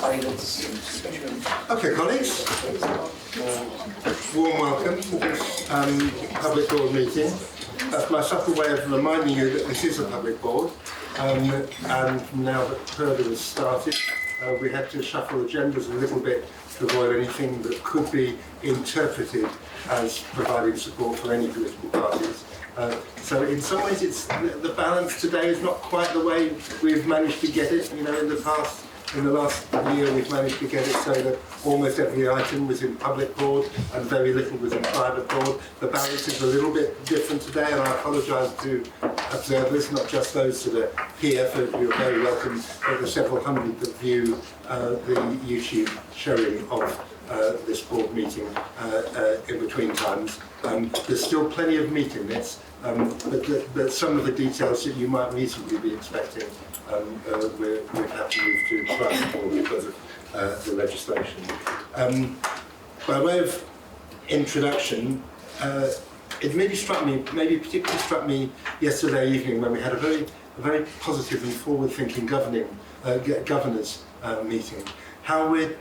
Okay, colleagues, warm welcome to this public board meeting. That's my subtle way of reminding you that this is a public board, and now that further has started, we had to shuffle agendas a little bit to avoid anything that could be interpreted as providing support for any political parties. So in some ways the balance today is not quite the way we've managed to get it. You know, in the last year we've managed to get it so that almost every item was in public board and very little was in private board. The balance is a little bit different today, and I apologise to observers, not just those that are here, for you're very welcome, but the several hundred that view the YouTube showing of this board meeting in between times. There's still plenty of meeting minutes, but some of the details that you might reasonably be expecting we've had to move to private board because of the legislation. By way of introduction, it maybe particularly struck me yesterday evening when we had a very positive and forward-thinking governors meeting, how we're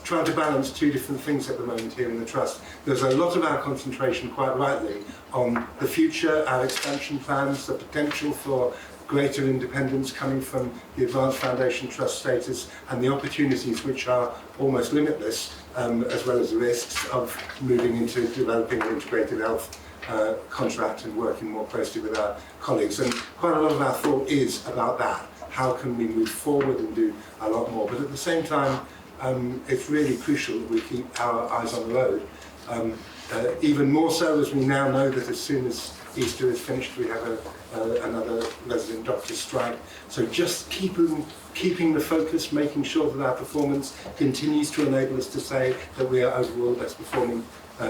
trying to balance two different things at the moment here in the Trust. There's a lot of our concentration, quite rightly, on the future, our expansion plans, the potential for greater independence coming from the Advanced Foundation Trust status, and the opportunities which are almost limitless, as well as the risks of moving into developing an integrated health contract and working more closely with our colleagues. And quite a lot of our thought is about that. How can we move forward and do a lot more? But at the same time, it's really crucial that we keep our eyes on the road. Even more so as we now know that as soon as Easter is finished, we have another resident doctor's strike. So just keeping the focus, making sure that our performance continues to enable us to say that we are overall the best performing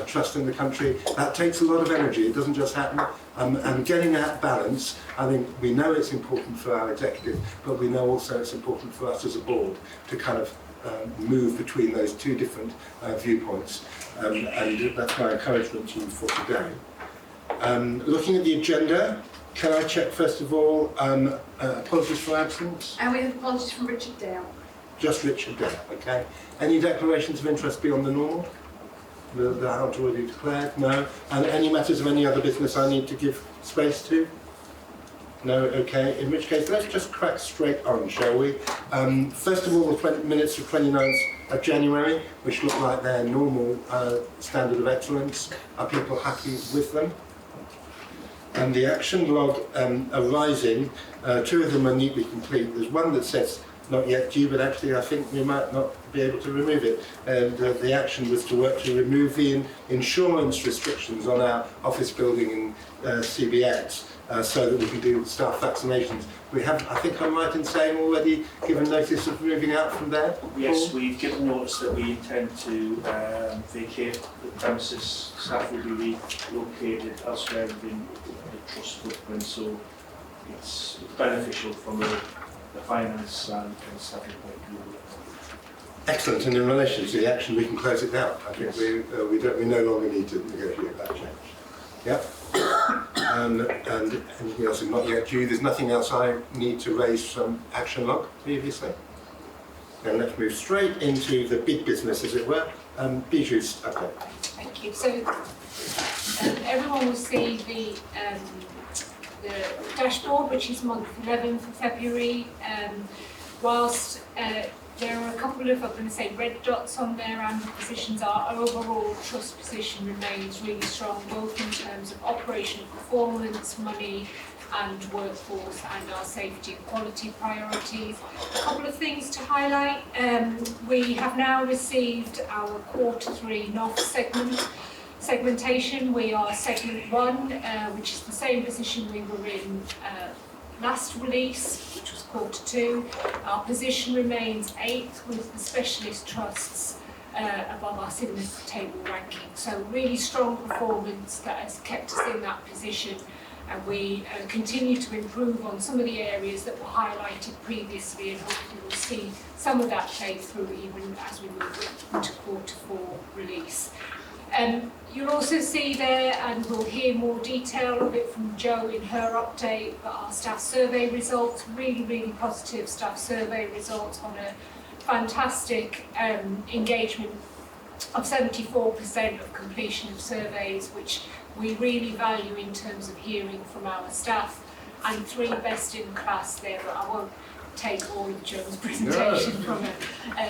trust in the country. That takes a lot of energy. It doesn't just happen. And getting that balance, I think we know it's important for our executive, but we know also it's important for us as a board to kind of move between those two different viewpoints. And that's my encouragement to you for today. Looking at the agenda, can I check first of all, apologies for absence? And we have apologies from Richard Dale. Just Richard Dale, okay. Any declarations of interest beyond the normal? That aren't already declared? No. And any matters of any other business I need to give space to? No, okay. In which case, let's just crack straight on, shall we? First of all, the 20 minutes of 29th of January, which look like their normal standard of excellence. Are people happy with them? And the action log arising, two of them are neatly complete. There's one that says not yet due, but actually I think we might not be able to remove it. And the action was to work to remove the insurance restrictions on our office building in CBX so that we can do staff vaccinations. We have, I think I'm right in saying, already given notice of moving out from there? Yes, we've given notice that we intend to vacate the premises. Staff will be relocated elsewhere within the trust footprint, so it's beneficial from the finance and staffing point of view. Excellent, and in relation to the action, we can close it down. I think we no longer need to negotiate that change. Yeah. And anything else is not yet due. There's nothing else I need to raise from action log previously. And let's move straight into the big business, as it were. Biju's update. Thank you. So everyone will see the dashboard, which is month 11 for February. Whilst there are a couple of, I'm going to say, red dots on there, and the positions are overall trust position remains really strong, both in terms of operational performance, money and workforce, and our safety and quality priorities. A couple of things to highlight. We have now received our Q3 NOF segmentation. We are segment 1, which is the same position we were in last release, which was Q2. Our position remains 8th, with the specialist trusts above us in the table ranking. So really strong performance that has kept us in that position, and we continue to improve on some of the areas that were highlighted previously, and hopefully we'll see some of that play through even as we move into Q4 release. You'll also see there, and we'll hear more detail of it from Jo in her update, but our staff survey results, really positive staff survey results on a fantastic engagement of 74% of completion of surveys, which we really value in terms of hearing from our staff, and 3 best in class there, but I won't take all of Joe's presentation from it.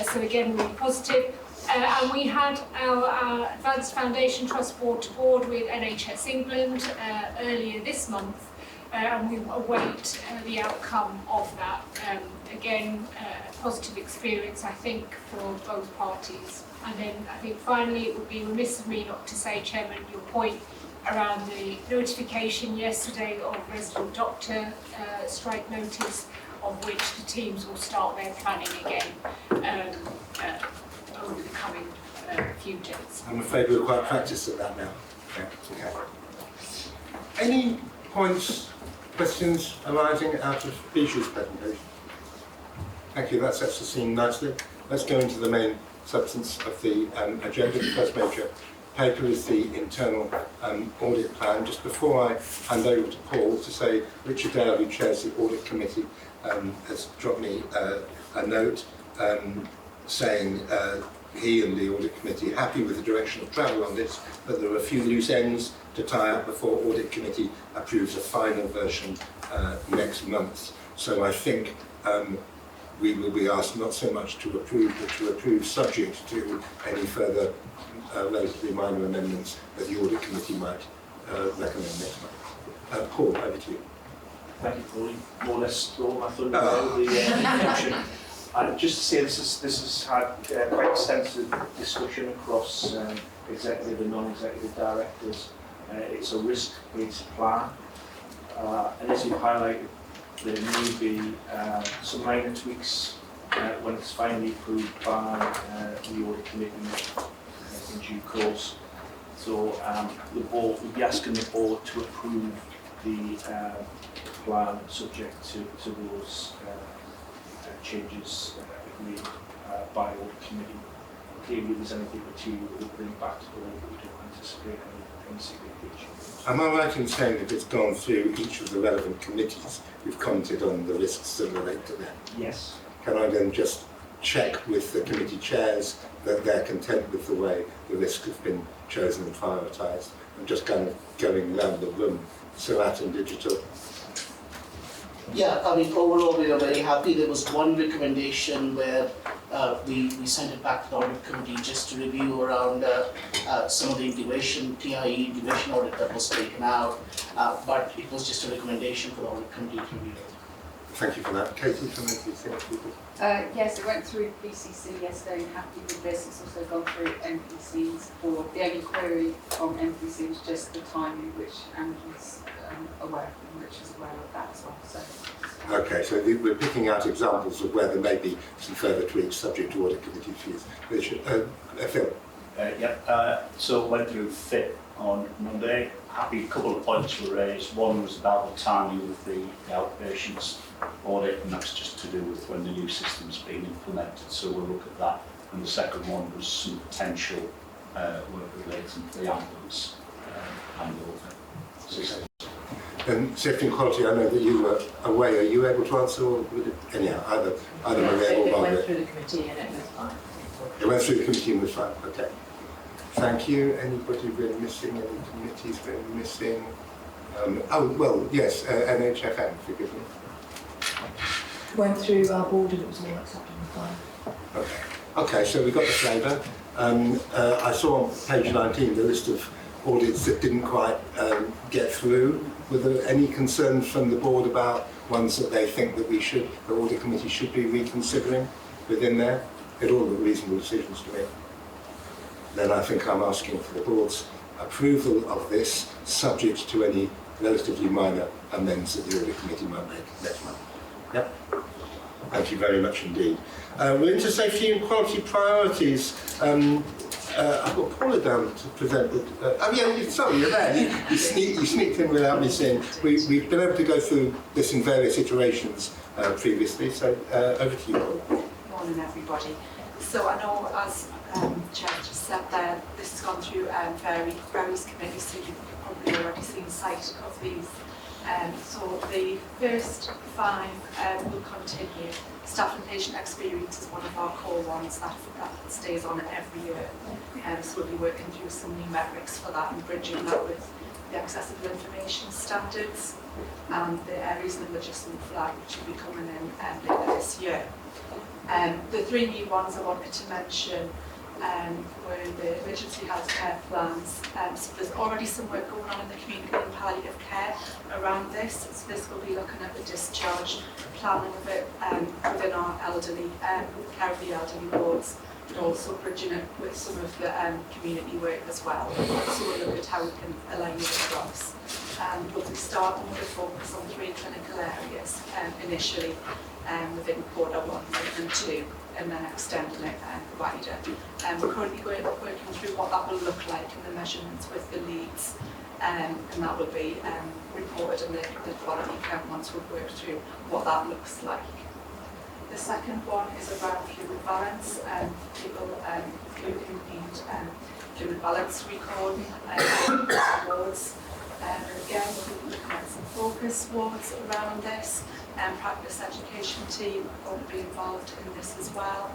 So again, really positive. And we had our Advanced Foundation Trust brought to board with NHS England earlier this month, and we await the outcome of that. Again, a positive experience, I think, for both parties. And then I think finally it would be remiss of me not to say, Chairman, your point around the notification yesterday of resident doctor strike notice, of which the teams will start their planning again over the coming few days. I'm afraid we're quite practiced at that now. Yeah, okay. Any points, questions arising out of Bijou's presentation? Thank you, that sets the scene nicely. Let's go into the main substance of the agenda. The first major paper is the internal audit plan. Just before I hand over to Paul, to say Richard Dale, who chairs the audit committee, has dropped me a note saying he and the audit committee are happy with the direction of travel on this, but there are a few loose ends to tie up before audit committee approves a final version next month. So I think we will be asked not so much to approve, but to approve subject to any further relatively minor amendments that the audit committee might recommend next month. Paul, over to you. Thank you, Paul. More or less stole my thunder out of the introduction. Just to say, this has had quite extensive discussion across executive and non-executive directors. It's a risk-based plan, and as you highlighted, there may be some minor tweaks when it's finally approved by the audit committee in due course. So the board will be asking the board to approve the plan subject to those changes agreed by the audit committee. Clearly, if there's anything material that we'll bring back to the board, we don't anticipate any significant changes. Am I right in saying that it's gone through each of the relevant committees who've commented on the risks that relate to them? Yes. Can I then just check with the committee chairs that they're content with the way the risks have been chosen and prioritised? I'm just kind of going around the room. Surat and Digital. Yeah, I mean, overall we are very happy. There was one recommendation where we sent it back to the audit committee just to review around some of the integration, TIE integration audit that was taken out, but it was just a recommendation for the audit committee to review. Thank you for that. Katie, from NPC. Yes, it went through BCC yesterday and happy with this. It's also gone through NPC's board. The only query from NPC was just the timing, which Angie's aware of, and Rich is aware of that as well. So. Okay, so we're picking out examples of where there may be some further tweaks subject to audit committee views. Richard, Phil. So went through FIT on Monday. Happy, a couple of points were raised. One was about the timing of the outpatients audit, and that's just to do with when the new system's been implemented, so we'll look at that. And the second one was some potential work relating to the ambulance handover. And safety and quality, I know that you were away. Are you able to answer, or would it, anyhow, either Maria or Margaret? It went through the committee and it was fine. It went through the committee and was fine. Okay. Thank you. Anybody really missing? Any committees really missing? Oh, well, yes, NHFM, forgive me. Went through our board and it was all acceptable and fine. Okay, so we got the flavour. I saw on page 19 the list of audits that didn't quite get through. Were there any concerns from the board about ones that they think that the audit committee should be reconsidering within there? It all looked reasonable decisions to me. Then I think I'm asking for the board's approval of this, subject to any relatively minor amendments that the audit committee might make next month. Yep. Thank you very much indeed. We're into safety and quality priorities. I've got Paula down to present. Oh yeah, sorry, you're there. You sneaked in without me seeing. We've been able to go through this in various iterations previously, so over to you, Paula. Morning, everybody. So I know, as Chair just said there, this has gone through various committees, so you've probably already seen sight of these So the first 5 will continue. Staff and patient experience is one of our core ones that stays on every year. So we'll be working through some new metrics for that and bridging that with the accessible information standards and the areas of the logistic flag which will be coming in later this year. The 3 new ones I wanted to mention were the emergency healthcare plans. So there's already some work going on in the community and palliative care around this. So this will be looking at the discharge planning of it within our elderly care of the elderly wards, but also bridging it with some of the community work as well. So we'll look at how we can align it across. We'll be starting with a focus on 3 clinical areas initially within quarter 1 and 2, and then extending it wider. We're currently working through what that will look like in the measurements with the leads, and that will be reported in the quality account once we've worked through what that looks like. The second one is around fluid balance. People who need fluid balance recording wards. Again, we'll be looking at some focus wards around this. Practice education team are going to be involved in this as well.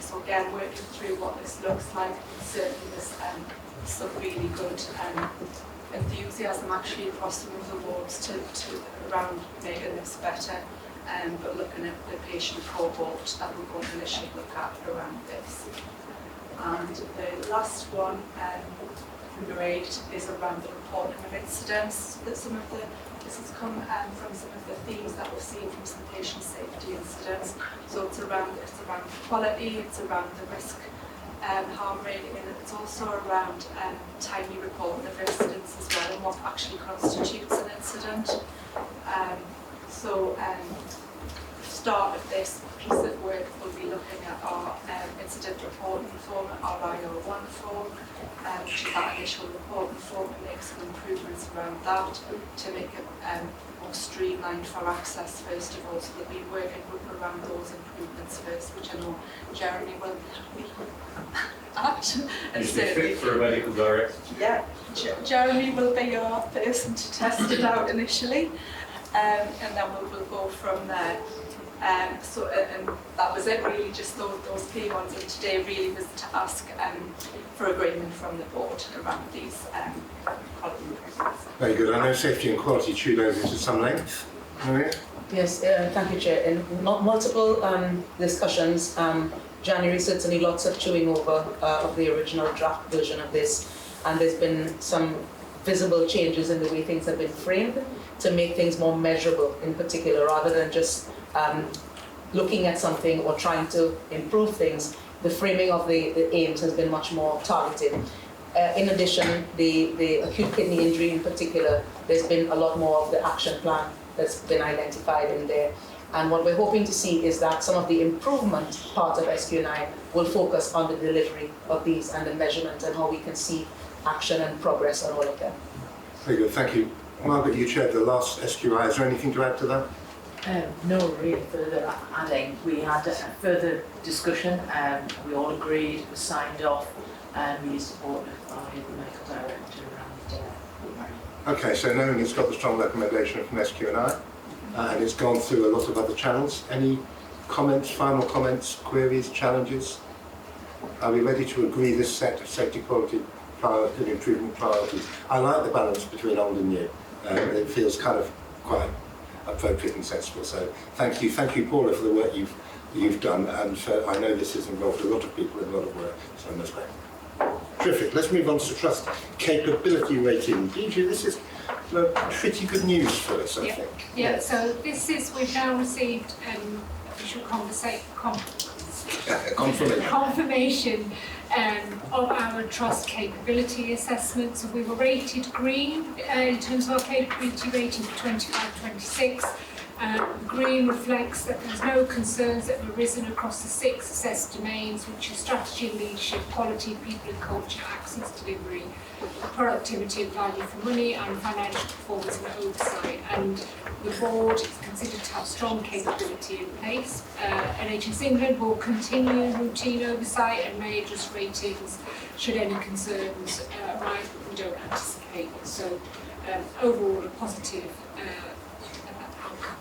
So again, working through what this looks like. Certainly there's some really good enthusiasm actually across some of the wards to around making this better. But looking at the patient cohort that we're going to initially look at around this. And the last one, number 8, is around the reporting of incidents. That this has come from some of the themes that we're seeing from some patient safety incidents. So it's around quality, it's around the risk harm rating, and it's also around timely reporting of incidents as well, and what actually constitutes an incident. Start of this piece of work, we'll be looking at our incident reporting form, our IO1 form, which is that initial reporting form, and make some improvements around that to make it more streamlined for access first of all. So we'll be working around those improvements first, which I know Jeremy will be at. And certainly for a medical director. Yeah, Jeremy will be your person to test it out initially, and then we'll go from there. And that was it really, just those key ones, and today really was to ask for agreement from the board around these quality improvements. Very good. I know safety and quality chewed over to some length. Maria? Yes, thank you, Chair. In multiple discussions, January certainly lots of chewing over of the original draft version of this, and there's been some visible changes in the way things have been framed to make things more measurable in particular, rather than just looking at something or trying to improve things. The framing of the aims has been much more targeted. In addition, the acute kidney injury in particular, there's been a lot more of the action plan that's been identified in there. And what we're hoping to see is that some of the improvement part of SQ9 will focus on the delivery of these and the measurement and how we can see action and progress on all of them. Very good, thank you. Margaret, you chaired the last SQI. Is there anything to add to that? No really further adding. We had a further discussion, we all agreed, it was signed off, and we supported by the medical director and Okay, so knowing it's got the strong recommendation from SQ&I, and it's gone through a lot of other channels, any comments, final comments, queries, challenges? Are we ready to agree this set of safety, quality, and improvement priorities? I like the balance between old and new. It feels kind of quite appropriate and sensible. So thank you, Paula, for the work you've done, and I know this has involved a lot of people and a lot of work, so that's great. Terrific. Let's move on to trust capability rating. Deidre, this is pretty good news for us, I think. Yeah, so we've now received official confirmation of our trust capability assessment. So we were rated green in terms of our capability rating for 25-26. Green reflects that there's no concerns that have arisen across the 6 assessed domains, which are strategy and leadership, quality, people and culture, access, delivery, productivity and value for money, and financial performance and oversight. And the board is considered to have strong capability in place. NHS England will continue routine oversight and may adjust ratings should any concerns arise, but we don't anticipate. So overall a positive outcome.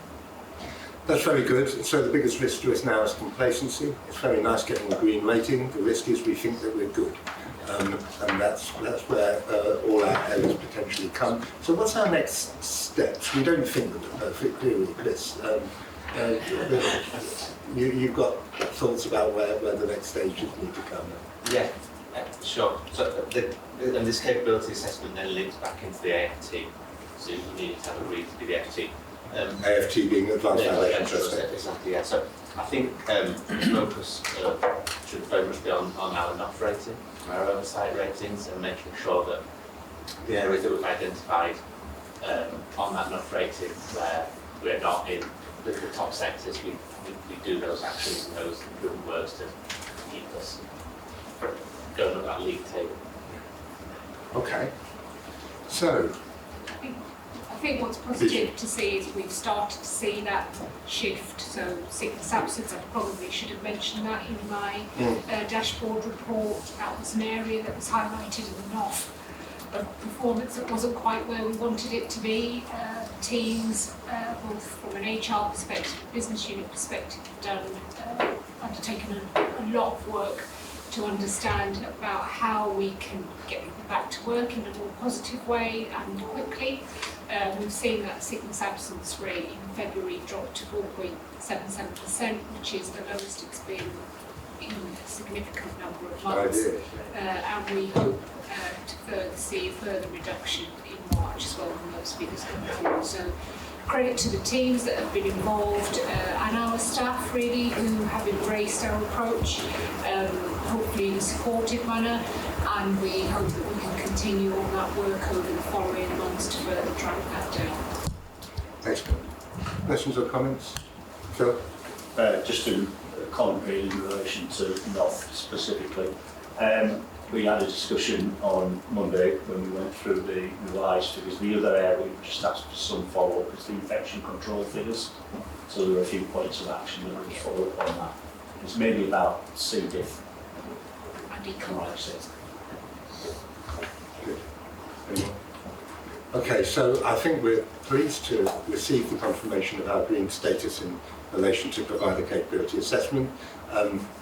That's very good. So the biggest risk to us now is complacency. It's very nice getting a green rating. The risk is we think that we're good. And that's where all our errors potentially come. So what's our next steps? We don't think that we're perfect, do we, Chris? You've got thoughts about where the next stages need to come? Yeah, sure. So and this capability assessment then links back into the AFT. So you need to have a read to be the AFT. AFT being Advanced Foundation Trust. Exactly, yeah. So I think the focus should very much be on our NOF rating, our oversight ratings, and making sure that the areas that we've identified on that NOF rating where we're not in the top sectors, we do those actions and those improvement works to keep us going up that league table. Okay. So, I think what's positive to see is we've started to see that shift. So sickness absence, I probably should have mentioned that in my dashboard report. That was an area that was highlighted in the NOF of performance that wasn't quite where we wanted it to be. Teams, both from an HR perspective, business unit perspective, have undertaken a lot of work to understand about how we can get people back to work in a more positive way and quickly. We've seen that sickness absence rate in February drop to 4.77%, which is the lowest it's been in a significant number of months. And we hope to see a further reduction in March as well when those figures come through. So credit to the teams that have been involved and our staff really who have embraced our approach, hopefully in a supportive manner, and we hope that we can continue on that work over the following months to further track that down. Excellent. Questions or comments? Phil? Just to comment really in relation to NOF specifically. We had a discussion on Monday when we went through the revised figures. The other area we just asked for some follow-up is the infection control figures. So there are a few points of action that we follow up on that. It's mainly about C. diff and E. coli. Good. Anyone? Okay, so I think we're pleased to receive the confirmation of our green status in relation to provider capability assessment.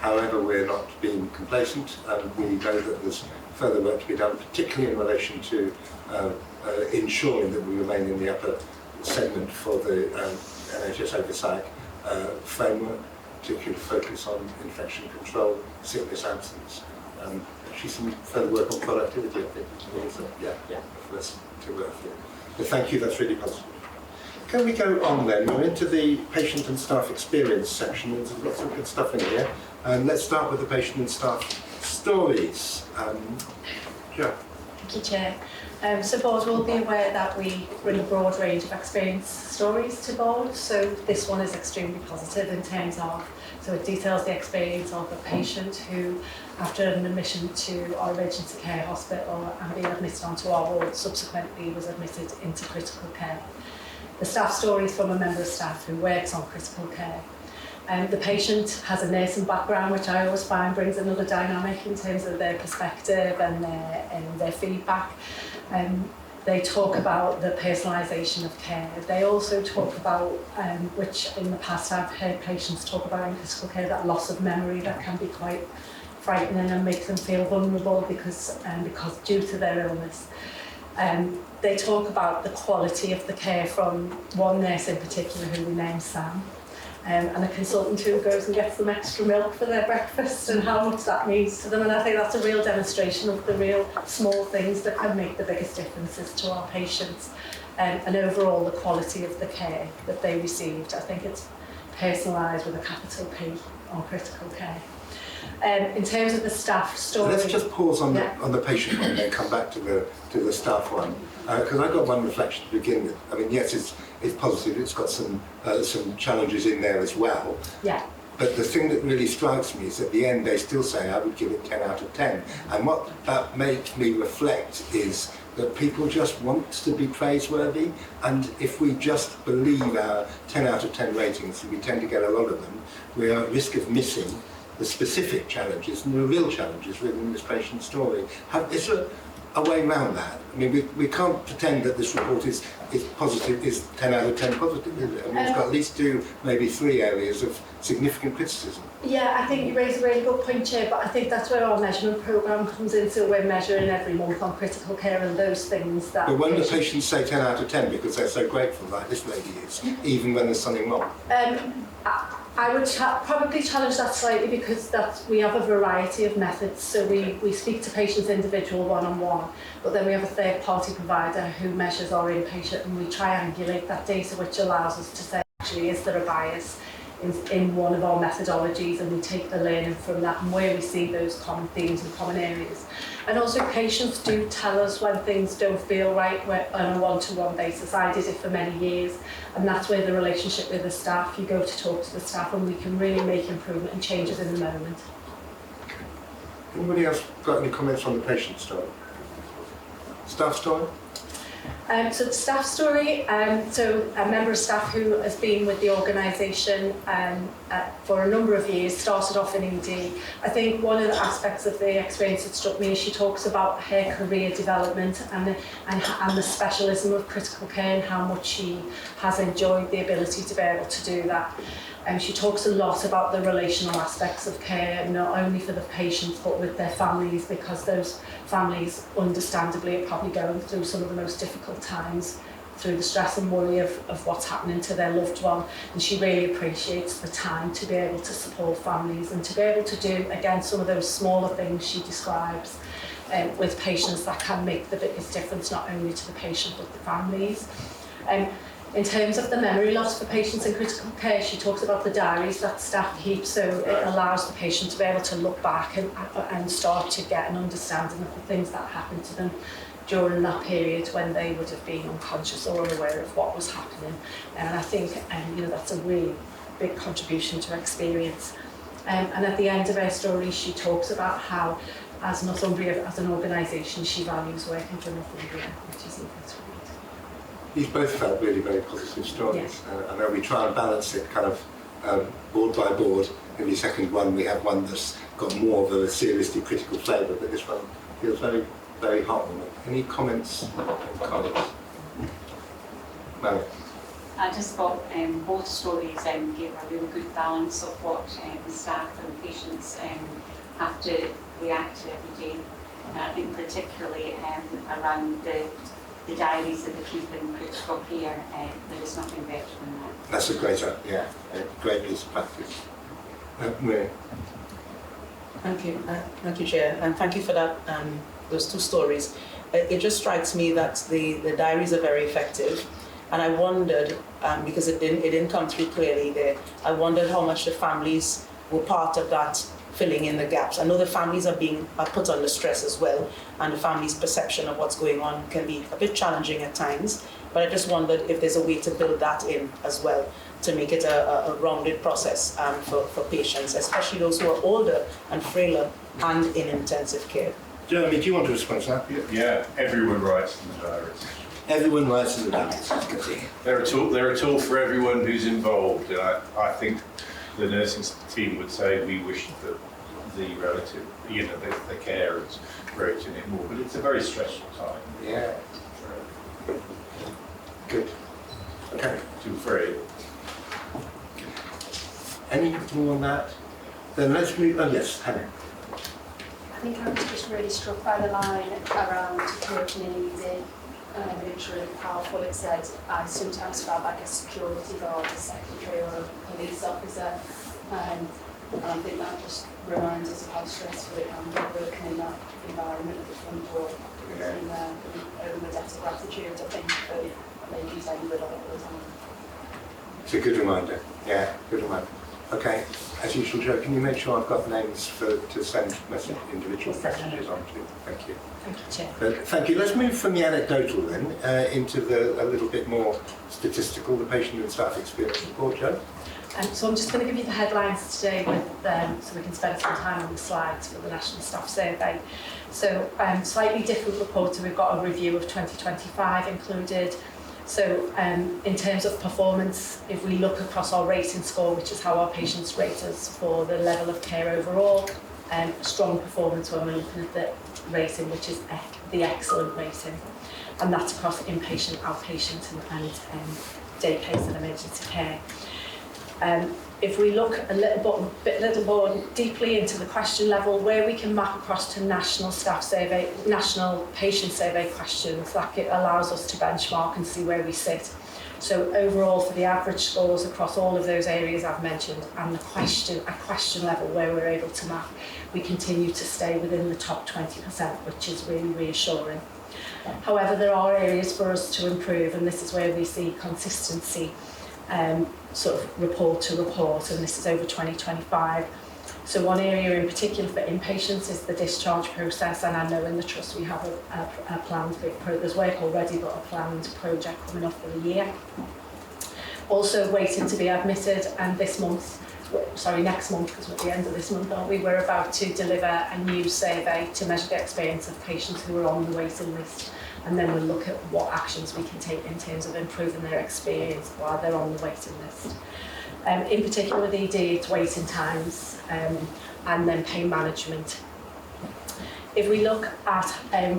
However, we're not being complacent, and we know that there's further work to be done, particularly in relation to ensuring that we remain in the upper segment for the NHS oversight framework, particularly focus on infection control, sickness absence. Actually some further work on productivity, I think. Yeah, for us to work for. But thank you, that's really positive. Can we go on then? We're into the patient and staff experience section. There's lots of good stuff in here. Let's start with the patient and staff stories. Jo. Thank you, Chair. So board will be aware that we bring a broad range of experience stories to board. So this one is extremely positive in terms of, so it details the experience of a patient who, after an admission to our emergency care hospital and being admitted onto our ward, subsequently was admitted into critical care. The staff story is from a member of staff who works on critical care. The patient has a nursing background, which I always find brings another dynamic in terms of their perspective and their feedback. They talk about the personalisation of care. They also talk about, which in the past I've heard patients talk about in critical care, that loss of memory that can be quite frightening and make them feel vulnerable because due to their illness. They talk about the quality of the care from one nurse in particular who we named Sam, and a consultant who goes and gets them extra milk for their breakfast and how much that means to them. And I think that's a real demonstration of the real small things that can make the biggest differences to our patients, and overall the quality of the care that they received. I think it's personalised with a capital P on critical care. In terms of the staff story... Let's just pause on the patient one and then come back to the staff one. Because I've got one reflection to begin with. I mean, yes, it's positive. It's got some challenges in there as well. Yeah. But the thing that really strikes me is at the end they still say I would give it 10 out of 10. And what that makes me reflect is that people just want to be praiseworthy, and if we just believe our 10 out of 10 ratings, and we tend to get a lot of them, we are at risk of missing the specific challenges and the real challenges within this patient's story. a way around that? I mean, we can't pretend that this report is positive, is 10 out of 10 positive, is it? I mean, it's got at least 2, maybe 3 areas of significant criticism. Yeah, I think you raise a really good point, Chair, but I think that's where our measurement programme comes in, so we're measuring every month on critical care and those things that... But when the patients say 10 out of 10 because they're so grateful, like this lady is, even when there's something wrong? I would probably challenge that slightly because we have a variety of methods. So we speak to patients individual one-on-one, but then we have a third-party provider who measures our inpatient, and we triangulate that data, which allows us to say, actually, is there a bias in one of our methodologies, and we take the learning from that and where we see those common themes and common areas. And also patients do tell us when things don't feel right on a one-to-one basis. I did it for many years, and that's where the relationship with the staff, you go to talk to the staff and we can really make improvement and changes in the moment. Anybody else got any comments on the patient story? Staff story? So the staff story, so a member of staff who has been with the organisation for a number of years, started off in ED. I think one of the aspects of the experience that struck me is she talks about her career development and the specialism of critical care and how much she has enjoyed the ability to be able to do that. She talks a lot about the relational aspects of care, not only for the patients but with their families, because those families understandably are probably going through some of the most difficult times through the stress and worry of what's happening to their loved one. And she really appreciates the time to be able to support families and to be able to do, again, some of those smaller things she describes with patients that can make the biggest difference, not only to the patient but the families. In terms of the memory loss for patients in critical care, she talks about the diaries that staff keep, so it allows the patient to be able to look back and start to get an understanding of the things that happened to them during that period when they would have been unconscious or unaware of what was happening. And I think that's a really big contribution to experience. And at the end of her story, she talks about how, as Northumbria, as an organisation, she values working for Northumbria, which is important. These both felt really very positive stories. Yes. I know we try and balance it kind of board by board. Every second one we have one that's got more of a seriously critical flavour, but this one feels very, very heartwarming. Any comments, colleagues? Mary? I just thought both stories gave a really good balance of what the staff and patients have to react to every day. And I think particularly around the diaries that they keep in critical care, there is nothing better than that. That's a great piece of practice. Mary? Thank you, Chair, and thank you for that. Those 2 stories. It just strikes me that the diaries are very effective, and I wondered because it didn't come through clearly there. I wondered how much the families were part of that, filling in the gaps. I know the families are put under stress as well, and the family's perception of what's going on can be a bit challenging at times, but I just wondered if there's a way to build that in as well, to make it a rounded process for patients, especially those who are older and frailer and in intensive care. Jeremy, do you want to respond to that? Yeah, everyone writes in the diaries. Everyone writes in the diaries. They're a tool for everyone who's involved. I think the nursing team would say we wish that the relative, the carers wrote in it more, but it's a very stressful time. Yeah. Good. Okay. Too afraid. Any more on that? Then let's move. Oh yes, Hannah. I think I was just really struck by the line around working in ED. It was really powerful. It said, I sometimes felt like a security guard, a secretary or a police officer. And I think that just reminds us of how stressful it can be working in that environment at the front door. And over the debt of gratitude, I think that they can take with all the time. It's a good reminder. Yeah, good reminder. Okay, as usual, Joe, can you make sure I've got names to send individual messages on to? Thank you. Thank you, Chair. Thank you. Let's move from the anecdotal then into a little bit more statistical, the patient and staff experience report, Joe. So I'm just going to give you the headlines today so we can spend some time on the slides for the National Staff Survey. So slightly different report, so we've got a review of 2025 included. So in terms of performance, if we look across our rating score, which is how our patients rate us for the level of care overall, strong performance when we're looking at the rating, which is the excellent rating. And that's across inpatient, outpatient and day case and emergency care. If we look a little more deeply into the question level, where we can map across to national staff survey, national patient survey questions, that allows us to benchmark and see where we sit. So overall, for the average scores across all of those areas I've mentioned, and a question level where we're able to map, we continue to stay within the top 20%, which is really reassuring. However, there are areas for us to improve, and this is where we see consistency, sort of report to report, and this is over 2025. So one area in particular for inpatients is the discharge process, and I know in the Trust we have a planned there's work already, but a planned project coming up for the year. Also waiting to be admitted, and next month, because we're at the end of this month, aren't we? We're about to deliver a new survey to measure the experience of patients who are on the waiting list, and then we'll look at what actions we can take in terms of improving their experience while they're on the waiting list. In particular with ED, it's waiting times and then pain management. If we look at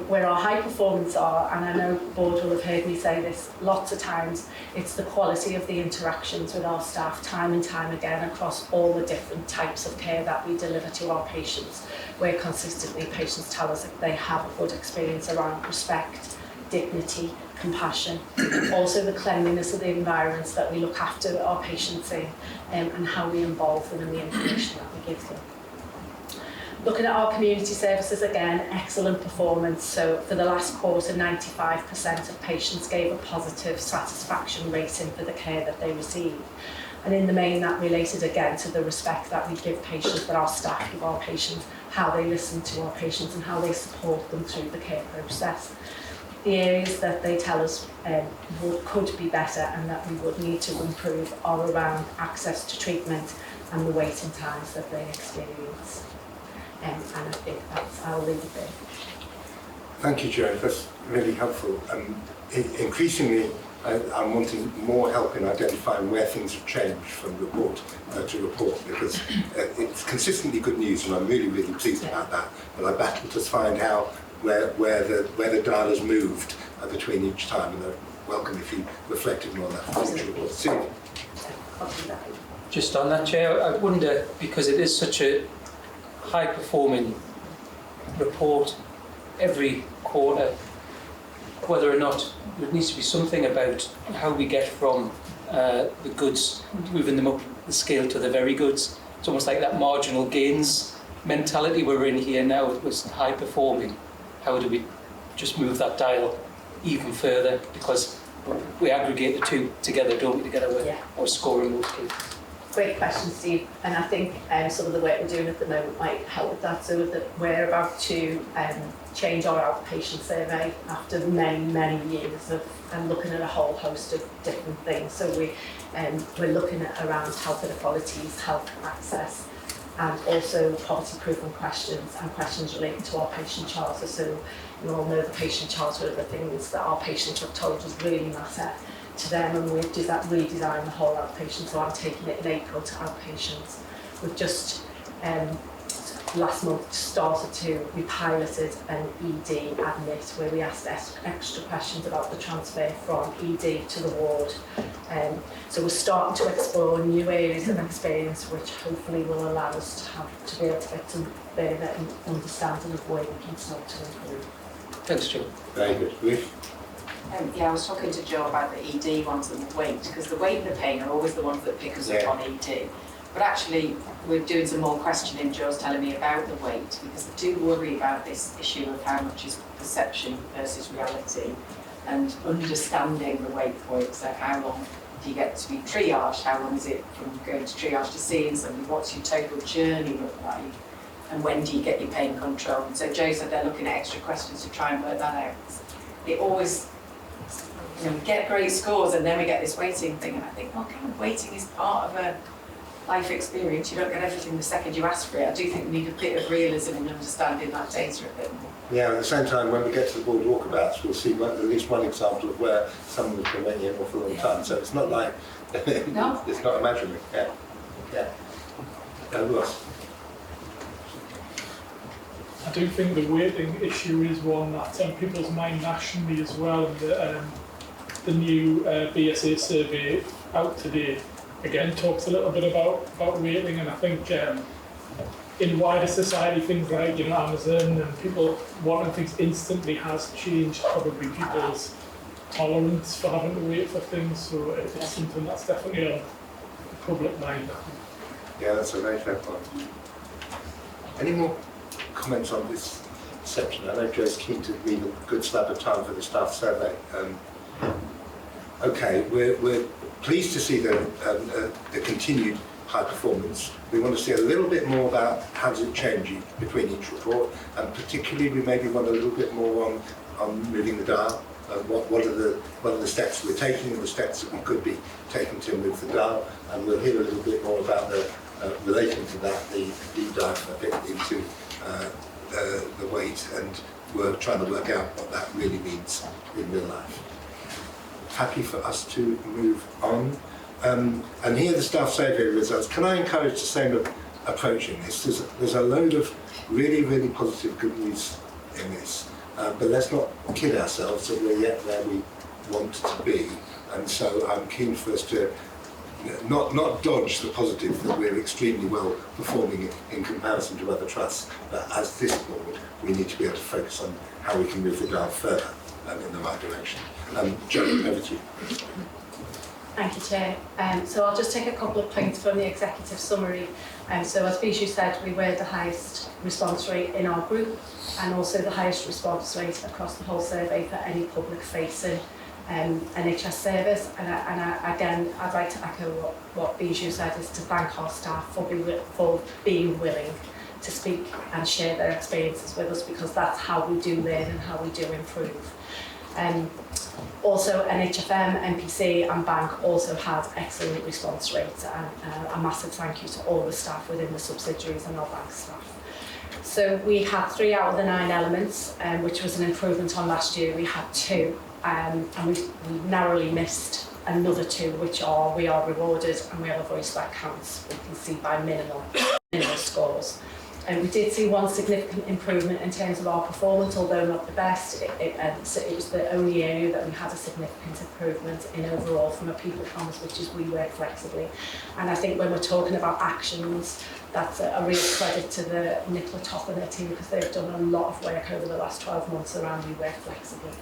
where our high performance are, and I know the board will have heard me say this lots of times, it's the quality of the interactions with our staff time and time again across all the different types of care that we deliver to our patients, where consistently patients tell us that they have a good experience around respect, dignity, compassion. Also the cleanliness of the environments that we look after our patients in, and how we involve them in the information that we give them. Looking at our community services again, excellent performance. So for the last quarter, 95% of patients gave a positive satisfaction rating for the care that they received. And in the main, that related again to the respect that we give patients, that our staff give our patients, how they listen to our patients and how they support them through the care process. The areas that they tell us could be better and that we would need to improve are around access to treatment and the waiting times that they experience. And I think I'll leave it there. Thank you, Jo. That's really helpful. Increasingly, I'm wanting more help in identifying where things have changed from report to report, because it's consistently good news, and I'm really, really pleased about that. But I battle to find out where the dial has moved between each time, and I'm welcome if you reflected more on that for future reports. Steve? Just on that, Chair, I wonder, because it is such a high-performing report every quarter, whether or not there needs to be something about how we get from the goods, moving them up the scale to the very goods. It's almost like that marginal gains mentality we're in here now. It was high-performing. How do we just move that dial even further? Because we aggregate the two together, don't we, to get our score in most cases. Great question, Steve. And I think some of the work we're doing at the moment might help with that. So that we're about to change our outpatient survey after many, many years of looking at a whole host of different things. So we're looking at around health inequalities, health access, and also poverty-proofing questions and questions relating to our patient charter. So you all know the patient charter are the things that our patients have told us really matter to them, and we've redesigned the whole outpatient, so I'm taking it in April to outpatients. We've just last month we piloted an ED admit where we asked extra questions about the transfer from ED to the ward. So we're starting to explore new areas of experience which hopefully will allow us to be able to get some further understanding of where we can start to improve. Thanks, Jo. Very good. Ruth? I was talking to Jo about the ED ones and the weight, because the weight and the pain are always the ones that pick us up on ED. But actually, we're doing some more questioning. Jo's telling me about the weight, because I do worry about this issue of how much is perception versus reality, and understanding the weight point. So how long do you get to be triaged? How long is it from going to triage to seeing somebody? What's your total journey look like? And when do you get your pain control? And so Jo said they're looking at extra questions to try and work that out. It always, we get great scores and then we get this waiting thing, and I think, well, kind of waiting is part of a life experience. You don't get everything the second you ask for it. I do think we need a bit of realism in understanding that data a bit more. Yeah, at the same time, when we get to the board walkabouts, we'll see at least one example of where someone has been waiting an awful long time. So it's not like, no. It's not imaginary. Yeah. Ross? I do think the waiting issue is one that's on people's mind nationally as well. And the new BSA survey out today again talks a little bit about waiting, and I think in wider society things like Amazon and people wanting things instantly has changed probably people's tolerance for having to wait for things. So it's something that's definitely on the public mind. Yeah, that's a very fair point. Any more comments on this section? I know Joe's keen to leave a good slab of time for the staff survey. Okay, we're pleased to see the continued high performance. We want to see a little bit more about how does it change between each report, and particularly we maybe want a little bit more on moving the dial. What are the steps we're taking and the steps that we could be taking to move the dial, and we'll hear a little bit more about the relating to that, the deep dive a bit into the weight, and we're trying to work out what that really means in real life. Happy for us to move on. And here are the staff survey results. Can I encourage the same approach in this? There's a load of really, really positive good news in this, but let's not kid ourselves that we're yet where we want to be. And so I'm keen for us to not dodge the positive that we're extremely well performing in comparison to other trusts, but as this board, we need to be able to focus on how we can move the dial further in the right direction. Jo, over to you. Thank you, Chair. So I'll just take a couple of points from the executive summary. So as Bijou said, we were the highest response rate in our group, and also the highest response rate across the whole survey for any public-facing NHS service. And again, I'd like to echo what Bijou said, is to thank our staff for being willing to speak and share their experiences with us, because that's how we do learn and how we do improve. Also, NHFM, NPC and Bank also had excellent response rates, and a massive thank you to all the staff within the subsidiaries and our bank staff. So we had 3 out of the 9 elements, which was an improvement on last year. We had 2, and we narrowly missed another 2, which are we are rewarded and we have a voice that counts. We can see by minimal scores. And we did see one significant improvement in terms of our performance, although not the best. It was the only area that we had a significant improvement in overall from a people promise, which is we work flexibly. And I think when we're talking about actions, that's a real credit to the Nicola Top and their team, because they've done a lot of work over the last 12 months around we work flexibly.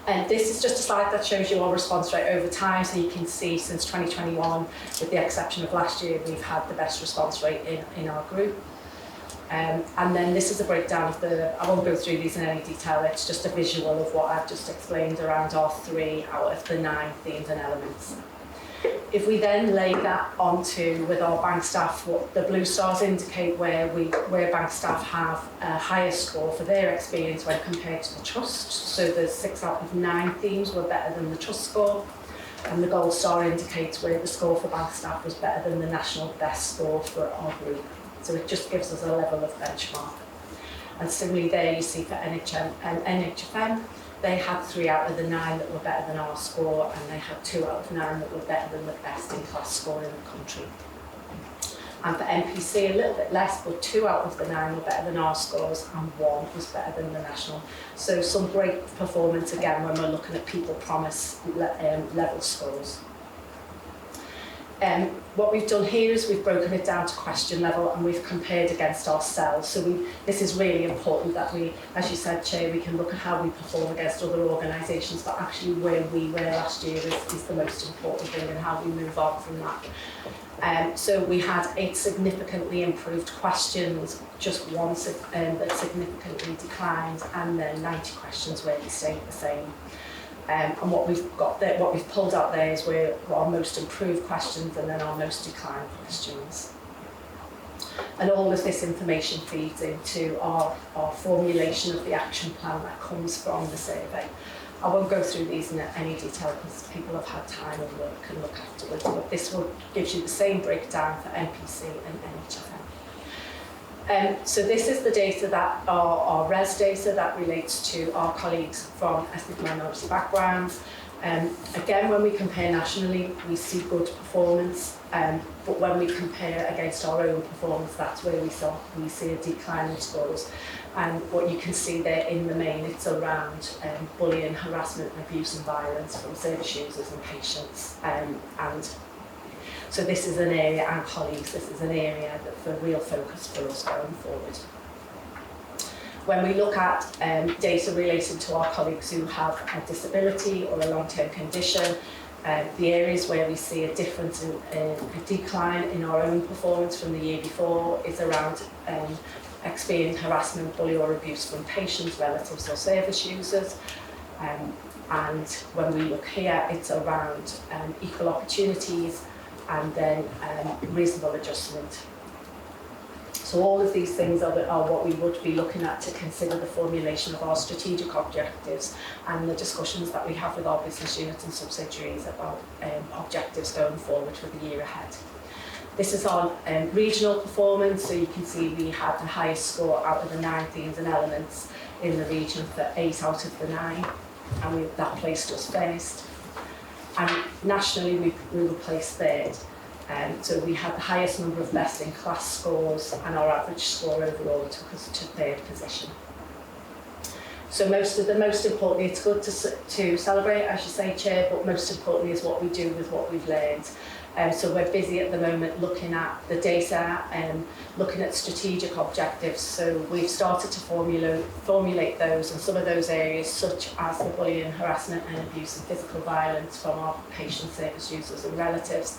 And this is just a slide that shows you our response rate over time, so you can see since 2021, with the exception of last year, we've had the best response rate in our group. And then this is a breakdown of I won't go through these in any detail, it's just a visual of what I've just explained around our 3 out of the 9 themes and elements. If we then lay that onto with our bank staff, what the blue stars indicate where bank staff have a higher score for their experience when compared to the trust. So the 6 out of 9 themes were better than the trust score, and the gold star indicates where the score for bank staff was better than the national best score for our group. So it just gives us a level of benchmark. And similarly there you see for NHM and NHFM, they had 3 out of the 9 that were better than our score, and they had 2 out of 9 that were better than the best in class score in the country. And for NPC, a little bit less, but 2 out of the 9 were better than our scores, and 1 was better than the national. So some great performance again when we're looking at people promise level scores. What we've done here is we've broken it down to question level, and we've compared against ourselves. So this is really important that we, as you said, Chair, we can look at how we perform against other organisations, but actually where we were last year is the most important thing, and how we move on from that. So we had 8 significantly improved questions, just 1 that significantly declined, and then 90 questions where they stayed the same. And what we've got there, what we've pulled out there is where our most improved questions and then our most declined questions. And all of this information feeds into our formulation of the action plan that comes from the survey. I won't go through these in any detail because people have had time and can look afterwards, but this will gives you the same breakdown for NPC and NHFM. So this is the data that our RES data that relates to our colleagues from ethnic minority backgrounds. Again, when we compare nationally, we see good performance, but when we compare against our own performance, that's where we see a decline in scores. And what you can see there in the main, it's around bullying, harassment and abuse and violence from service users and patients. And so this is an area, and colleagues, this is an area that's a real focus for us going forward. When we look at data related to our colleagues who have a disability or a long-term condition, the areas where we see a difference in a decline in our own performance from the year before is around experiencing harassment, bullying or abuse from patients, relatives or service users. And when we look here, it's around equal opportunities and then reasonable adjustment. So all of these things are what we would be looking at to consider the formulation of our strategic objectives and the discussions that we have with our business units and subsidiaries about objectives going forward for the year ahead. This is on regional performance, so you can see we had the highest score out of the 9 themes and elements in the region for 8 out of the 9, and that placed us first. And nationally we were placed third. So we had the highest number of best-in-class scores, and our average score overall took us to third position. So most importantly, it's good to celebrate, as you say, Chair, but most importantly is what we do with what we've learned. So we're busy at the moment looking at the data and looking at strategic objectives. So we've started to formulate those, and some of those areas, such as the bullying, harassment and abuse and physical violence from our patient service users and relatives.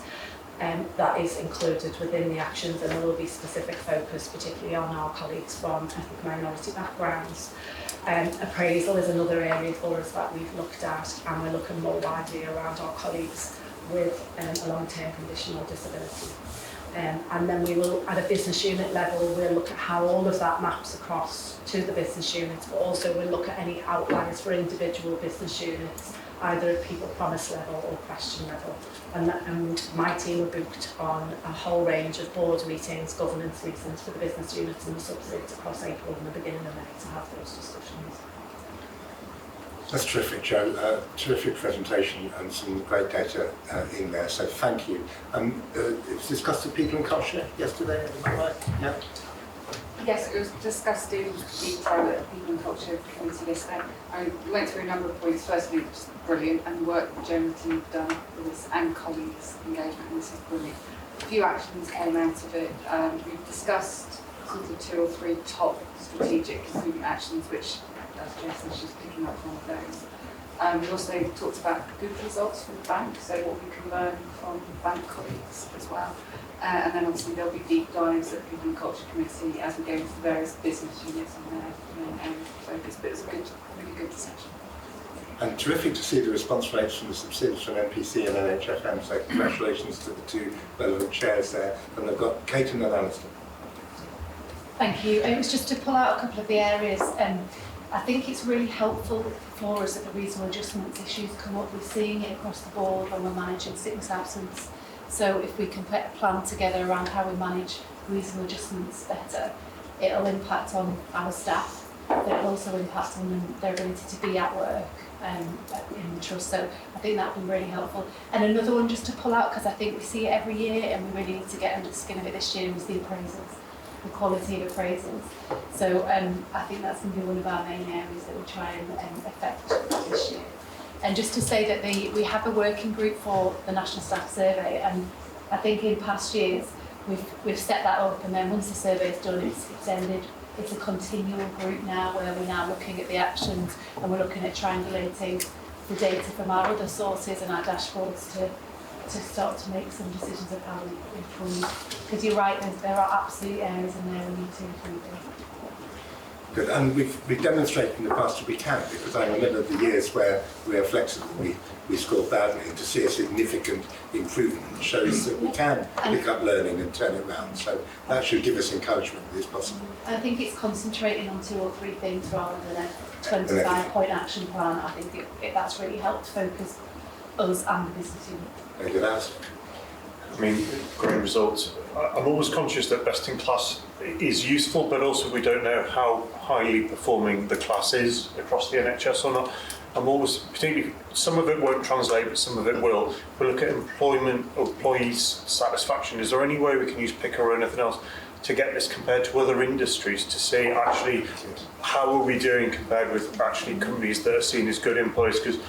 That is included within the actions, and there will be specific focus, particularly on our colleagues from ethnic minority backgrounds. Appraisal is another area for us that we've looked at, and we're looking more widely around our colleagues with a long-term condition or disability. And then we will, at a business unit level, we'll look at how all of that maps across to the business units, but also we'll look at any outliers for individual business units, either at people promise level or question level. And my team are booked on a whole range of board meetings, governance meetings for the business units and the subsidiaries across April and the beginning of May to have those discussions. That's terrific, Jo. Terrific presentation and some great data in there, so thank you. It was discussed at People and Culture yesterday, is that right? Yeah. Yes, it was discussed in detail at the People and Culture Committee yesterday. We went through a number of points. Firstly, it was brilliant, and the work the German team have done with us and colleagues' engagement, and this is brilliant. A few actions came out of it. We've discussed sort of 2 or 3 top strategic improvement actions, which, as Jason's just picking up one of those. We also talked about good results from the bank, so what we can learn from bank colleagues as well. And then obviously there'll be deep dives at the People and Culture Committee as we go into the various business units and their focus. But it was a really good discussion. And terrific to see the response rates from the subsidiaries from NPC and NHFM, so congratulations to the 2 relevant chairs there. And they've got Kate and Alistair. Thank you. It was just to pull out a couple of the areas. I think it's really helpful for us that the reasonable adjustments issues come up. We're seeing it across the board when we're managing sickness absence. So if we can put a plan together around how we manage reasonable adjustments better, it'll impact on our staff, but it'll also impact on their ability to be at work in the trust. So I think that would be really helpful. And another one just to pull out, because I think we see it every year and we really need to get under the skin of it this year, is the appraisals, the quality of appraisals. So I think that's going to be one of our main areas that we'll try and affect this year. And just to say that we have a working group for the National Staff Survey, and I think in past years we've set that up, and then once the survey is done, it's ended. It's a continual group now where we're now looking at the actions and we're looking at triangulating the data from our other sources and our dashboards to start to make some decisions of how we improve. Because you're right, there are absolute areas in there we need to improve in. Good, and we've demonstrated in the past that we can, because I remember the years where we are flexible, we scored badly, and to see a significant improvement shows that we can pick up learning and turn it around. So that should give us encouragement that it's possible. I think it's concentrating on 2 or 3 things rather than a 25-point action plan. I think that's really helped focus us and the business unit. Very good, Alice. I mean, great results. I'm always conscious that best in class is useful, but also we don't know how highly performing the class is across the NHS or not. I'm always, particularly, some of it won't translate, but some of it will. We look at employees' satisfaction. Is there any way we can use Picker or anything else to get this compared to other industries to see actually how are we doing compared with actually companies that are seen as good employers? Because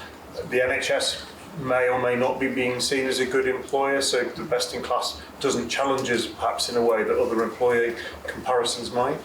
the NHS may or may not be being seen as a good employer, so the best in class doesn't challenge us perhaps in a way that other employee comparisons might.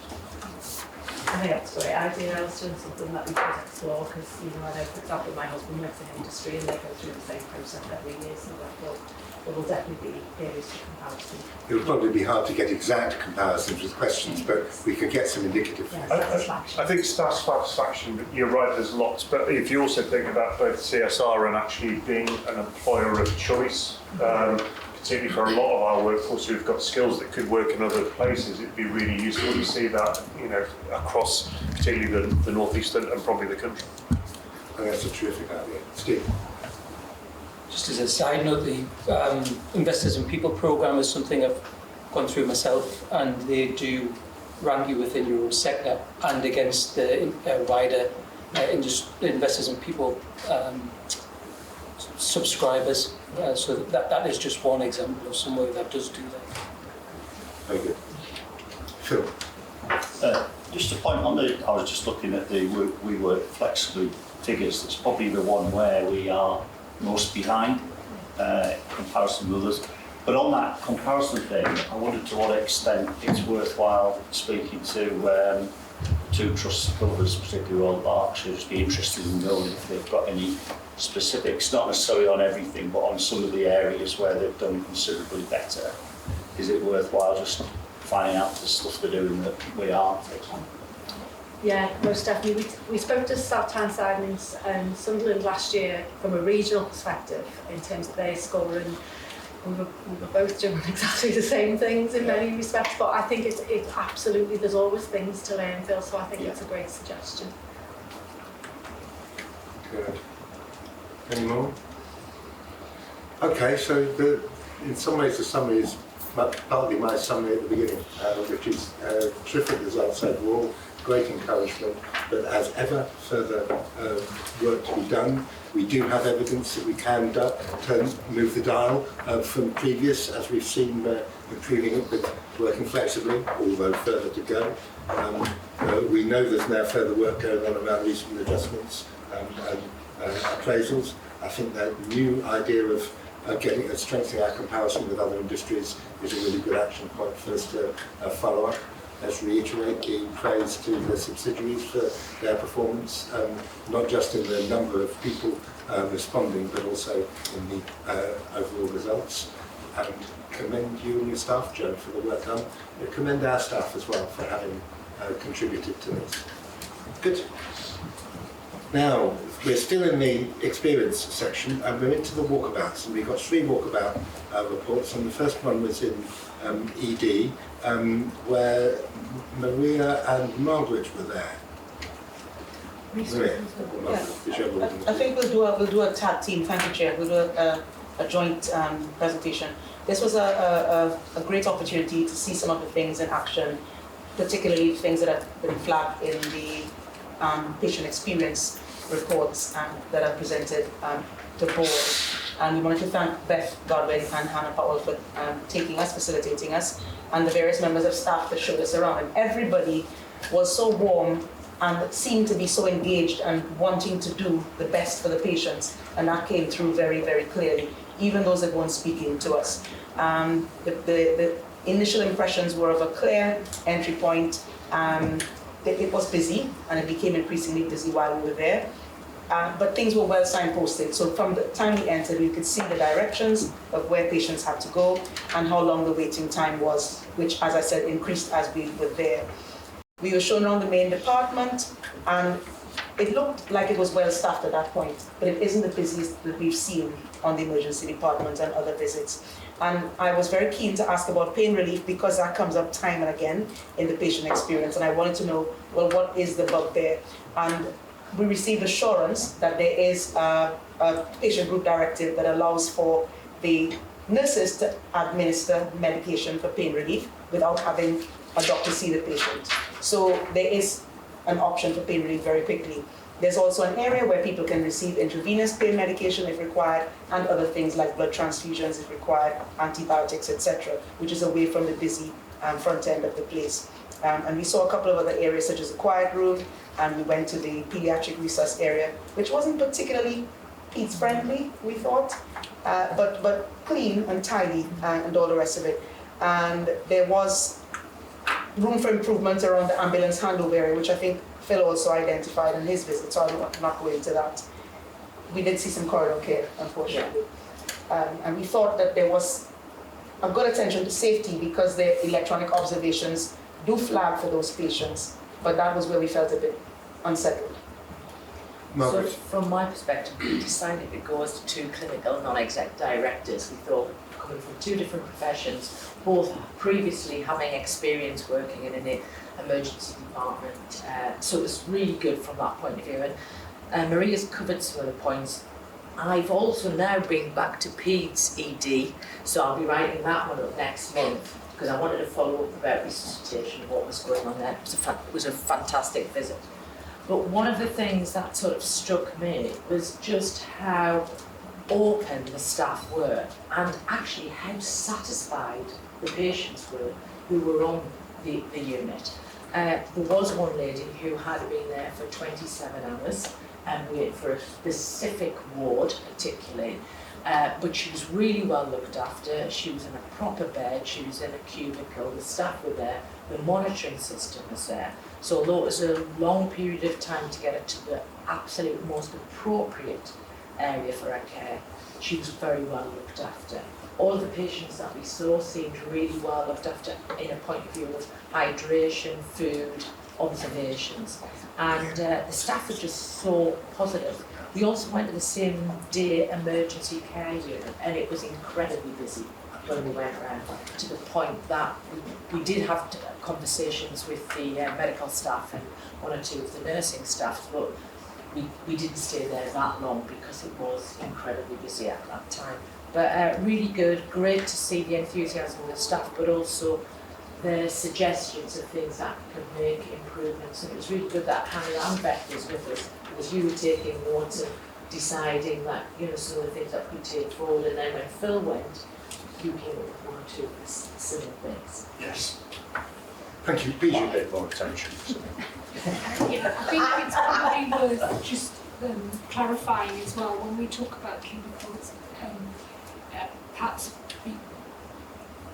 I think that's a great idea, Alistair, and something that we could explore, because, you know, I know, for example, my husband works in industry and they go through the same process every year, so I thought there will definitely be areas for comparison. It would probably be hard to get exact comparisons with questions, but we could get some indicative. I think staff satisfaction, you're right, there's lots, but if you also think about both CSR and actually being an employer of choice, particularly for a lot of our workforce who've got skills that could work in other places, it'd be really useful to see that, you know, across particularly the northeast and probably the country. I think that's a terrific idea. Steve? Just as a side note, the Investors in People programme is something I've gone through myself, and they do rank you within your own sector and against the wider Investors in People subscribers. So that is just one example of somewhere that does do that. Very good. Phil? Just a point on I was just looking at the We Work Flexibly figures. It's probably the one where we are most behind in comparison with others. But on that comparison thing, I wondered to what extent it's worthwhile speaking to trusts and others, particularly Royal Berkshire, just be interested in knowing if they've got any specifics, not necessarily on everything, but on some of the areas where they've done considerably better. Is it worthwhile just finding out the stuff they're doing that we aren't, for example? Yeah, most definitely. We spoke to South Tyneside and Sunderland last year from a regional perspective in terms of their score, and we were both doing exactly the same things in many respects, but I think it's absolutely, there's always things to learn, Phil, so I think it's a great suggestion. Good. Any more? Okay, so in some ways the summary is partly my summary at the beginning, which is terrific results overall, great encouragement, but as ever, further work to be done. We do have evidence that we can move the dial from previous, as we've seen improving it with working flexibly, although further to go. We know there's now further work going on around reasonable adjustments and appraisals. I think that new idea of strengthening our comparison with other industries is a really good action point for us to follow up. Let's reiterate the praise to the subsidiaries for their performance, not just in the number of people responding, but also in the overall results. And commend you and your staff, Joe, for the work done. And commend our staff as well for having contributed to this. Good. Now, we're still in the experience section, and we're into the walkabouts, and we've got 3 walkabout reports, and the first one was in ED, where Maria and Margaret were there. Maria, I think we'll do a tag team. Thank you, Chair. We'll do a joint presentation. This was a great opportunity to see some of the things in action, particularly things that have been flagged in the patient experience reports that are presented to board. And we wanted to thank Beth Godwin and Hannah Powell for taking us, facilitating us, and the various members of staff that showed us around. And everybody was so warm and seemed to be so engaged and wanting to do the best for the patients. And that came through very, very clearly, even those that weren't speaking to us. The initial impressions were of a clear entry point. It was busy, and it became increasingly busy while we were there. But things were well signposted. So from the time we entered, we could see the directions of where patients had to go and how long the waiting time was, which, as I said, increased as we were there. We were shown around the main department, and it looked like it was well staffed at that point, but it isn't the busiest that we've seen on the emergency department and other visits. And I was very keen to ask about pain relief because that comes up time and again in the patient experience, and I wanted to know, well, what is the bugbear? And we received assurance that there is a patient group directive that allows for the nurses to administer medication for pain relief without having a doctor see the patient. So there is an option for pain relief very quickly. There's also an area where people can receive intravenous pain medication if required, and other things like blood transfusions if required, antibiotics, etc., which is away from the busy front end of the place. And we saw a couple of other areas such as the quiet room, and we went to the pediatric resus area, which wasn't particularly peds friendly, we thought, but clean and tidy and all the rest of it. And there was room for improvement around the ambulance handover area, which I think Phil also identified in his visit, so I'm not going into that. We did see some corridor care, unfortunately. And we thought that there was a good attention to safety because the electronic observations do flag for those patients, but that was where we felt a bit unsettled. So from my perspective, we decided to go as to two clinical non-exec directors. We thought, coming from two different professions, both previously having experience working in an emergency department, so it was really good from that point of view. And Maria's covered some of the points. I've also now been back to PEDS ED, so I'll be writing that one up next month because I wanted to follow up about resuscitation and what was going on there. It was a fantastic visit. But one of the things that sort of struck me was just how open the staff were and actually how satisfied the patients were who were on the unit. There was one lady who had been there for 27 hours and waited for a specific ward particularly, but she was really well looked after. She was in a proper bed, she was in a cubicle, the staff were there, the monitoring system was there. So although it was a long period of time to get her to the absolute most appropriate area for her care, she was very well looked after. All the patients that we saw seemed really well looked after in a point of view of hydration, food, observations. And the staff were just so positive. We also went to the same day emergency care unit and it was incredibly busy when we went around, to the point that we did have conversations with the medical staff and one or two of the nursing staff, but we didn't stay there that long because it was incredibly busy at that time. But really good, great to see the enthusiasm of the staff, but also the suggestions of things that could make improvements. And it was really good that Hannah and Beth was with us, because you were taking notes and deciding that, you know, some of the things that we take forward. And then when Phil went, you came up with one or two similar things. Yes. Thank you, Peter. Paid more attention. Yeah, I think it's probably worth just clarifying as well when we talk about cubicles. Perhaps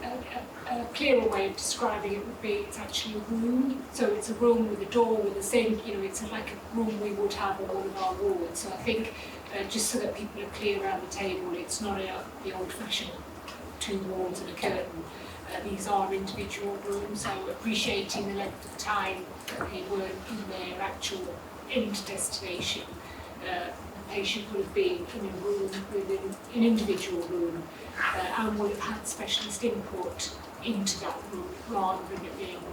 a clearer way of describing it would be it's actually a room. So it's a room with a door with the same, you know, it's like a room we would have in all of our wards. So I think just so that people are clear around the table, it's not the old-fashioned two walls and a curtain. These are individual rooms, so appreciating the length of time that they weren't in their actual end destination. The patient would have been in a room within an individual room and would have had specialist input into that room rather than it being on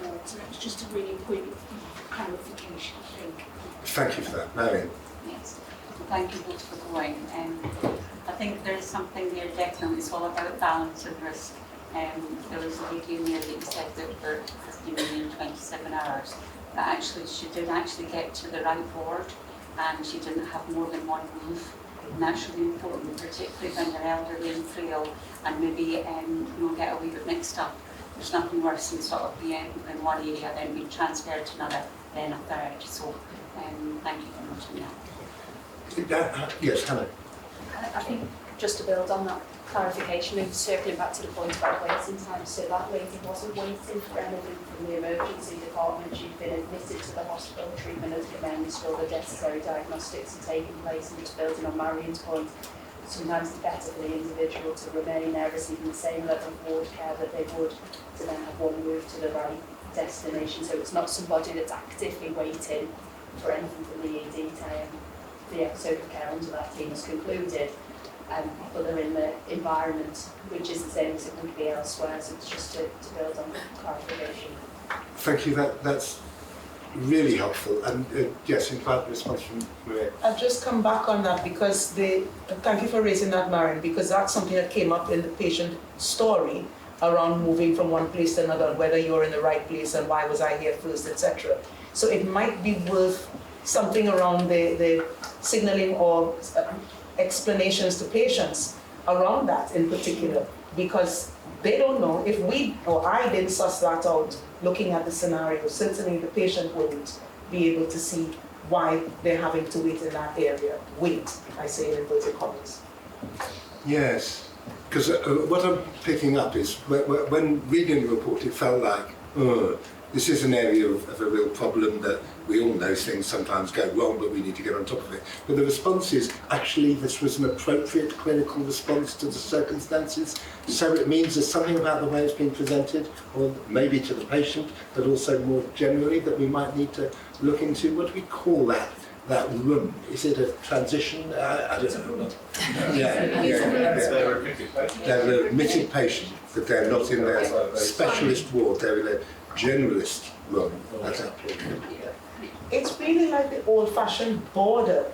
the ward. So that's just a really important clarification, I think. Thank you for that. Marion. Yes, thank you both for going. I think there is something there definitely, it's all about balance and risk. There was a lady in there that you said that has been in 27 hours, but actually she did actually get to the right ward and she didn't have more than one move. And that's really important, particularly when they're elderly and frail and maybe get a wee bit mixed up. There's nothing worse than sort of being in one area then being transferred to another, then a third. So thank you very much for that. Yes, Hannah. I think just to build on that clarification and circling back to the point about waiting time, so that lady wasn't waiting for anything from the emergency department. She'd been admitted to the hospital, treatment had commenced, all the necessary diagnostics had taken place, and just building on Marion's point, sometimes it's better for the individual to remain there receiving the same level of ward care that they would to then have one move to the right destination. So it's not somebody that's actively waiting for anything from the ED time. The episode of care under that team has concluded, but they're in the environment which is the same as it would be elsewhere. So it's just to build on clarification. Thank you. That's really helpful. And yes, in fact, response from Maria. I'll just come back on that because thank you for raising that, Marion, because that's something that came up in the patient story around moving from one place to another, whether you're in the right place and why was I here first, etc. So it might be worth something around the signalling or explanations to patients around that in particular, because they don't know. If we or I didn't suss that out looking at the scenario, certainly the patient wouldn't be able to see why they're having to wait in that area. Wait, I say in inverted commas. Yes, because what I'm picking up is when reading the report, it felt like, this is an area of a real problem that we all know things sometimes go wrong, but we need to get on top of it. But the response is, actually, this was an appropriate clinical response to the circumstances. So it means there's something about the way it's been presented, or maybe to the patient, but also more generally that we might need to look into. What do we call that room? Is it a transition? I don't know. They're an admitted patient, but they're not in their specialist ward, they're in a generalist room. That's absolutely. It's really like the old-fashioned border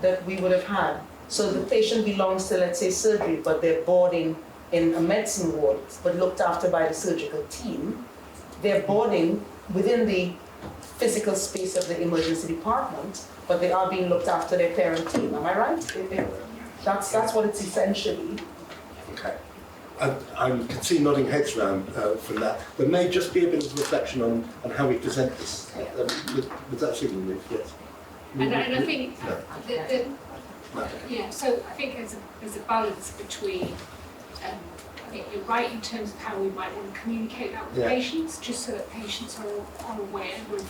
that we would have had. So the patient belongs to, let's say, surgery, but they're boarding in a medicine ward, but looked after by the surgical team. They're boarding within the physical space of the emergency department, but they are being looked after their parent team. Am I right? That's what it's essentially. Okay. I can see nodding heads around from that. There may just be a bit of reflection on how we present this. Would that suit you, yes? And I think, so I think there's a balance between, I think you're right in terms of how we might want to communicate that with patients, just so that patients are aware of,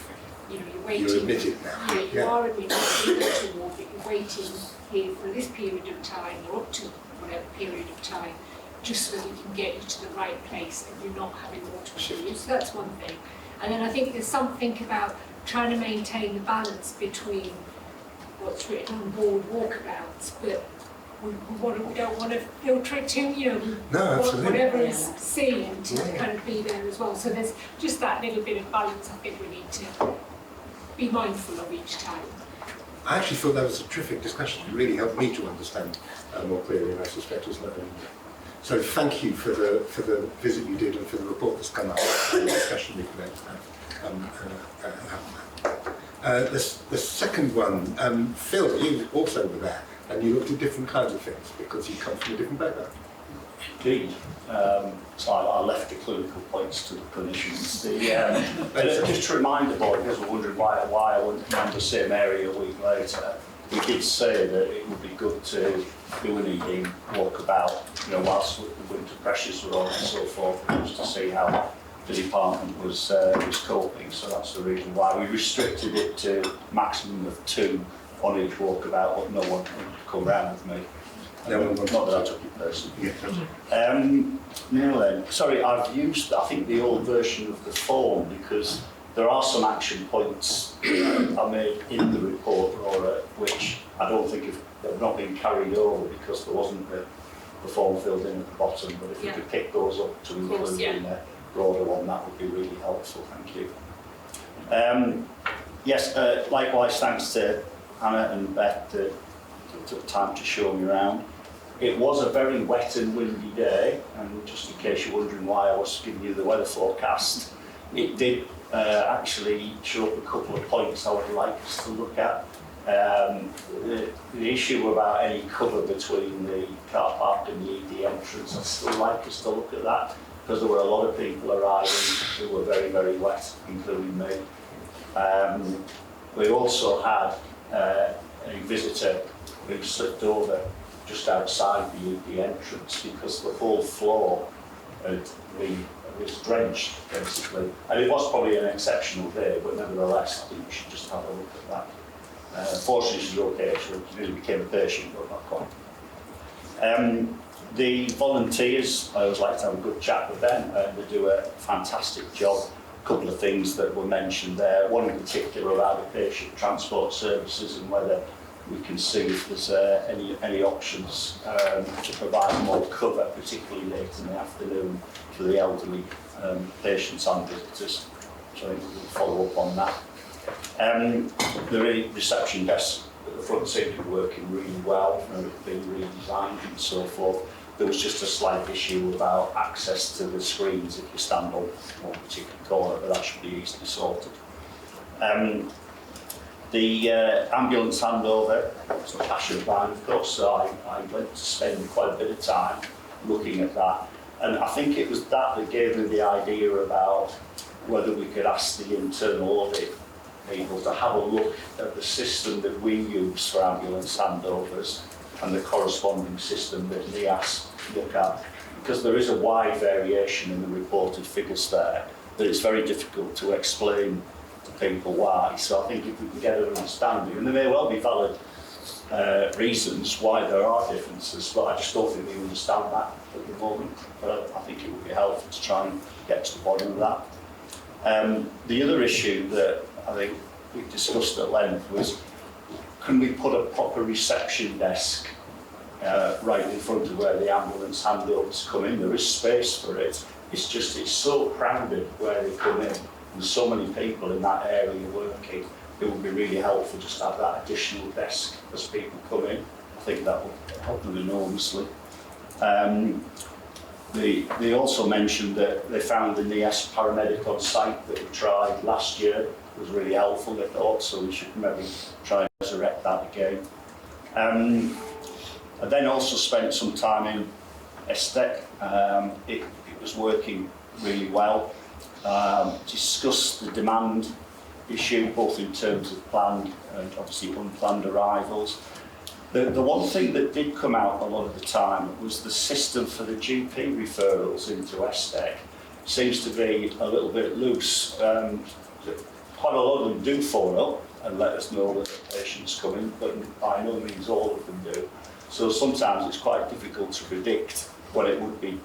you're waiting. You're admitted now. You are admitted to ward, but you're waiting here for this period of time, or up to whatever period of time, just so that we can get you to the right place and you're not having multiple periods. So that's one thing. And then I think there's something about trying to maintain the balance between what's written on board walkabouts, but we don't want to filter it too, whatever is seen to kind of be there as well. So there's just that little bit of balance I think we need to be mindful of each time. I actually thought that was a terrific discussion. It really helped me to understand more clearly, and I suspect it's not only. So thank you for the visit you did and for the report that's come up and the discussion we've been able to have. The second one, Phil, you also were there, and you looked at different kinds of things because you come from a different background. Indeed. So I left the clinical points to the clinicians. Just to remind the board, because we're wondering why I wouldn't come the same area a week later, we did say that it would be good to do an ED walkabout, whilst the winter pressures were on and so forth, just to see how the department was coping. So that's the reason why we restricted it to maximum of 2 on each walkabout, but no one would come round with me. Not that I took it personally. Now then, sorry, I've used, I think, the old version of the form because there are some action points I made in the report, Laura, which I don't think have not been carried over because there wasn't the form filled in at the bottom. But if you could pick those up to include in a broader one, that would be really helpful. Thank you. Yes, likewise, thanks to Anna and Beth that took time to show me around. It was a very wet and windy day, and just in case you're wondering why I was giving you the weather forecast, it did actually show up a couple of points I would like us to look at. The issue about any cover between the car park and the ED entrance, I'd still like us to look at that because there were a lot of people arriving who were very, very wet, including me. We also had a visitor who slipped over just outside the ED entrance because the whole floor was drenched, basically. And it was probably an exceptional day, but nevertheless, I think we should just have a look at that. Fortunately, she's okay, she became a patient, but not quite. The volunteers, I always like to have a good chat with them, and they do a fantastic job. A couple of things that were mentioned there, one in particular about the patient transport services and whether we can see if there's any options to provide more cover, particularly late in the afternoon for the elderly patients and visitors. So I think we'll follow up on that. The reception desk at the front seemed to be working really well, being redesigned and so forth. There was just a slight issue about access to the screens if you stand on one particular corner, but that should be easily sorted. The ambulance handover was a passion of mine, of course, so I went to spend quite a bit of time looking at that. And I think it was that gave me the idea about whether we could ask the internal audit people to have a look at the system that we use for ambulance handovers and the corresponding system that NIAS look at. Because there is a wide variation in the reported figures there, that it's very difficult to explain to people why. So I think if we can get an understanding, and there may well be valid reasons why there are differences, but I just don't think we understand that at the moment. But I think it would be helpful to try and get to the bottom of that. The other issue that I think we discussed at length was, can we put a proper reception desk right in front of where the ambulance handovers come in? There is space for it. It's just, it's so crowded where they come in. There's so many people in that area working. It would be really helpful just to have that additional desk as people come in. I think that would help them enormously. They also mentioned that they found the NIAS paramedic on site that we tried last year. It was really helpful, they thought, so we should maybe try and resurrect that again. I then also spent some time in ESTEC. It was working really well. Discussed the demand issue, both in terms of planned and obviously unplanned arrivals. The one thing that did come out a lot of the time was the system for the GP referrals into ESTEC seems to be a little bit loose. Quite a lot of them do phone up and let us know that the patient's coming, but by no means all of them do. So sometimes it's quite difficult to predict when it would be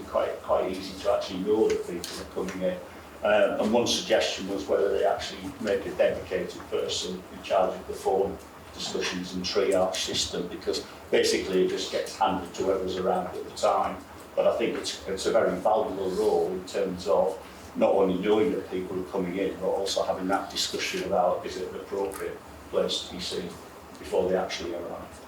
quite easy to actually know that people are coming in. And one suggestion was whether they actually make a dedicated person in charge of the phone discussions and triage system, because basically it just gets handed to whoever's around at the time. But I think it's a very valuable role in terms of not only knowing that people are coming in, but also having that discussion about, is it an appropriate place to be seen before they actually arrive.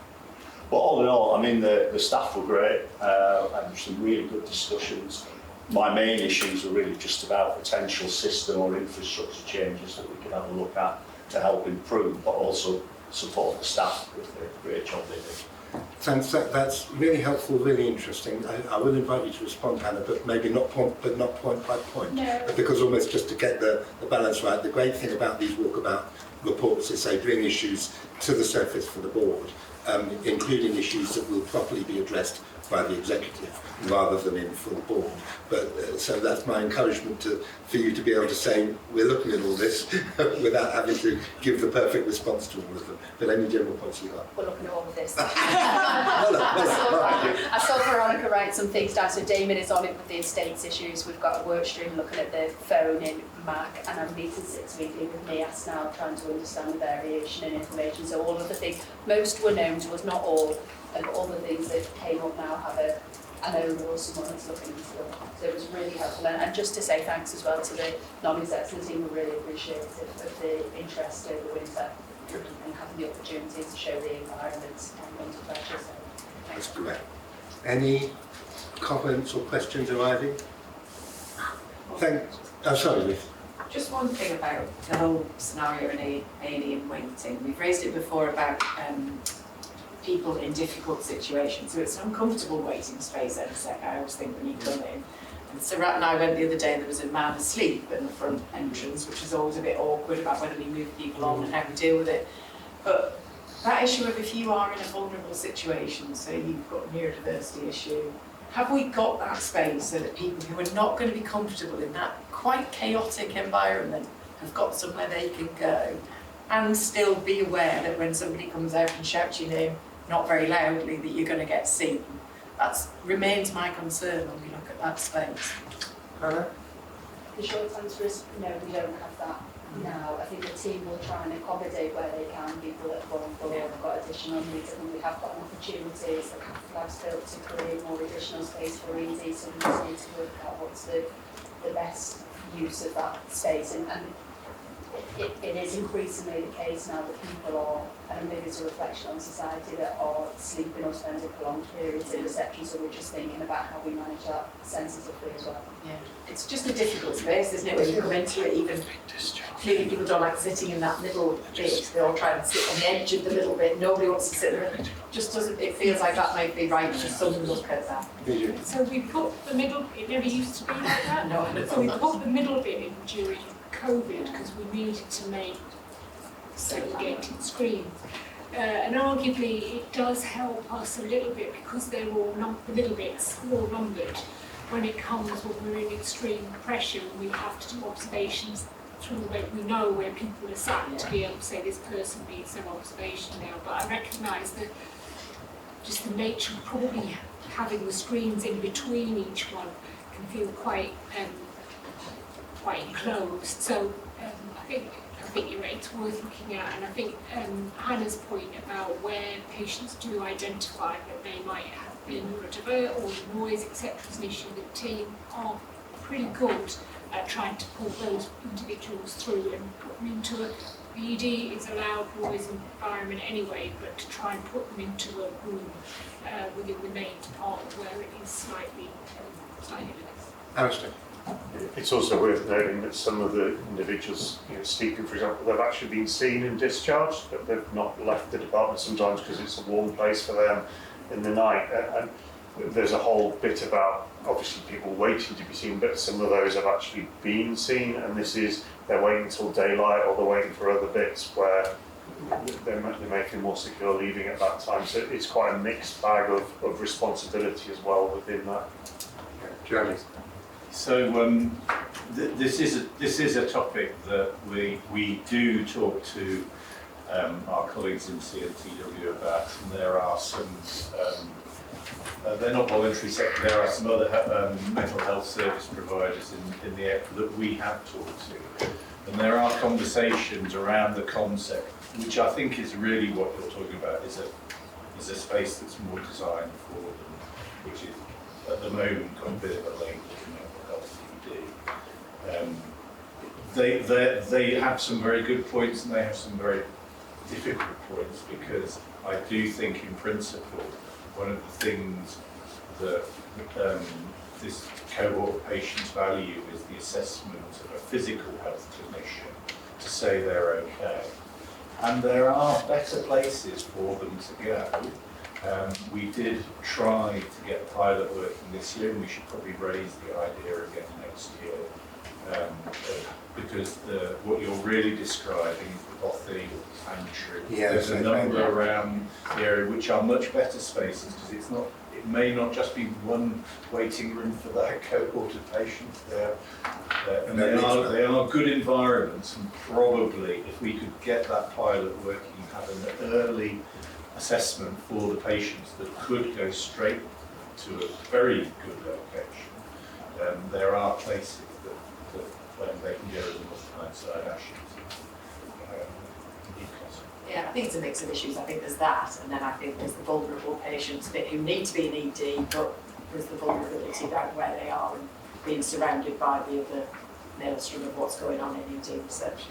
But all in all, I mean, the staff were great, and some really good discussions. My main issues were really just about potential system or infrastructure changes that we could have a look at to help improve, but also support the staff with the great job they did. Thanks, that's really helpful, really interesting. I will invite you to respond, Hannah, but maybe not point by point. No. Because almost just to get the balance right, the great thing about these walkabout reports is they bring issues to the surface for the board, including issues that will properly be addressed by the executive rather than in full board. But so that's my encouragement for you to be able to say, we're looking at all this without having to give the perfect response to all of them. But any general points you got? We're looking at all of this. I saw Veronica write some things down, so Damon is on it with the estates issues. We've got a work stream looking at the phone in MAC, and I'm meeting 6 weekly with NIAS now, trying to understand the variation in information. So all of the things, most were known to us, not all, and all the things that came up now have an owner or someone that's looking into them. So it was really helpful. And just to say thanks as well to the non-execs and the team, were really appreciative of the interest over the winter and having the opportunity to show the environment under pressure. So thanks. That's great. Any comments or questions arriving? Thanks. Oh, sorry, Liz. Just one thing about the whole scenario in A&E and waiting. We've raised it before about people in difficult situations. So it's an uncomfortable waiting space at ESTEC, I always think, when you come in. And so Rat and I went the other day and there was a man asleep in the front entrance, which is always a bit awkward about whether we move people on and how we deal with it. But that issue of if you are in a vulnerable situation, so you've got a neurodiversity issue, have we got that space so that people who are not going to be comfortable in that quite chaotic environment have got somewhere they can go and still be aware that when somebody comes out and shouts your name, not very loudly, that you're going to get seen? That remains my concern when we look at that space. Hannah? The short answer is no, we don't have that now. I think the team will try and accommodate where they can people that have gone for and have got additional needs, and we have got opportunities that Labs built to create more additional space for ED, so we just need to work out what's the best use of that space. And it is increasingly the case now that people are, and maybe it's a reflection on society, that are sleeping or spending prolonged periods in reception, so we're just thinking about how we manage that sensitively as well. Yeah, it's just a difficult space, isn't it, when you come into it, even clearly people don't like sitting in that middle bit. They all try and sit on the edge of the middle bit. Nobody wants to sit there. Just doesn't. It feels like that might be right. Just someone look at that. So we put the middle. It never used to be like that. No. So we put the middle bit in during COVID because we needed to make segregated screens. And arguably it does help us a little bit because they're all the middle bits are all numbered. When it comes when we're in extreme pressure and we have to do observations through where we know where people are sat to be able to say this person needs their observation now. But I recognise that just the nature of probably having the screens in between each one can feel quite enclosed. So I think you're right, it's worth looking at, and I think Hannah's point about where patients do identify that they might have been neurodiverse or noise, etc., is an issue. The team are pretty good at trying to pull those individuals through and put them into the ED is a loud noise environment anyway, but to try and put them into a room within the main department where it is slightly less. Alistair. It's also worth noting that some of the individuals, Stephen, for example, they've actually been seen and discharged, but they've not left the department sometimes because it's a warm place for them in the night. And there's a whole bit about, obviously, people waiting to be seen, but some of those have actually been seen, and they're waiting until daylight or they're waiting for other bits where they may feel more secure leaving at that time. So it's quite a mixed bag of responsibility as well within that. Jeremy. So this is a topic that we do talk to our colleagues in CNTW about, and there are some. They're not voluntary sector. There are some other mental health service providers in the area that we have talked to, and there are conversations around the concept, which I think is really what you're talking about. Is a space that's more designed for them, which is at the moment got a bit of a label. They have some very good points and they have some very difficult points, because I do think in principle one of the things that this cohort of patients value is the assessment of a physical health clinician to say they're okay. And there are better places for them to go. We did try to get a pilot working this year, and we should probably raise the idea again next year. Because what you're really describing is the Bothy and Tree. There's a number around the area which are much better spaces, because it may not just be one waiting room for that cohort of patients there. And they are good environments, and probably if we could get that pilot working, have an early assessment for the patients that could go straight to a very good location. There are places that they can go to the North Tyneside, Ashington, Newcastle. Yeah, I think it's a mix of issues. I think there's that, and then I think there's the vulnerable patients who need to be in ED, but there's the vulnerability about where they are and being surrounded by the other maelstrom of what's going on in ED research.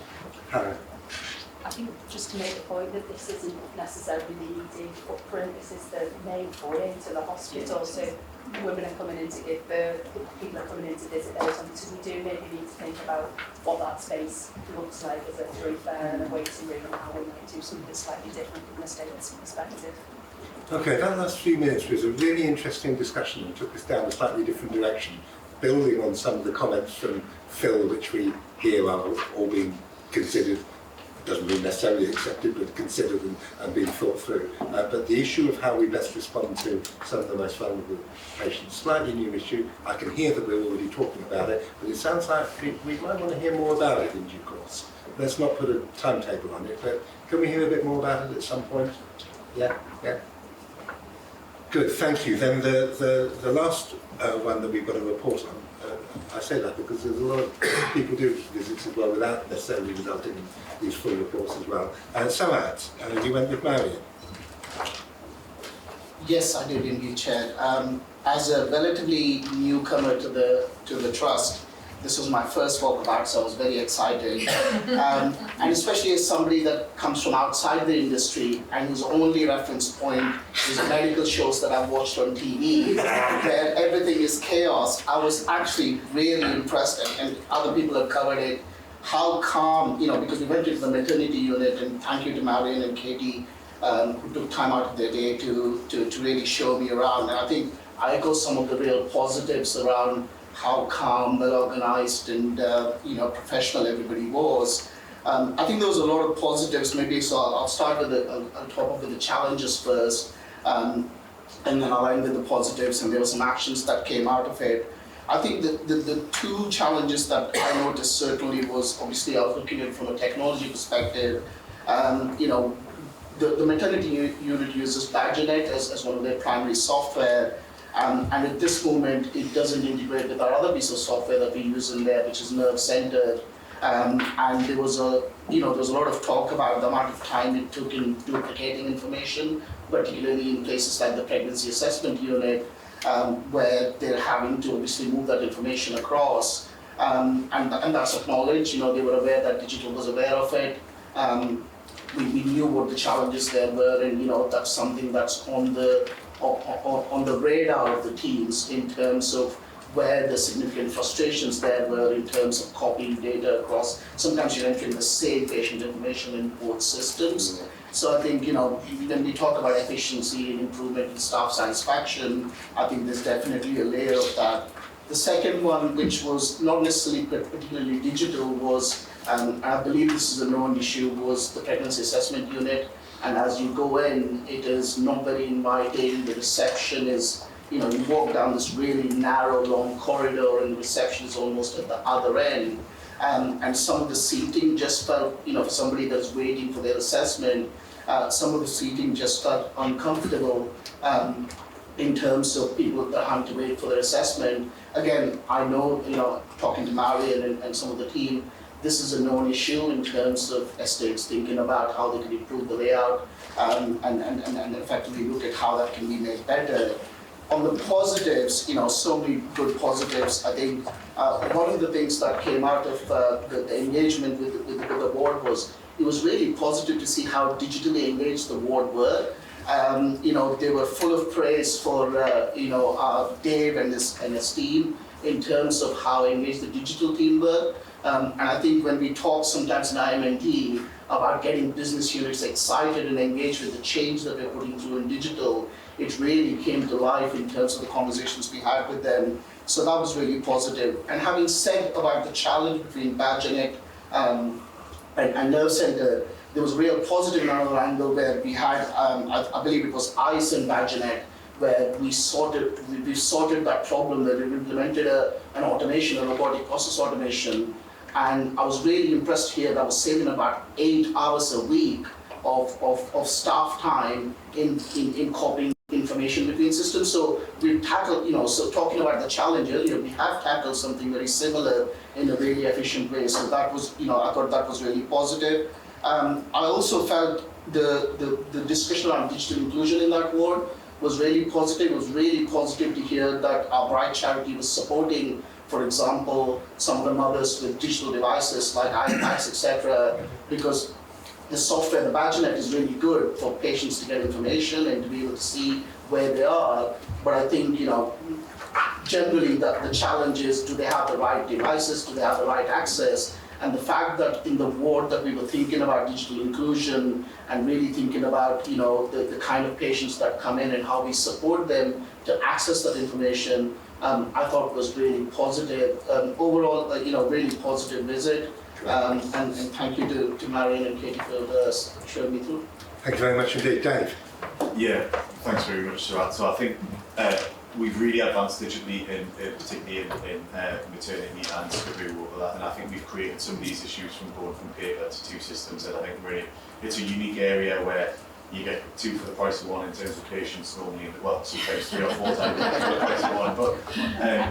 I think just to make the point that this isn't necessarily the ED footprint, this is the main foyer into the hospital. So women are coming in to give birth, people are coming in to visit those, and so we do maybe need to think about what that space looks like as a thoroughfare and a waiting room, and how we might do something slightly different from a status perspective. Okay, that last few minutes was a really interesting discussion and took us down a slightly different direction, building on some of the comments from Phil, which we hear are all being considered. Doesn't mean necessarily accepted, but considered and being thought through. But the issue of how we best respond to some of the most vulnerable patients, slightly new issue. I can hear that we're already talking about it, but it sounds like we might want to hear more about it in due course. Let's not put a timetable on it, but can we hear a bit more about it at some point? Yeah. Good, thank you. Then the last one that we've got to report on, I say that because there's a lot of people do visits as well without necessarily resulting in these full reports as well. Samad, you went with Marion. Yes, I did indeed, Chair. As a relatively newcomer to the trust, this was my first walkabout, so I was very excited. And especially as somebody that comes from outside the industry and whose only reference point is medical shows that I've watched on TV, where everything is chaos, I was actually really impressed, and other people have covered it. how calm, because we went into the maternity unit, and thank you to Marion and Katie, who took time out of their day to really show me around. And I think I echo some of the real positives around how calm, well organized, and professional everybody was. I think there was a lot of positives. Maybe so I'll start with I'll talk about the challenges first, and then I'll end with the positives. And there were some actions that came out of it. I think the two challenges that I noticed certainly was, obviously I was looking at it from a technology perspective. The maternity unit uses Badgernet as one of their primary software, and at this moment it doesn't integrate with our other piece of software that we use in there, which is Nerve Center. And there was a lot of talk about the amount of time it took in duplicating information, particularly in places like the pregnancy assessment unit, where they're having to obviously move that information across. And that's acknowledged. They were aware that digital was aware of it. We knew what the challenges there were, and that's something that's on the radar of the teams in terms of where the significant frustrations there were in terms of copying data across. Sometimes you're entering the same patient information in both systems. So I think, when we talk about efficiency and improvement in staff satisfaction, I think there's definitely a layer of that. The second one, which was not necessarily particularly digital, was, and I believe this is a known issue, was the pregnancy assessment unit. And as you go in, it is not very inviting. The reception is, you walk down this really narrow, long corridor, and the reception is almost at the other end. And some of the seating just felt, for somebody that's waiting for their assessment, some of the seating just felt uncomfortable in terms of people that have to wait for their assessment. Again, I know, talking to Marion and some of the team, this is a known issue in terms of estates thinking about how they can improve the layout and effectively look at how that can be made better. On the positives, so many good positives. I think one of the things that came out of the engagement with the ward was, it was really positive to see how digitally engaged the ward were. They were full of praise for Dave and his team in terms of how engaged the digital team were. And I think when we talk sometimes in IMNT about getting business units excited and engaged with the change that we're putting through in digital, it really came to life in terms of the conversations we had with them. So that was really positive. And having said about the challenge between Badgernet and Nerve Center, there was a real positive in another angle where we had, I believe it was ICE and Badgernet, where we sorted that problem, that we implemented an automation, a robotic process automation. And I was really impressed here that I was saving about 8 hours a week of staff time in copying information between systems. So we've tackled, so talking about the challenge earlier, we have tackled something very similar in a really efficient way. So that was, I thought that was really positive. I also felt the discussion around digital inclusion in that ward was really positive. It was really positive to hear that our Bright charity was supporting, for example, some of the mothers with digital devices like iPads, etc., because the software, the Badgernet, is really good for patients to get information and to be able to see where they are. But I think, generally the challenge is, do they have the right devices? Do they have the right access? And the fact that in the ward that we were thinking about digital inclusion and really thinking about, the kind of patients that come in and how we support them to access that information, I thought was really positive. Overall, really positive visit. And thank you to Marion and Katie for showing me through. Thank you very much indeed. Dave? Yeah, thanks very much, Surat. So I think we've really advanced digitally, particularly in maternity and Skidoo over that, and I think we've created some of these issues from going from paper to 2 systems, and I think really it's a unique area where you get 2 for the price of 1 in terms of patients normally, well, sometimes 3 or 4 times for the price of 1, but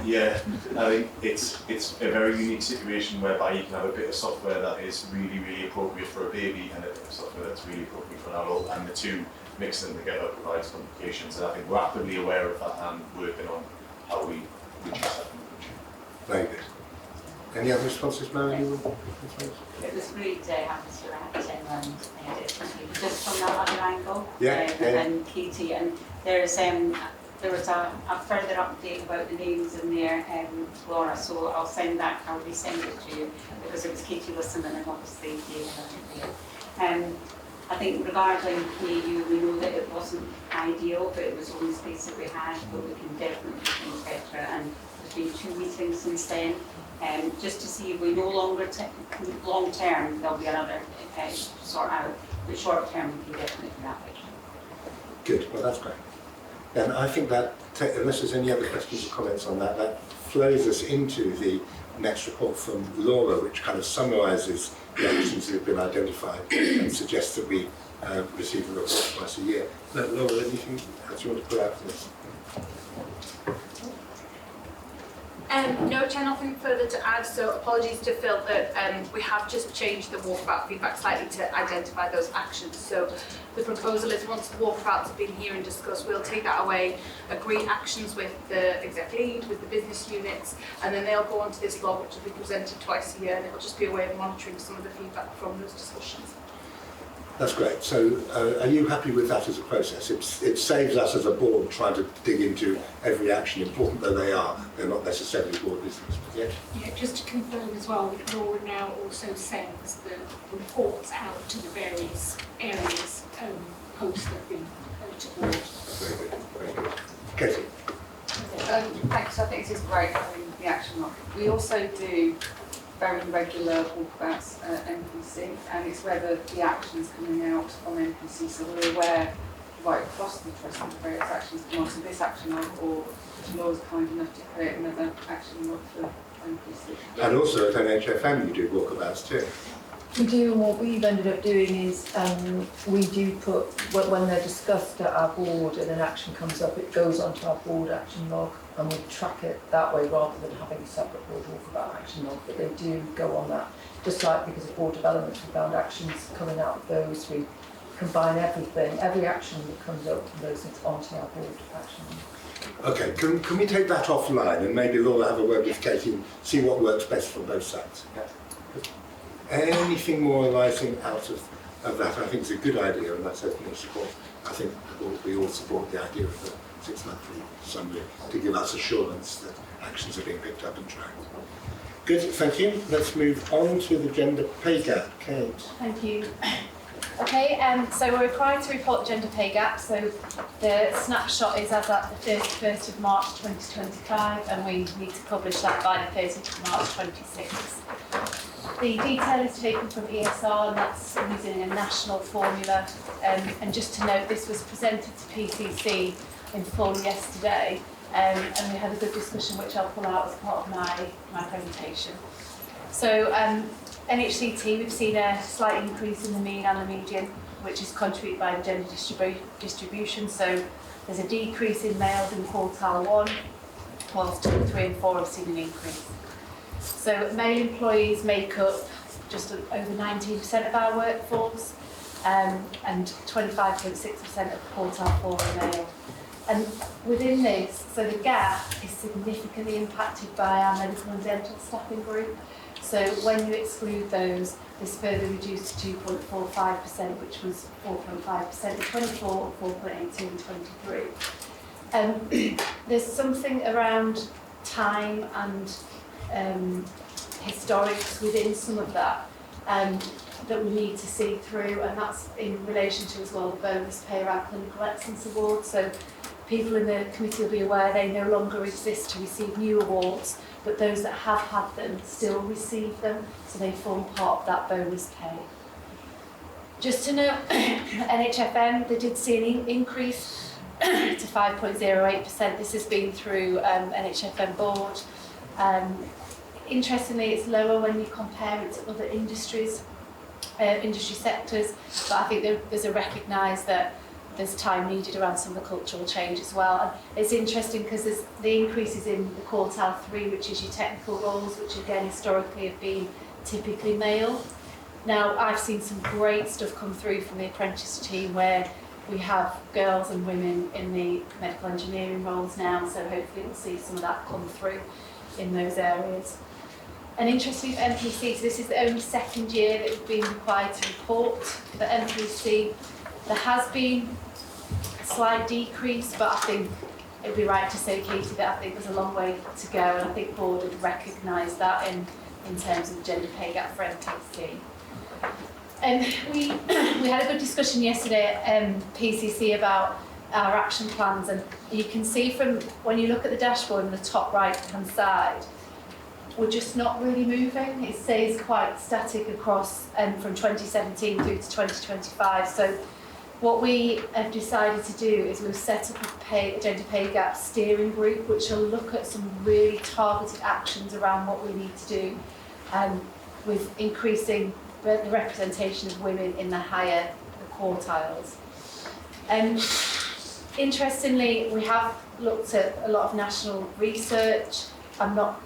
yeah, I think it's a very unique situation whereby you can have a bit of software that is really, really appropriate for a baby and a bit of software that's really appropriate for an adult, and the 2 mixed them together provides complications, and I think we're actively aware of that and working on how we reduce that in the future. Very good. Any other responses, Mary? It was great having Surat and just from that other angle, yeah. and Katie, and there's there was a further update about the names in there, Laura, so I'll send that, I'll resend it to you, because it was Katie Wilson and then obviously David there. I think regarding KU, we know that it wasn't ideal, but it was the only space that we had, but we can definitely do things better, and there's been 2 meetings since then, just to see if we no longer, long term, there'll be another sort out, but short term, we can definitely do that better. Good, well that's great. And I think that, unless there's any other questions or comments on that, that flows us into the next report from Laura, which kind of summarises the actions that have been identified and suggests that we receive a report twice a year. No, Laura, anything else you want to put out for this? No, Chair, nothing further to add, so apologies to Phil that we have just changed the walkabout feedback slightly to identify those actions. So the proposal is once the walkabouts have been here and discussed, we'll take that away, agree actions with the exec lead, with the business units, and then they'll go onto this log which will be presented twice a year, and it'll just be a way of monitoring some of the feedback from those discussions. That's great. So are you happy with that as a process? It saves us as a board trying to dig into every action, important though they are. They're not necessarily board business, but yeah. Yeah, just to confirm as well, that Laura now also sends the reports out to the various areas posts that have been to board. Very good, very good. Katie? Thanks, I think this is great having the action log. We also do very regular walkabouts at NPC, and it's whether the actions coming out from NPC, so we're aware right across the trust of the various actions come on. So this action log, or Laura's kind enough to create another action log for NPC. And also at NHFM you do walkabouts too. We do, and what we've ended up doing is we do put, when they're discussed at our board and an action comes up, it goes onto our board action log and we track it that way rather than having a separate board walkabout action log, but they do go on that. Just like because of board development, we found actions coming out of those, we combine everything, every action that comes up from those things onto our board action log. Okay, can we take that offline and maybe Laura have a word with Katie and see what works best for both sides? Yeah. Anything more arising out of that, I think is a good idea, and I certainly support. I think we all support the idea of the 6-monthly summary to give us assurance that actions are being picked up and tracked. Good, thank you. Let's move on to the gender pay gap. Kate. Thank you. Okay, so we're required to report gender pay gap. So the snapshot is as at the 31st of March 2025, and we need to publish that by the 30th of March 26. The detail is taken from ESR, and that's using a national formula. And just to note, this was presented to PCC in full yesterday, and we had a good discussion which I'll pull out as part of my presentation. So NHCT, we've seen a slight increase in the mean and the median, which is contributed by the gender distribution. So there's a decrease in males in quartile 1, whilst 2, 3 and 4 have seen an increase. So male employees make up just over 19% of our workforce, and 25.6% of quartile 4 are male. And within this, so the gap is significantly impacted by our medical and dental staffing group. So when you exclude those, this further reduced to 2.45%, which was 4.5% in 24, 4.82 in 23. There's something around time and historics within some of that that we need to see through, and that's in relation to as well the bonus pay around clinical excellence awards. So people in the committee will be aware they no longer exist to receive new awards, but those that have had them still receive them, so they form part of that bonus pay. Just to note, NHFM, they did see an increase to 5.08%. This has been through NHFM board. Interestingly, it's lower when you compare it to other industries, industry sectors, but I think there's a recognise that there's time needed around some of the cultural change as well. And it's interesting because there's the increases in the quartile 3, which is your technical roles, which again historically have been typically male. Now I've seen some great stuff come through from the apprentice team where we have girls and women in the medical engineering roles now, so hopefully we'll see some of that come through in those areas. And interestingly for NPC, so this is the only second year that we've been required to report for NPC. There has been a slight decrease, but I think it'd be right to say, Katie, that I think there's a long way to go, and I think board would recognise that in terms of gender pay gap for MPC. We had a good discussion yesterday at PCC about our action plans, and you can see from when you look at the dashboard on the top right hand side, we're just not really moving. It stays quite static across from 2017 through to 2025. So what we have decided to do is we've set up a gender pay gap steering group, which will look at some really targeted actions around what we need to do with increasing the representation of women in the higher quartiles. Interestingly, we have looked at a lot of national research.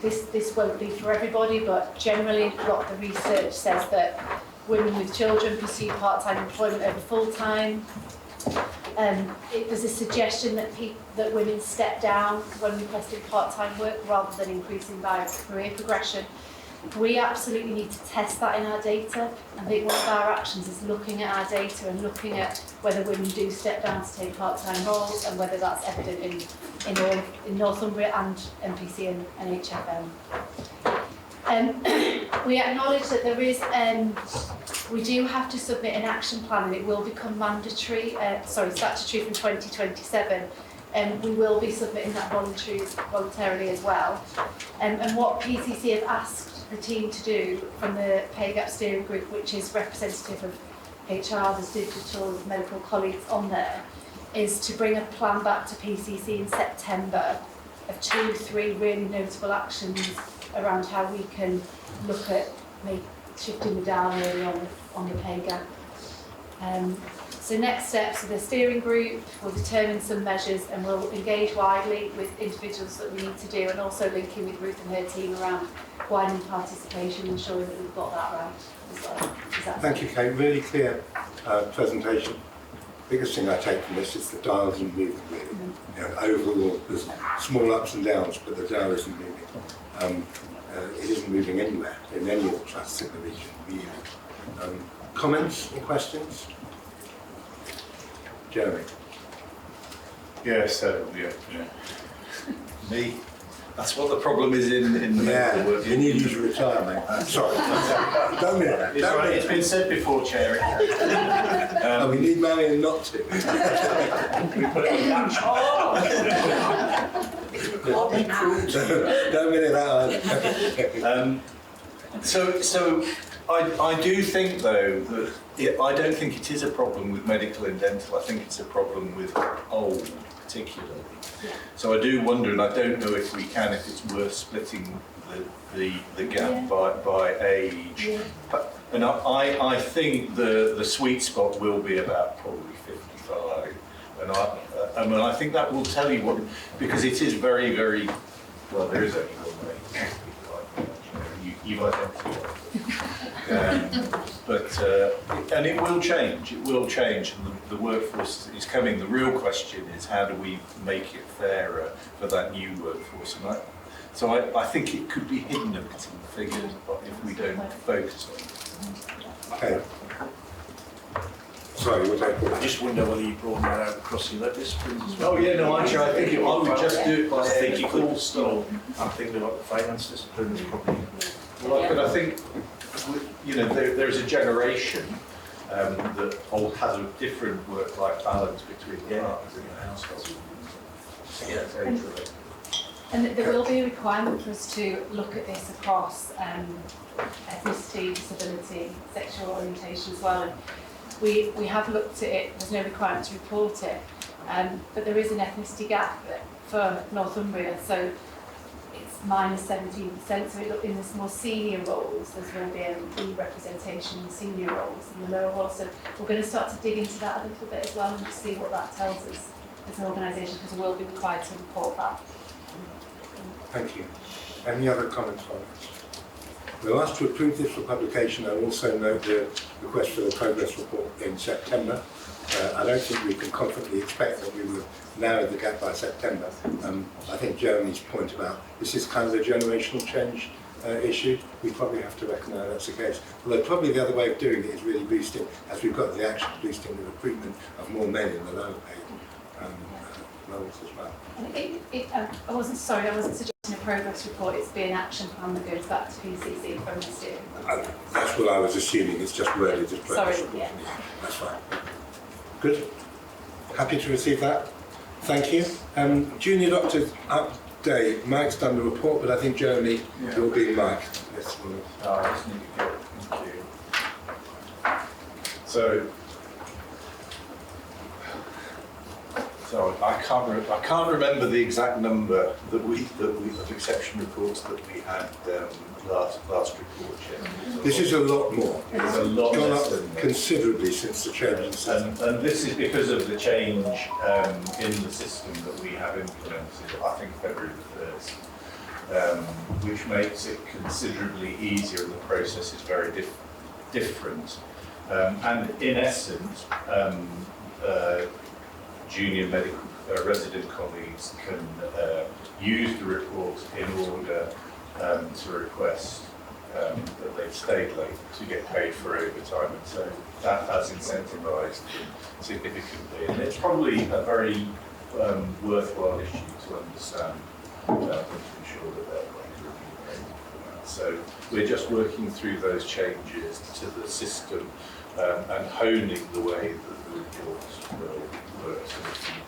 This won't be for everybody, but generally a lot of the research says that women with children pursue part-time employment over full-time. There's a suggestion that women step down when requesting part-time work rather than increasing by career progression. We absolutely need to test that in our data. I think one of our actions is looking at our data and looking at whether women do step down to take part-time roles and whether that's evident in Northumbria and MPC and HFM. We acknowledge that there is, we do have to submit an action plan, and it will become statutory from 2027. We will be submitting that voluntarily as well. And what PCC have asked the team to do from the Pay Gap Steering Group, which is representative of HR, there's digital, medical colleagues on there, is to bring a plan back to PCC in September of 2-3 really notable actions around how we can look at shifting the dial really on the pay gap. So next steps of the steering group, we'll determine some measures and we'll engage widely with individuals that we need to do, and also linking with Ruth and her team around widening participation, ensuring that we've got that right as well. Thank you, Kate. Really clear presentation. Biggest thing I take from this is the dial isn't moving really. You know, overall, there's small ups and downs, but the dial isn't moving. It isn't moving anywhere in any of the trusts in the region, really. Comments or questions? Jeremy. Yeah, so, me. That's what the problem is in the medical work. You need to retire, mate. Sorry. Don't mean that. It's been said before, Chair. We need Marion not to. We put it on Don't mean it that either. So I do think, though, that I don't think it is a problem with medical and dental. I think it's a problem with old, particularly. Yeah. So I do wonder, and I don't know if it's worth splitting the gap by age. Yeah. And I think the sweet spot will be about probably 55. And I think that will tell you what, because it is very, very, well, there is only one way. You've identified and it will change, and the workforce is coming. The real question is, how do we make it fairer for that new workforce? And I think it could be hidden a bit in the figures, but if we don't focus on it. Okay. Sorry, I just wonder whether you brought that out across the disciplines as well. Oh yeah, no, actually I think I would just do it by you could still, I'm thinking about the finance disciplines probably. Well, but I think, there's a generation that has a different work-life balance between partners in the household. And there will be a requirement for us to look at this across ethnicity, disability, sexual orientation as well. And we have looked at it, there's no requirement to report it, but there is an ethnicity gap for Northumbria, so it's -17%, so in the more senior roles, there's going to be an representation in senior roles and the lower roles, so we're going to start to dig into that a little bit as well and see what that tells us as an organisation, because we will be required to report that. Thank you. Any other comments on this? We'll ask to approve this for publication and also note the request for the progress report in September. I don't think we can confidently expect that we will narrow the gap by September. I think Jeremy's point about this is kind of a generational change issue. We probably have to recognise that's the case. Although probably the other way of doing it is really boosting, as we've got the action, boosting the recruitment of more men in the lower paid roles as well. I wasn't suggesting a progress report, it's be an action plan that goes back to PCC from the steering. That's what I was assuming, it's just worded as progress report. Yeah. That's fine. Good. Happy to receive that. Thank you. Junior doctors update. Mike's done the report, but I think Jeremy, you're being Mike. Yes. I just need to go. Thank you. So I can't remember the exact number of exception reports that we had last report. This is a lot more. It's a lot gone less up than considerably since the change. And this is because of the change in the system that we have implemented, I think February the 1st, which makes it considerably easier, and the process is very different. And in essence, junior medical resident colleagues can use the report in order to request that they've stayed late to get paid for overtime, and so that has incentivised them significantly. And it's probably a very worthwhile issue to understand and to ensure that they're going to remunerate for that. So we're just working through those changes to the system and honing the way that the reports will work so that you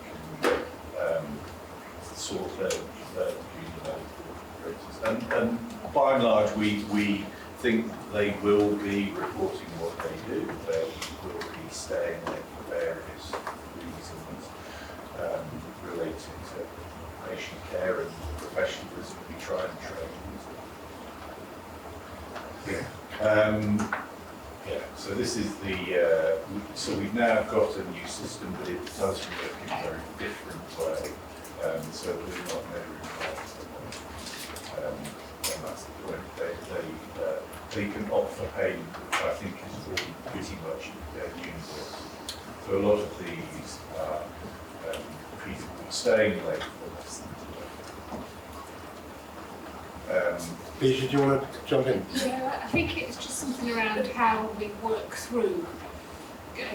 can sort their junior medical ratings. And by and large, we think they will be reporting what they do. They will be staying late for various reasons relating to patient care and professionalism we try and train. Yeah, so this is the, so we've now got a new system, but it does work in a very different way. So we're not measuring that. And that's the point. They can opt for payment, which I think is pretty much universal. So a lot of these are people staying late for less than Bisha, do you want to jump in? Yeah, I think it's just something around how we work through,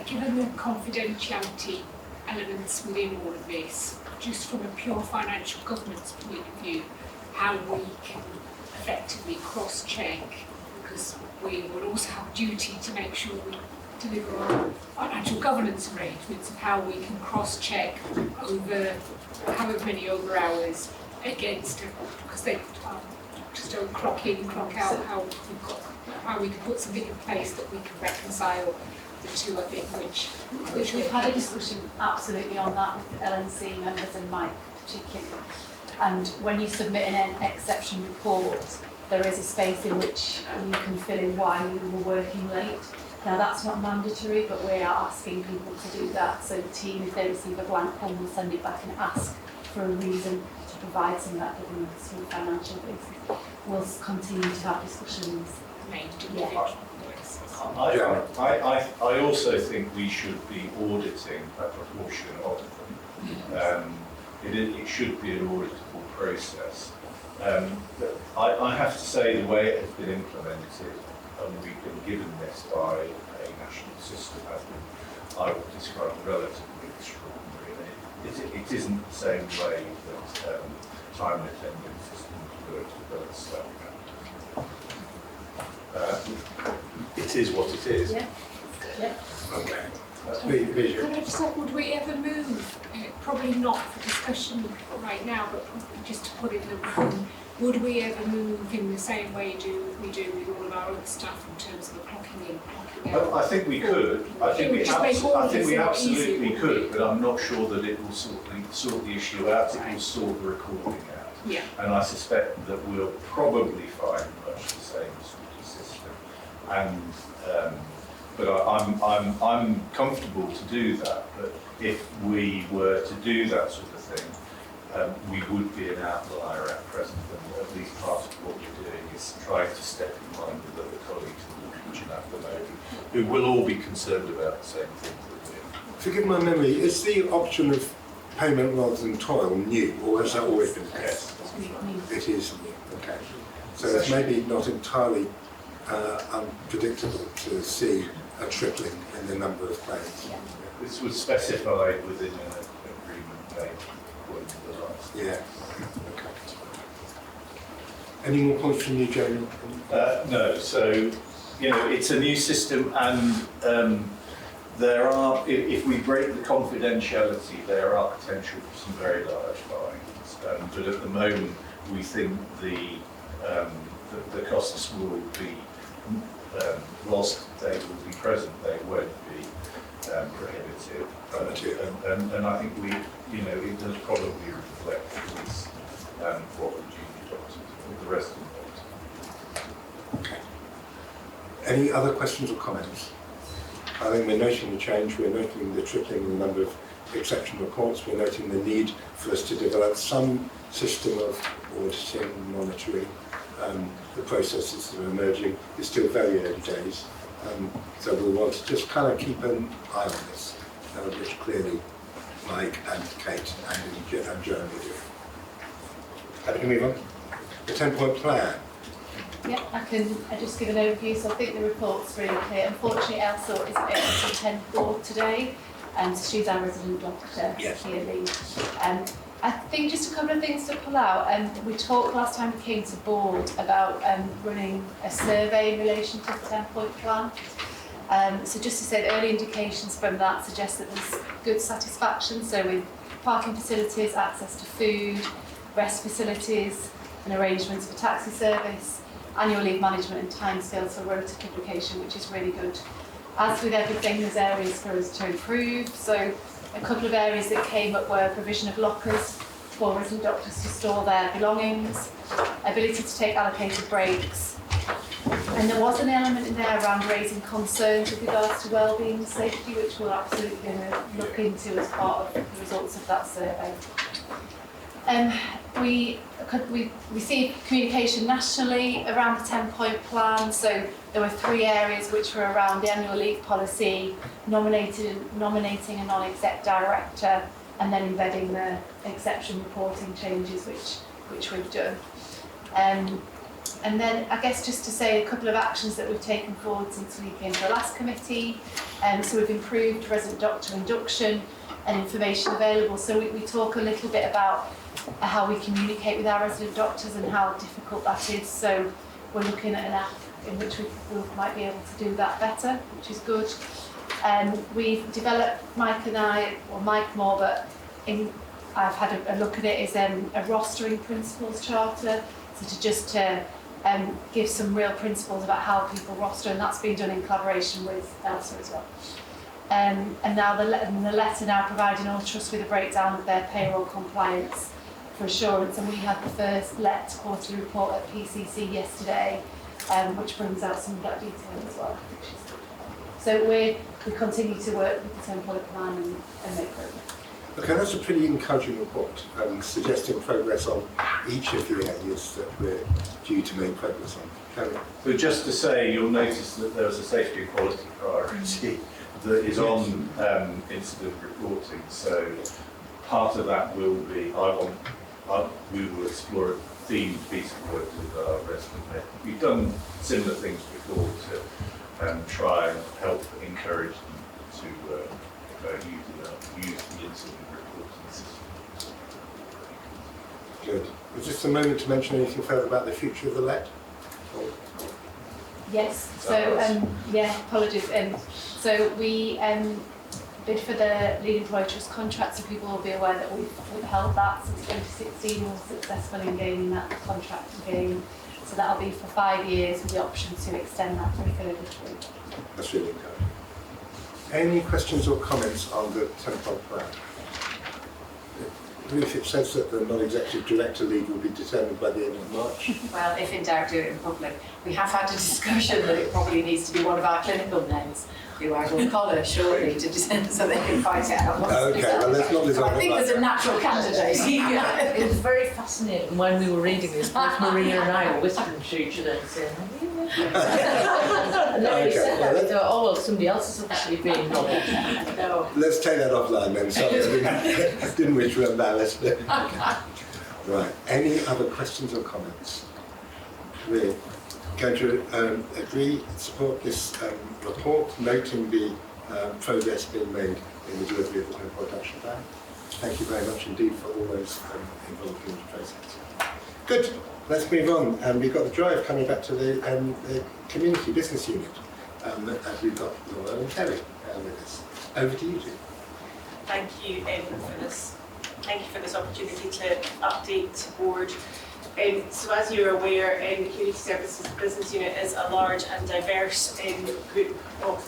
given the confidentiality elements within all of this, just from a pure financial governance point of view, how we can effectively cross-check, because we will also have a duty to make sure we deliver on financial governance arrangements of how we can cross-check over however many over hours against, because they just don't clock in, clock out, how we can put something in place that we can reconcile the two, I think, which we've had a discussion absolutely on that with the LNC members and Mike particularly. And when you submit an exception report, there is a space in which you can fill in why you were working late. Now that's not mandatory, but we are asking people to do that. So the team, if they receive a blank form, will send it back and ask for a reason to provide some of that given some financial basis. We'll continue to have discussions. I also think we should be auditing a proportion of them. It should be an auditable process. I have to say the way it has been implemented, and we've been given this by a national system, has been, I would describe, relatively extraordinary. It isn't the same way that time and attendance systems work with other stuff. It is what it is. Yeah. Yeah. Okay. Could I just say, would we ever move, probably not for discussion right now, but just to put in the room, would we ever move in the same way we do with all of our other stuff in terms of the clocking in, clocking out? I think we could. I think we absolutely could, but I'm not sure that it will sort the issue out. It will sort the recording out. Yeah. And I suspect that we'll probably find much the same sort of system. And but I'm comfortable to do that. But if we were to do that sort of thing, we would be an outlier at present. And at least part of what we're doing is trying to step in line with other colleagues who will teach at the moment, who will all be concerned about the same things that we are. Forgive my memory, is the option of payment rather than toil new, or has that always been the case? It is new, okay. So it's maybe not entirely unpredictable to see a tripling in the number of claims. This was specified within an agreement made Yeah. Okay. Any more points from you, Jamie? No, so, it's a new system and there are, if we break the confidentiality, there are potential for some very large fines. But at the moment, we think the costs will be, whilst they will be present, they won't be prohibitive. And I think it does probably reflect at least what the junior doctors or the rest of the doctors. Okay. Any other questions or comments? I think we're noting the change, we're noting the tripling in the number of exception reports, we're noting the need for us to develop some system of auditing, monitoring, the processes that are emerging. It's still very early days, so we'll want to just kind of keep an eye on this, which clearly Mike and Kate and Jeremy do. Happy to move on? The 10-point plan. Yeah, I just give an overview. So I think the report's really clear. Unfortunately, Elsa isn't able to attend board today, so she's our resident doctor here, Lee. I think just a couple of things to pull out. We talked last time we came to board about running a survey in relation to the 10-point plan. So just to say, the early indications from that suggest that there's good satisfaction. So with parking facilities, access to food, rest facilities, and arrangements for taxi service, annual leave management and timescales for rota publication, which is really good. As with everything, there's areas for us to improve. So a couple of areas that came up were provision of lockers for resident doctors to store their belongings, ability to take allocated breaks, and there was an element in there around raising concerns with regards to wellbeing and safety, which we're absolutely going to look into as part of the results of that survey. We received communication nationally around the 10-point plan, so there were 3 areas which were around the annual leave policy, nominating a non-exec director, and then embedding the exception reporting changes which we've done. And then I guess just to say a couple of actions that we've taken forward since we came to the last committee. So we've improved resident doctor induction and information available. So we talk a little bit about how we communicate with our resident doctors and how difficult that is. So we're looking at an app in which we might be able to do that better, which is good. We've developed, Mike and I, or Mike more, but I've had a look at it, is a rostering principles charter, so to give some real principles about how people roster, and that's been done in collaboration with Elsa as well. And now the letter now providing all trusts with a breakdown of their payroll compliance for assurance, and we had the first quarterly report at PCC yesterday, which brings out some of that detail as well. So we continue to work with the 10-point plan and make progress. Okay, that's a pretty encouraging report, suggesting progress on each of the areas that we're due to make progress on. Carry on. So just to say, you'll notice that there's a safety and quality priority that is on incident reporting. So part of that will be, we will explore a themed piece of work with our resident men. We've done similar things before to try and help encourage them to use the incident reporting system. Good. Was this a moment to mention anything further about the future of the LET? Yes, so apologies. So we bid for the Lead Employer Trust contract, so people will be aware that we've held that since 2016. We were successful in gaining that contract again. So that'll be for 5 years with the option to extend that for a further 3. That's really good. Any questions or comments on the 10-point plan? Ruth, it says that the non-executive director lead will be determined by the end of March. Well, if in doubt, do it in public. We have had a discussion that it probably needs to be one of our clinical names, who I will collar shortly to descend so they can fight it out. Okay, well, let's not So I think there's a natural candidate. It was very fascinating when we were reading this, both Maria and I were whispering to each other and saying, and then we said that, we thought, oh well, somebody else is actually being nodded. No. Let's take that offline then. Sorry, I didn't wish to embarrass them. Right, any other questions or comments? We're going to agree, support this report, noting the progress being made in the delivery of the 10-point action plan. thank you very much indeed for all those involved in the process. Good, let's move on. We've got the drive coming back to the community business unit. And we've got Laura and Terry with us. Over to you two. Thank you for this. Thank you for this opportunity to update the board. So as you're aware, the Community Services Business Unit is a large and diverse group of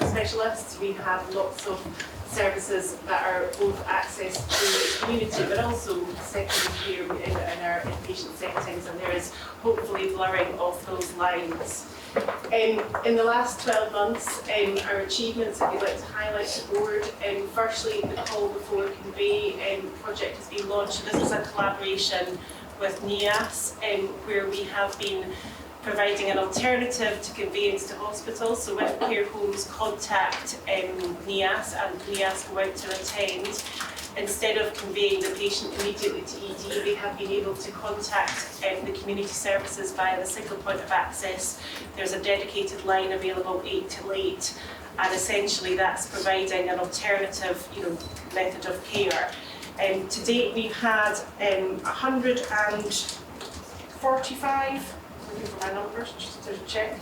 specialists. We have lots of services that are both access to the community but also secondary care in our inpatient settings, and there is hopefully blurring of those lines. In the last 12 months, our achievements that we'd like to highlight to the board, firstly the Call Before Convey project has been launched. This is a collaboration with NIAS, where we have been providing an alternative to conveyance to hospitals. So when care homes contact NIAS and NIAS go out to attend, instead of conveying the patient immediately to ED, they have been able to contact the community services via the single point of access. There's a dedicated line available 8 till 8, and essentially that's providing an alternative method of care. To date we've had 145, looking for my numbers just to check,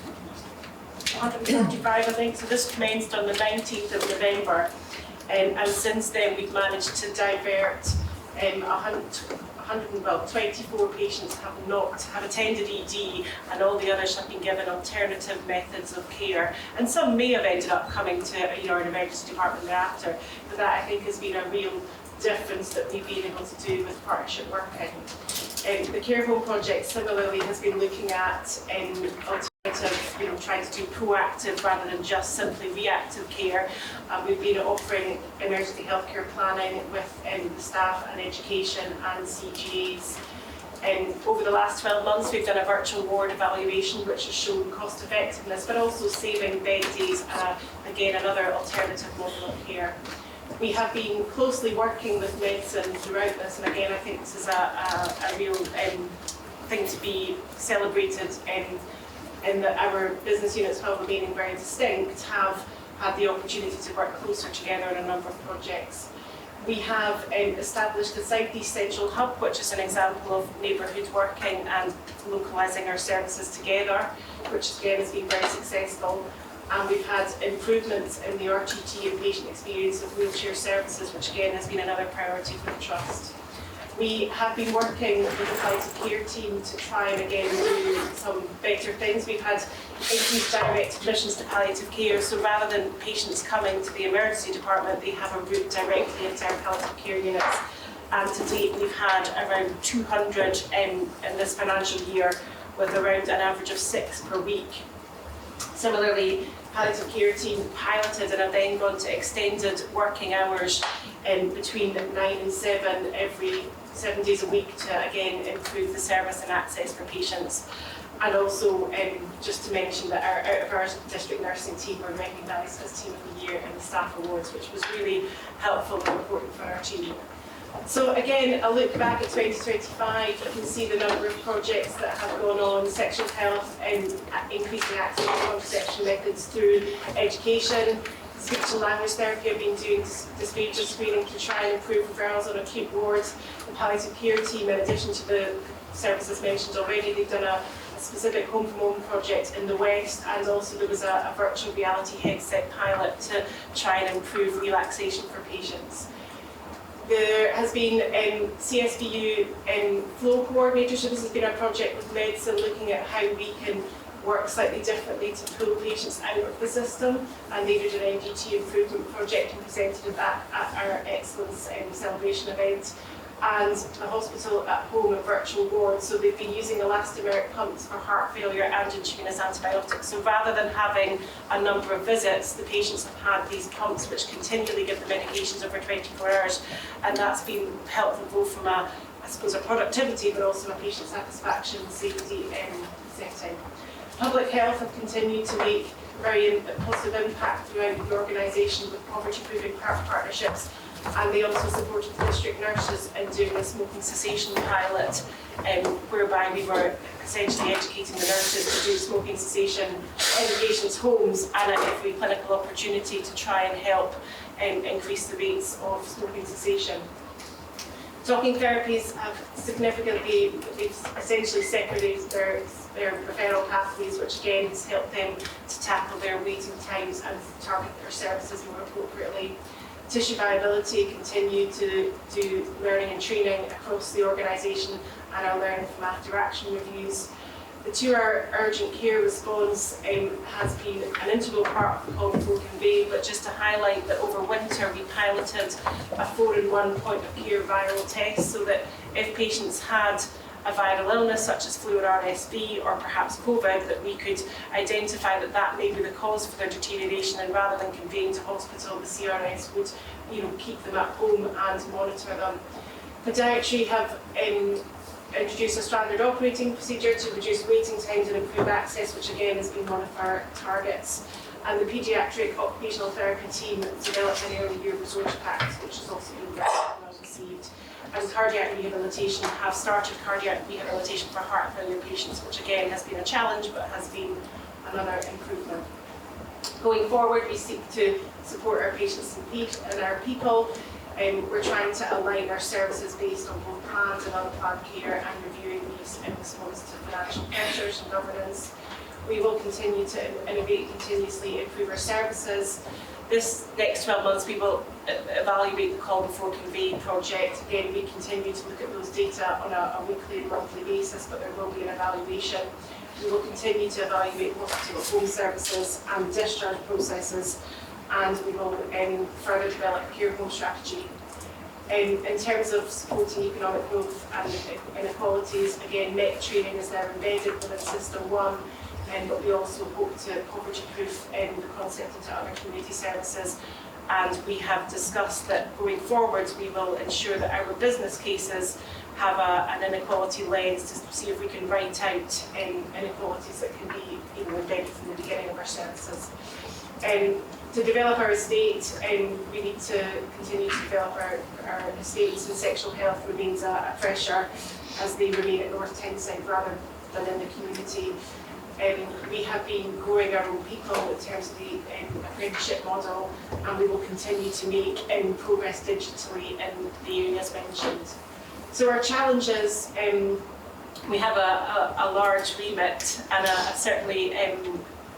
145 I think, so this commenced on the 19th of November. And since then we've managed to divert 24 patients have attended ED, and all the others have been given alternative methods of care. And some may have ended up coming to an emergency department thereafter, but that I think has been a real difference that we've been able to do with partnership working. The Care Home project similarly has been looking at alternative, trying to do proactive rather than just simply reactive care. We've been offering emergency healthcare planning with the staff and education and CGAs. Over the last 12 months we've done a virtual ward evaluation which has shown cost effectiveness but also saving bed days, again another alternative model of care. We have been closely working with medicine throughout this, and again I think this is a real thing to be celebrated in that our business units, while remaining very distinct, have had the opportunity to work closer together on a number of projects. We have established the South East Central Hub, which is an example of neighbourhood working and localising our services together, which again has been very successful. And we've had improvements in the RTT and patient experience of wheelchair services, which again has been another priority for the Trust. We have been working with the palliative care team to try and again do some better things. We've had increased direct admissions to palliative care, so rather than patients coming to the emergency department, they have a route directly into our palliative care units. And to date we've had around 200 in this financial year, with around an average of 6 per week. Similarly, palliative care team piloted and have then gone to extended working hours between 9 and 7 every 7 days a week to again improve the service and access for patients. And also just to mention that our out of hours district nursing team were recognised as Team of the Year in the staff awards, which was really helpful and important for our team. So again, a look back at 2025, you can see the number of projects that have gone on: sexual health and increasing access to contraception methods through education. Speech and language therapy have been doing dysphagia screening to try and improve referrals on acute wards. The palliative care team, in addition to the services mentioned already, they've done a specific home from home project in the West, and also there was a virtual reality headset pilot to try and improve relaxation for patients. There has been CSVU flow coordinators, so this has been a project with medicine looking at how we can work slightly differently to pull patients out of the system, and they did an MDT improvement project and presented that at our Excellence celebration event. And the hospital at home and virtual wards, so they've been using elastomeric pumps for heart failure and intravenous antibiotics. So rather than having a number of visits, the patients have had these pumps which continually give the medications over 24 hours, and that's been helpful both from a productivity but also a patient satisfaction safety setting. Public health have continued to make very positive impact throughout the organisation with poverty-proofing partnerships, and they also supported the district nurses in doing a smoking cessation pilot whereby we were essentially educating the nurses to do smoking cessation in patients' homes and at every clinical opportunity to try and help increase the rates of smoking cessation. Talking therapies have significantly, they've essentially separated their referral pathways, which again has helped them to tackle their waiting times and target their services more appropriately. Tissue viability continue to do learning and training across the organisation and are learning from after action reviews. The 2-hour urgent care response has been an integral part of the call before convey, but just to highlight that over winter we piloted a 4-in-1 point of care viral test so that if patients had a viral illness such as flu or RSV or perhaps COVID, that we could identify that that may be the cause for their deterioration, and rather than conveying to hospital, the CRS would keep them at home and monitor them. Podiatry have introduced a standard operating procedure to reduce waiting times and improve access, which again has been one of our targets. And the paediatric occupational therapy team developed an early year resource pack, which has also been very well received. And cardiac rehabilitation have started cardiac rehabilitation for heart failure patients, which again has been a challenge but has been another improvement. Going forward, we seek to support our patients and our people. We're trying to align our services based on both planned and unplanned care and reviewing these in response to financial pressures and governance. We will continue to innovate, continuously improve our services. This next 12 months we will evaluate the call before convey project. Again, we continue to look at those data on a weekly and monthly basis, but there will be an evaluation. We will continue to evaluate hospital at home services and discharge processes, and we will further develop a care home strategy. In terms of supporting economic growth and inequalities, again, MET training is now embedded within System 1, but we also hope to poverty-proof the concept into other community services. And we have discussed that going forward, we will ensure that our business cases have an inequality lens to see if we can write out inequalities that can be embedded from the beginning of our services. To develop our estate, we need to continue to develop our estates, and sexual health remains a pressure as they remain at North Tyneside rather than in the community. We have been growing our own people in terms of the apprenticeship model, and we will continue to make progress digitally in the areas mentioned. So our challenges, we have a large remit and certainly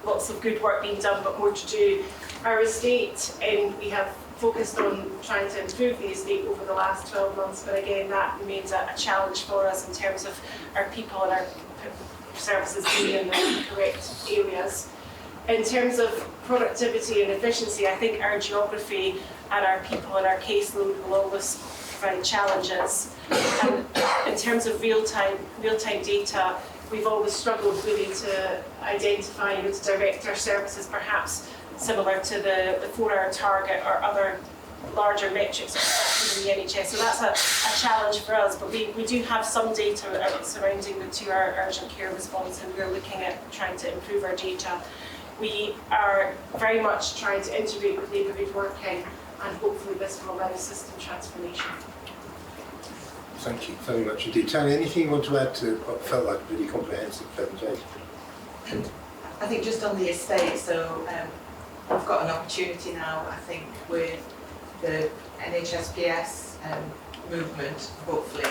lots of good work being done, but more to do. Our estate, we have focused on trying to improve the estate over the last 12 months, but again, that remains a challenge for us in terms of our people and our services being in the correct areas. In terms of productivity and efficiency, I think our geography and our people and our caseload will always provide challenges. And in terms of real-time data, we've always struggled really to identify and to direct our services, perhaps similar to the 4-hour target or other larger metrics in the NHS. So that's a challenge for us, but we do have some data surrounding the 2-hour urgent care response, and we're looking at trying to improve our data. We are very much trying to integrate with neighbourhood working, and hopefully this will allow system transformation. Thank you very much indeed. Tanya, anything you want to add to what felt like a really comprehensive presentation? I think just on the estate, so we've got an opportunity now, I think, with the NHSPS movement, hopefully,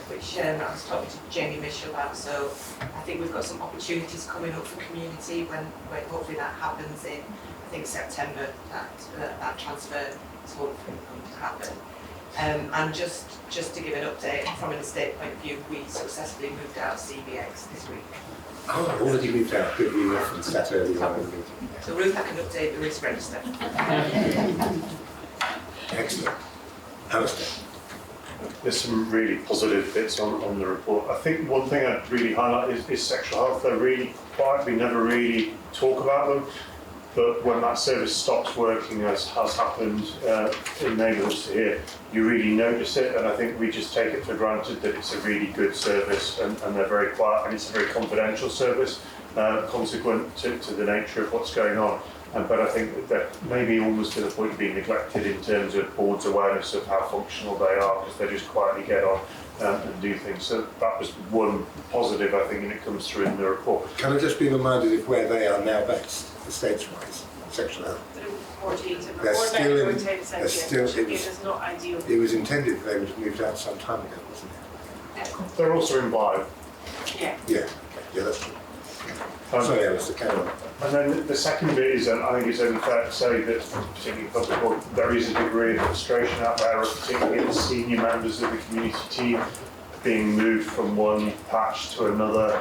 which I was talking to Jamie Mitchell about. So I think we've got some opportunities coming up for community when hopefully that happens in, I think, September, that transfer is hopefully going to happen. And just to give an update from an estate point of view, we successfully moved out CBX this week. Oh, already moved out. Good, we referenced that earlier on in the meeting. So Ruth, I can update the risk register. Excellent. Alistair. There's some really positive bits on the report. I think one thing I'd really highlight is sexual health. They're really quiet. We never really talk about them. But when that service stops working, as has happened in neighbourhoods here, you really notice it. And I think we just take it for granted that it's a really good service and they're very quiet, and it's a very confidential service, consequent to the nature of what's going on. But I think that maybe almost to the point of being neglected in terms of board's awareness of how functional they are, because they just quietly get on and do things. So that was one positive, I think, and it comes through in the report. Can I just be reminded of where they are now based, estates-wise, sexual health? They're still in, they're still, it was not ideal. It was intended they would have moved out some time ago, wasn't it? They're also in Blythe. Yeah. Yeah, that's true. Sorry, Alistair, carry on. And then the second bit is, I think it's only fair to say that, particularly public health, there is a degree of frustration out there, particularly the senior members of the community team being moved from one patch to another,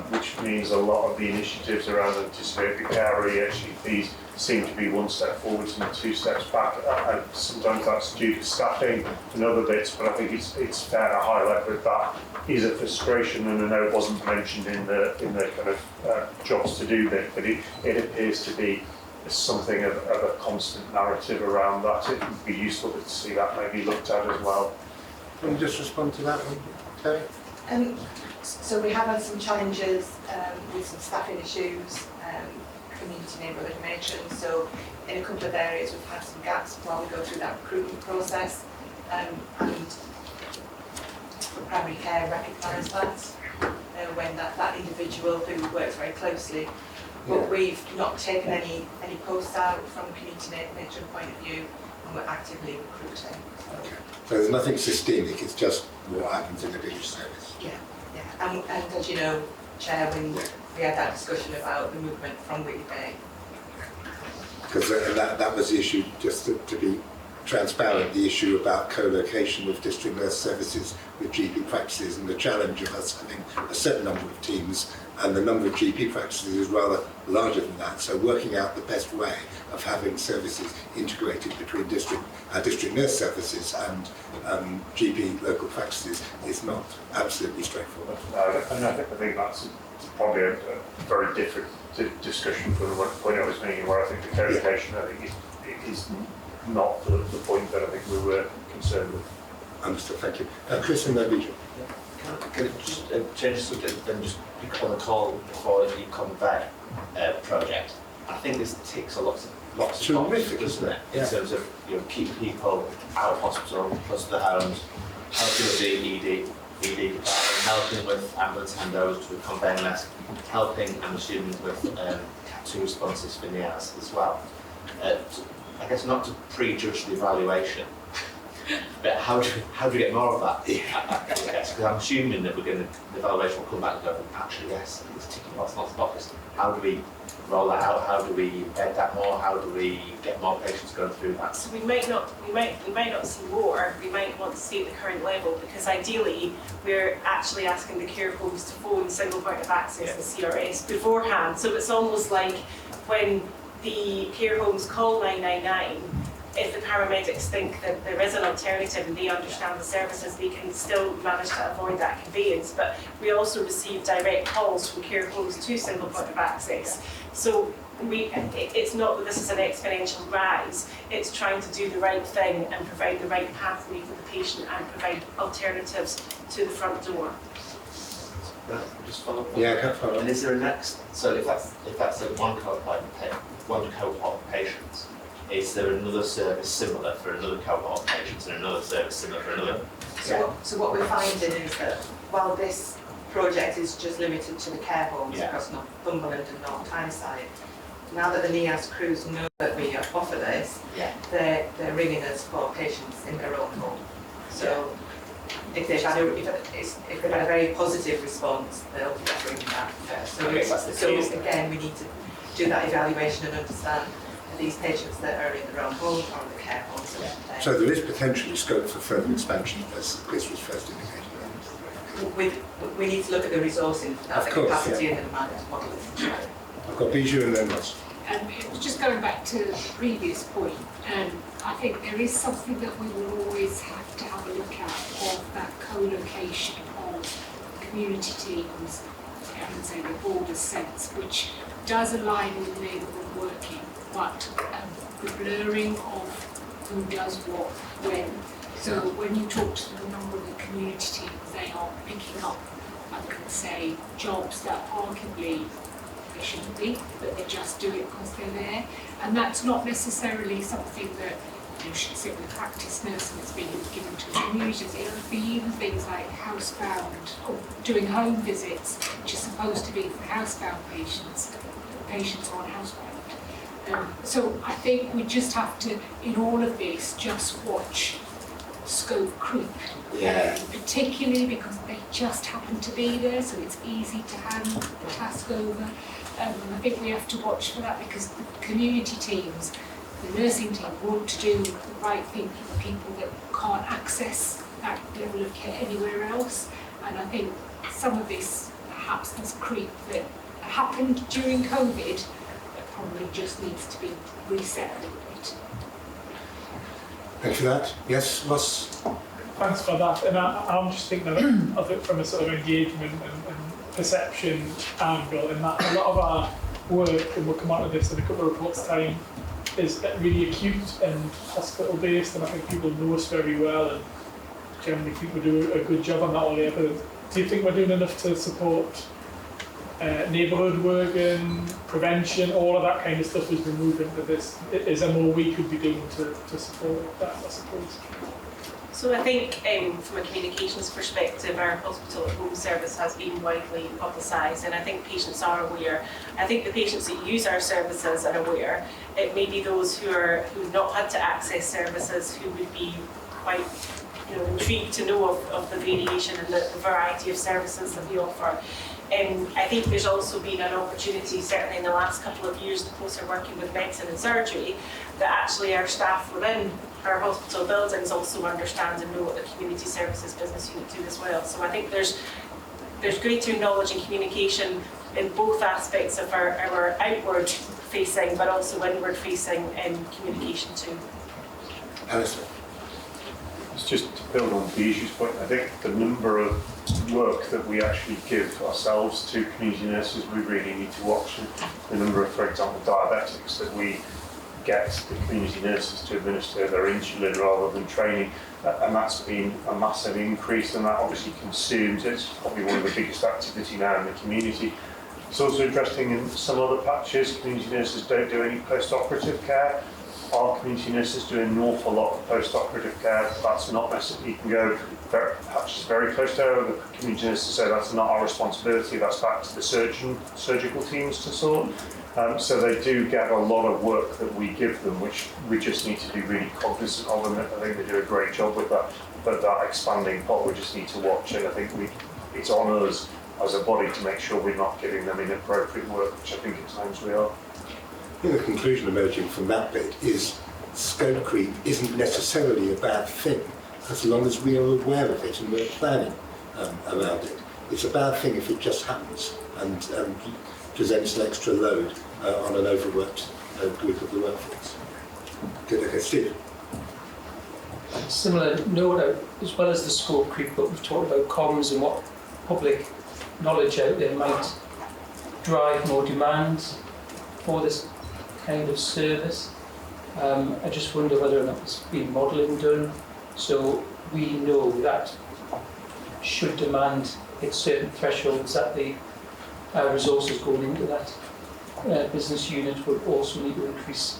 which means a lot of the initiatives around anticipatory care or EHCPs seem to be one step forwards and two steps back. And sometimes that's due to staffing and other bits, but I think it's fair to highlight that that is a frustration, and I know it wasn't mentioned in the kind of jobs to do bit, but it appears to be something of a constant narrative around that. It would be useful to see that maybe looked at as well. Can you just respond to that one, Terry? So we have had some challenges with some staffing issues, community neighbourhood matron. So in a couple of areas we've had some gaps while we go through that recruitment process, and primary care recognise that when that individual who works very closely. But we've not taken any posts out from a community matron point of view, and we're actively recruiting. So there's nothing systemic, it's just what happens in the village service. Yeah. And as you know, Chair, when we had that discussion about the movement from Wheatley Bay. Because that was the issue, just to be transparent, the issue about co-location with district nurse services with GP practices, and the challenge of us having a certain number of teams, and the number of GP practices is rather larger than that. So working out the best way of having services integrated between district nurse services and GP local practices is not absolutely straightforward. And I think that's probably a very different discussion from the point I was making, where I think the co-location is not the point that I think we were concerned with. Understood, thank you. Chris and Nobija. Can I just change the subject and just pick on the call for the Common Bed project? I think this ticks a lot of boxes, doesn't it? In terms of keep people out of hospital, close to the homes, helping with the ED department, helping with ambulance handovers with conveyances, helping, I'm assuming, with Cat 2 responses for NIAS as well. I guess not to prejudge the evaluation, but how do we get more of that? Because I'm assuming that the evaluation will come back and go, actually yes, it's ticking lots and lots of boxes. How do we roll that out? How do we embed that more? How do we get more patients going through that? So we might not see more. We might want to stay at the current level, because ideally we're actually asking the care homes to phone single point of access and CRS beforehand. So it's almost like when the care homes call 999, if the paramedics think that there is an alternative and they understand the services, they can still manage to avoid that conveyance. But we also receive direct calls from care homes to single point of access. So it's not that this is an exponential rise, it's trying to do the right thing and provide the right pathway for the patient and provide alternatives to the front door. Just follow up. Yeah, I can follow up. And is there a next? So if that's like one cohort of patients, is there another service similar for another cohort of patients and another service similar for another? So what we're finding is that while this project is just limited to the care homes across Northumberland and North Tyneside, now that the NIAS crews know that we offer this, they're ringing us for patients in their own home. So if they've had a very positive response, they'll be offering that first. So again, we need to do that evaluation and understand these patients that are in their own home or in the care homes. So there is potentially scope for further expansion, as Chris was first indicating. We need to look at the resourcing, the capacity and the demand model. I've got Bijou and then Ross. Just going back to the previous point, I think there is something that we will always have to have a look at, of that co-location of community teams, I would say the broader sense, which does align with neighbourhood working, but the blurring of who does what, when. So when you talk to the number of the community teams, they are picking up, I would say, jobs that arguably they shouldn't be, but they just do it because they're there. And that's not necessarily something that you should say with practice nursing that's being given to communities, it'll be even things like housebound or doing home visits, which are supposed to be for housebound patients. Patients on housebound. So I think we just have to, in all of this, just watch scope creep. Yeah. Particularly because they just happen to be there, so it's easy to hand the task over. I think we have to watch for that because the community teams, the nursing team, want to do the right thing for the people that can't access that level of care anywhere else. And I think some of this, perhaps this creep that happened during COVID, that probably just needs to be reset a little bit. Thank you for that. Yes, Ross? Thanks for that. And I'm just thinking of it from a sort of engagement and perception angle, in that a lot of our work, and we'll come on to this in a couple of reports' time, is really acute and hospital-based, and I think people know us very well and generally think we do a good job on that all the evidence. Do you think we're doing enough to support neighbourhood work and prevention, all of that kind of stuff has been moved into this? Is there more we could be doing to support that, I suppose? So I think from a communications perspective, our hospital at home service has been widely publicised, and I think patients are aware. I think the patients that use our services are aware. It may be those who've not had to access services who would be quite intrigued to know of the variation and the variety of services that we offer. I think there's also been an opportunity, certainly in the last couple of years, the closer working with medicine and surgery, that actually our staff within our hospital buildings also understand and know what the community services business unit do as well. So I think there's greater knowledge and communication in both aspects of our outward facing, but also inward facing communication too. Alistair? It's just to build on Bijou's point, I think the number of work that we actually give ourselves to community nurses, we really need to watch. The number of, for example, diabetics that we get the community nurses to administer their insulin rather than training, and that's been a massive increase, and that obviously consumes, it's probably one of the biggest activity now in the community. It's also interesting in some other patches, community nurses don't do any post-operative care. Our community nurses do an awful lot of post-operative care. That's not necessarily, you can go patches very close to her, the community nurses say that's not our responsibility, that's back to the surgical teams to sort. So they do get a lot of work that we give them, which we just need to be really cognizant of, and I think they do a great job with that. But that expanding pot we just need to watch, and I think it's on us as a body to make sure we're not giving them inappropriate work, which I think at times we are. I think the conclusion emerging from that bit is scope creep isn't necessarily a bad thing as long as we are aware of it and we're planning around it. It's a bad thing if it just happens and presents an extra load on an overworked group of the workforce. Good, okay, Steve. Similar note, as well as the scope creep, but we've talked about comms and what public knowledge out there might drive more demand for this kind of service. I just wonder whether or not there's been modelling done, so we know that should demand hit certain thresholds, that the resources going into that business unit would also need to increase,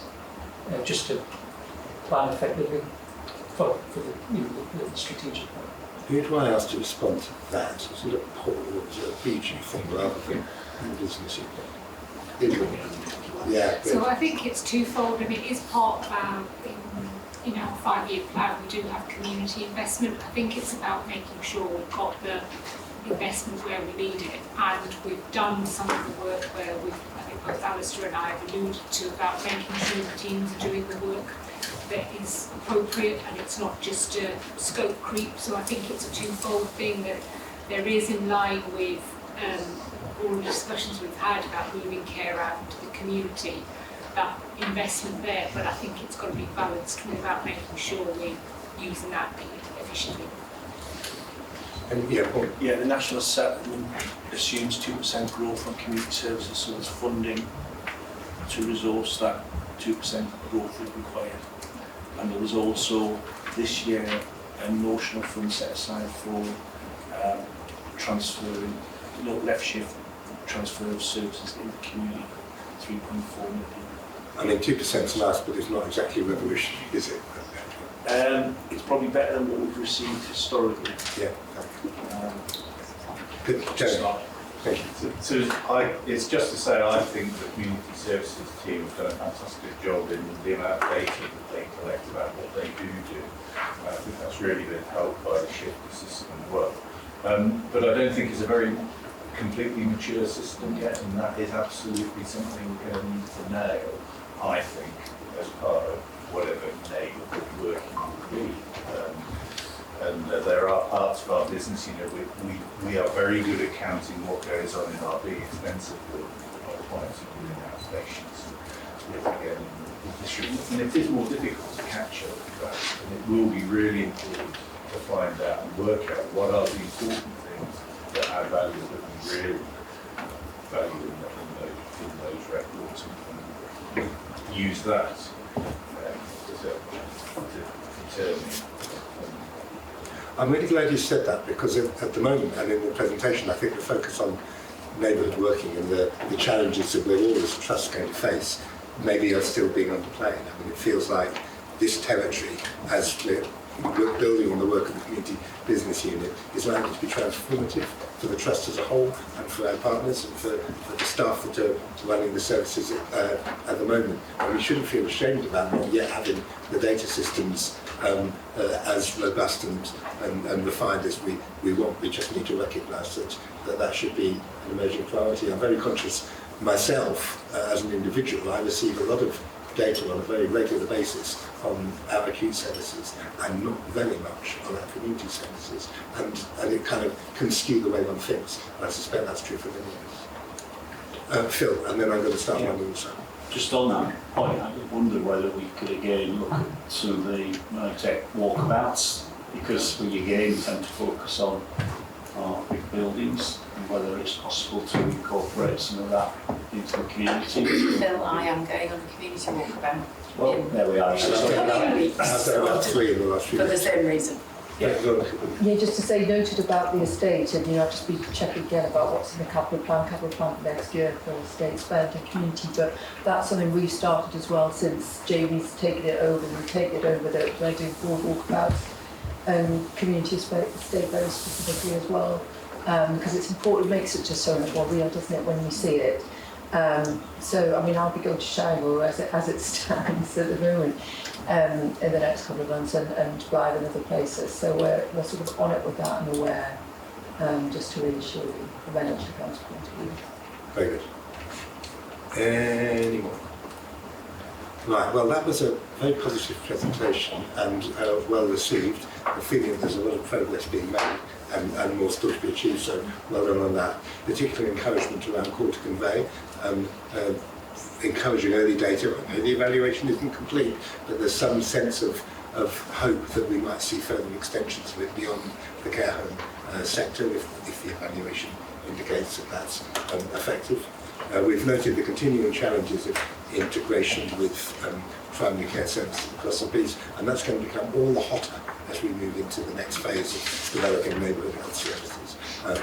just to plan effectively for the strategic plan. Who do I ask to respond to that? Is it a Paul or is it a Bijou thing rather than the business unit? Yeah. So I think it's twofold, and it is part of our, in our 5-year plan, we do have community investment. I think it's about making sure we've got the investment where we need it, and we've done some of the work where I think both Alistair and I have alluded to about making sure the teams are doing the work that is appropriate and it's not just a scope creep. So I think it's a twofold thing, that there is, in line with all the discussions we've had about moving care out to the community, that investment there, but I think it's got to be balanced with about making sure we're using that efficiently. And yeah, the national settlement assumes 2% growth from community services, so there's funding to resource that 2% growth is required. And there was also this year a notional fund set aside for transferring, left shift transfer of services in the community, 3.4 million. I mean, 2% is nice, but it's not exactly revolutionary, is it? It's probably better than what we've received historically. Yeah. Good. Jeremy. Thank you. So it's just to say, I think the community services team have done a fantastic job in the amount of data that they collect about what they do. I think that's really been helped by the shift to system as well. But I don't think it's a very completely mature system yet, and that is absolutely something we're going to need to nail, I think, as part of whatever neighbourhood working will be. And there are parts of our business, we are very good at counting what goes on in our big expensive buildings, points of doing our stations, again, in the district. And it is more difficult to catch up with that, and it will be really important to find out and work out what are the important things that add value that we really value in those records, and use that to determine. I'm really glad you said that, because at the moment and in the presentation, I think the focus on neighbourhood working and the challenges that we're all as a trust going to face maybe are still being underplayed. I mean, it feels like this territory, as we're building on the work of the community business unit, is likely to be transformative for the trust as a whole and for our partners and for the staff that are running the services at the moment. And we shouldn't feel ashamed about not yet having the data systems as robust and refined as we want. We just need to recognise that should be an emerging priority. I'm very conscious myself as an individual. I receive a lot of data on a very regular basis on our acute services and not very much on our community services, and it kind of can skew the way one thinks. And I suspect that's true for many of us. Phil, and then I'm going to start my little son. Just on that point, I wonder whether we could again look at some of the tech walkabouts, because we again tend to focus on our big buildings, and whether it's possible to incorporate some of that into the community. Phil, I am going on a community walkabout. Well, there we are. I've done about 3 in the last few For the weeks. same reason. Yeah, just to say, noted about the estate, and I'll just be checking again about what's in the capital plan for next year for estate spend and community, but that's something we've started as well since Jamie's taken it over, and we've taken it over that we're doing board walkabouts and community estate very specifically as well, because it's important, it makes it just so much more real, doesn't it, when you see it. So, I mean, I'll be going to Shanghai as it stands at the moment in the next couple of months, and Blythe and other places. So we're sort of on it with that and aware, just to really show the financial accounts point of view. Very good. Any more? Right, well, that was a very positive presentation and well received. The feeling that there's a lot of progress being made and more still to be achieved, so well done on that. Particular encouragement around call to convey, encouraging early data. I know the evaluation isn't complete, but there's some sense of hope that we might see further extensions of it beyond the care home sector if the evaluation indicates that that's effective. We've noted the continuing challenges of integration with primary care services across the piece, and that's going to become all the hotter as we move into the next phase of developing neighbourhood health services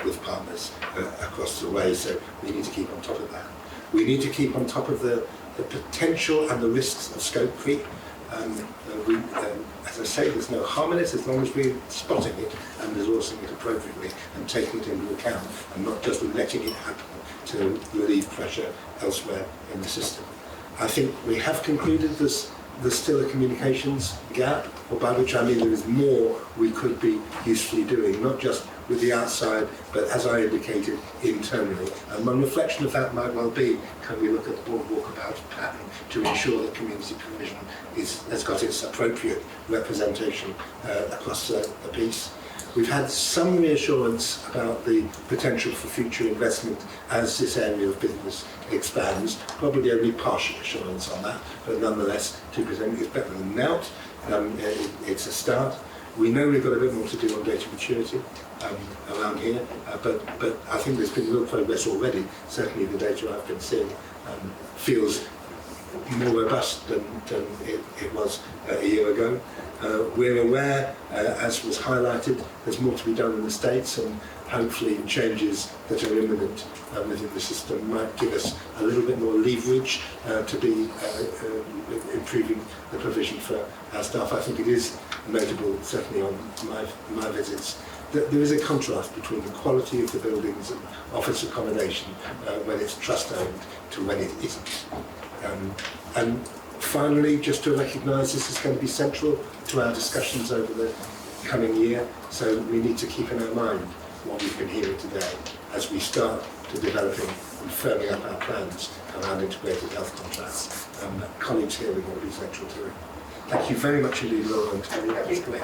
with partners across the way, so we need to keep on top of that. We need to keep on top of the potential and the risks of scope creep. As I say, there's no harm in it as long as we're spotting it and resourcing it appropriately and taking it into account, and not just letting it happen to relieve pressure elsewhere in the system. I think we have concluded there's still a communications gap, or by which I mean there is more we could be usefully doing, not just with the outside, but as I indicated, internally. And one reflection of that might well be, can we look at the board walkabout pattern to ensure that community provision has got its appropriate representation across the piece. We've had some reassurance about the potential for future investment as this area of business expands, probably only partial assurance on that, but nonetheless 2% is better than naught. It's a start. We know we've got a bit more to do on data maturity around here, but I think there's been real progress already. Certainly the data I've been seeing feels more robust than it was a year ago. We're aware, as was highlighted, there's more to be done in the States, and hopefully changes that are imminent within the system might give us a little bit more leverage to be improving the provision for our staff. I think it is notable, certainly on my visits, that there is a contrast between the quality of the buildings and office accommodation when it's trust-owned to when it isn't. And finally, just to recognise this is going to be central to our discussions over the coming year, so we need to keep in our mind what we've been hearing today as we start to developing and firming up our plans around integrated health contracts. Colleagues' hearing will be central to it. Thank you very much indeed, Laura and Tony. That was great.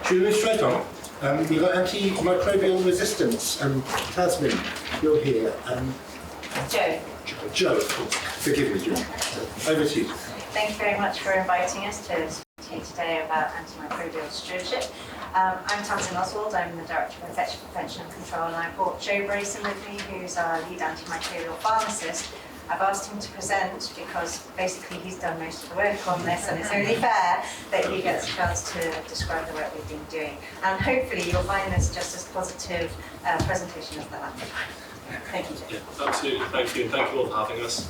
Should we move straight on? We've got antimicrobial resistance. Tasmin, you're here. Joe, of course. Forgive me, Joe. Over to you. Thank you very much for inviting us to speak today about antimicrobial stewardship. I'm Tamsin Oswald, I'm the Director of Infection Prevention and Control, and I brought Joe Brayson with me, who's our lead antimicrobial pharmacist. I've asked him to present because basically he's done most of the work on this, and it's only fair that he gets a chance to describe the work we've been doing. And hopefully you'll find this just as positive presentation as the last time. Thank you, Joe. Yeah, absolutely, thank you, and thank you all for having us.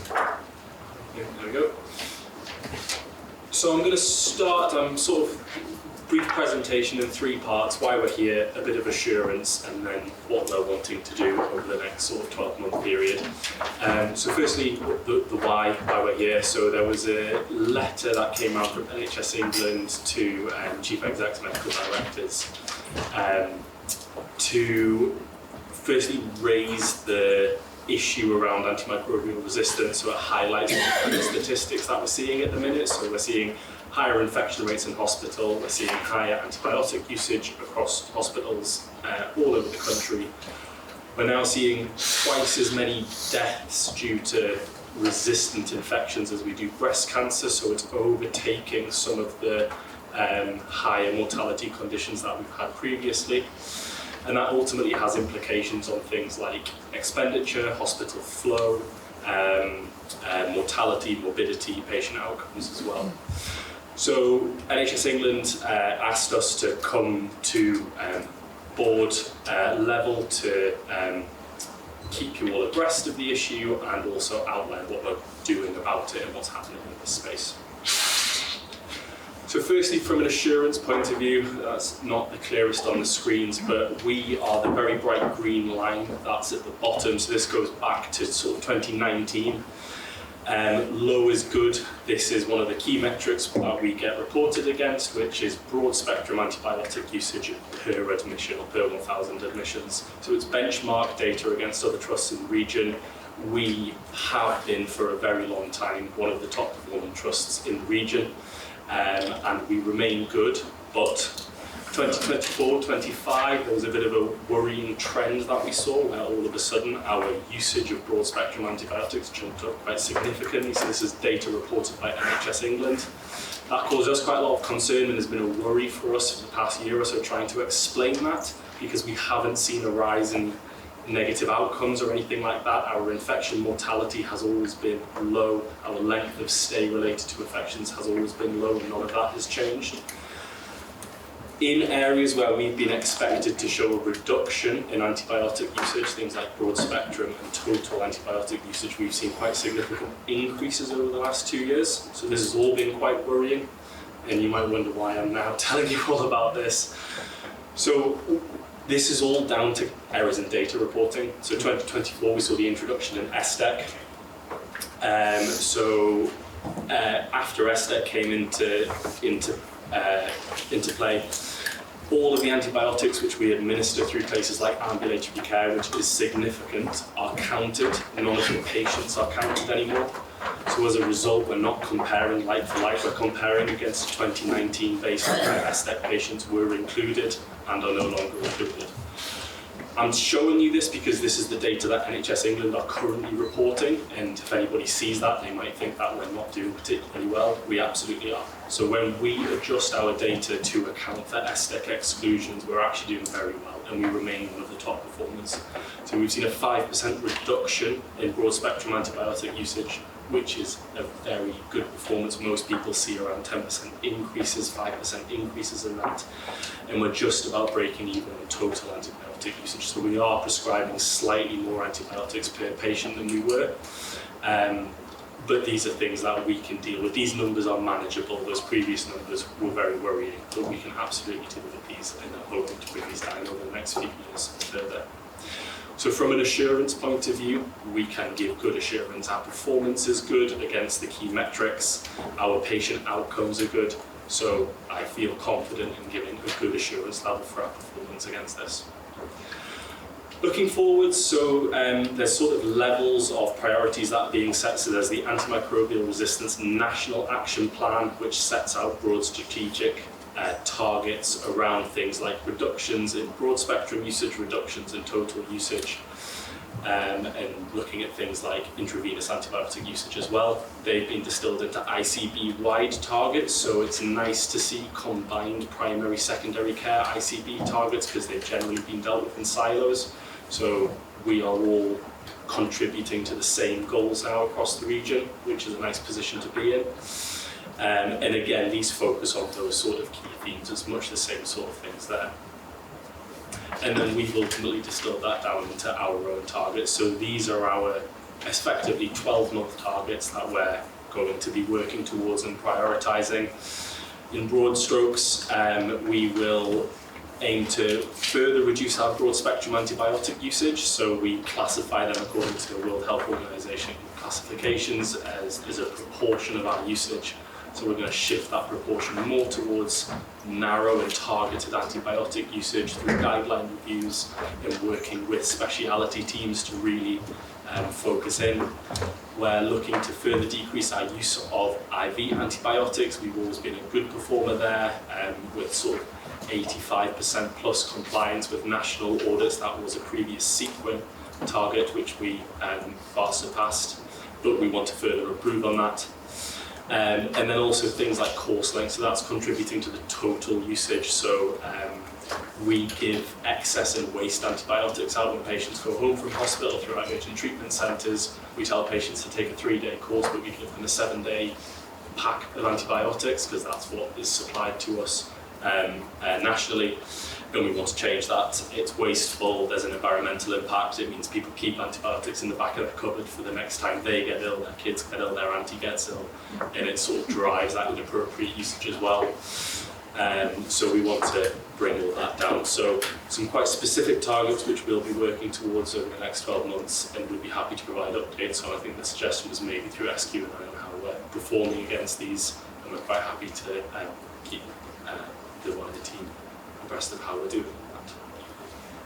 Yeah, there we go. So I'm going to start sort of brief presentation in 3 parts, why we're here, a bit of assurance, and then what we're wanting to do over the next sort of 12-month period. So firstly, the why we're here. So there was a letter that came out from NHS England to Chief Execs, Medical Directors, to firstly raise the issue around antimicrobial resistance. So it highlights the statistics that we're seeing at the minute. So we're seeing higher infection rates in hospital, we're seeing higher antibiotic usage across hospitals all over the country. We're now seeing twice as many deaths due to resistant infections as we do breast cancer, so it's overtaking some of the higher mortality conditions that we've had previously. And that ultimately has implications on things like expenditure, hospital flow, mortality, morbidity, patient outcomes as well. So NHS England asked us to come to board level to keep you all abreast of the issue and also outline what we're doing about it and what's happening in this space. So firstly, from an assurance point of view, that's not the clearest on the screens, but we are the very bright green line that's at the bottom. So this goes back to sort of 2019. Low is good. This is one of the key metrics that we get reported against, which is broad spectrum antibiotic usage per admission or per 1,000 admissions. So it's benchmark data against other trusts in the region. We have been for a very long time one of the top performing trusts in the region, and we remain good, but 2024-25, there was a bit of a worrying trend that we saw where all of a sudden our usage of broad spectrum antibiotics jumped up quite significantly. So this is data reported by NHS England. That caused us quite a lot of concern and has been a worry for us for the past year or so, trying to explain that, because we haven't seen a rise in negative outcomes or anything like that. Our infection mortality has always been low. Our length of stay related to infections has always been low, and none of that has changed. In areas where we've been expected to show a reduction in antibiotic usage, things like broad spectrum and total antibiotic usage, we've seen quite significant increases over the last 2 years. So this has all been quite worrying, and you might wonder why I'm now telling you all about this. So this is all down to errors in data reporting. So 2024, we saw the introduction in SDEC. After SDEC came into play, all of the antibiotics which we administer through places like ambulatory care, which is significant, are counted. None of the patients are counted anymore. So as a result, we're not comparing like for like, we're comparing against 2019 baseline where SDEC patients were included and are no longer included. I'm showing you this because this is the data that NHS England are currently reporting, and if anybody sees that, they might think that we're not doing particularly well. We absolutely are. So when we adjust our data to account for SDEC exclusions, we're actually doing very well, and we remain one of the top performers. So we've seen a 5% reduction in broad spectrum antibiotic usage, which is a very good performance. Most people see around 10% increases, 5% increases in that, and we're just about breaking even on total antibiotic usage. So we are prescribing slightly more antibiotics per patient than we were. But these are things that we can deal with. These numbers are manageable. Those previous numbers were very worrying, but we can absolutely deal with these, and I'm hoping to bring these down over the next few years further. So from an assurance point of view, we can give good assurance. Our performance is good against the key metrics. Our patient outcomes are good. So I feel confident in giving a good assurance level for our performance against this. Looking forward, so there's sort of levels of priorities that are being set. So there's the Antimicrobial Resistance National Action Plan, which sets out broad strategic targets around things like reductions in broad spectrum usage, reductions in total usage, and looking at things like intravenous antibiotic usage as well. They've been distilled into ICB-wide targets, so it's nice to see combined primary, secondary care ICB targets because they've generally been dealt with in silos. So we are all contributing to the same goals now across the region, which is a nice position to be in. And again, these focus on those sort of key themes, as much the same sort of things there. And then we've ultimately distilled that down into our own targets. So these are our effectively 12-month targets that we're going to be working towards and prioritising. In broad strokes, we will aim to further reduce our broad spectrum antibiotic usage. So we classify them according to the World Health Organization classifications as a proportion of our usage. So we're going to shift that proportion more towards narrow and targeted antibiotic usage through guideline reviews and working with speciality teams to really focus in. We're looking to further decrease our use of IV antibiotics. We've always been a good performer there with sort of 85% plus compliance with national audits. That was a previous Sequin target, which we far surpassed, but we want to further improve on that. And then also things like course length, so that's contributing to the total usage. So we give excess and waste antibiotics out when patients go home from hospital through our urgent treatment centres. We tell patients to take a 3-day course, but we give them a 7-day pack of antibiotics because that's what is supplied to us nationally, and we want to change that. It's wasteful, there's an environmental impact, it means people keep antibiotics in the back of the cupboard for the next time they get ill, their kids get ill, their auntie gets ill, and it sort of drives that inappropriate usage as well. So we want to bring all that down. So some quite specific targets which we'll be working towards over the next 12 months, and we'll be happy to provide updates on. I think the suggestion was maybe through SQ and I on how we're performing against these, and we're quite happy to keep the wider team abreast of how we're doing that.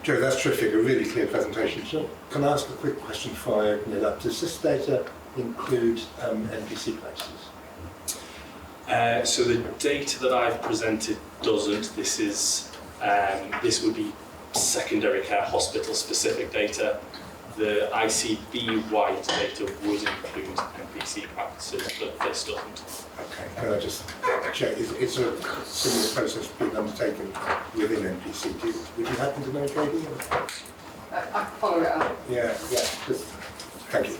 Joe, that's terrific, a really clear presentation. So can I ask a quick question before I open it up? Does this data include NPC places? So the data that I've presented doesn't. This is this would be secondary care hospital specific data. The ICB-wide data would include NPC practices, but this doesn't. Okay, can I just check? Is a similar process being undertaken within NPC? Would you happen to know, JD? I can follow it up. Yeah, good. Thank you.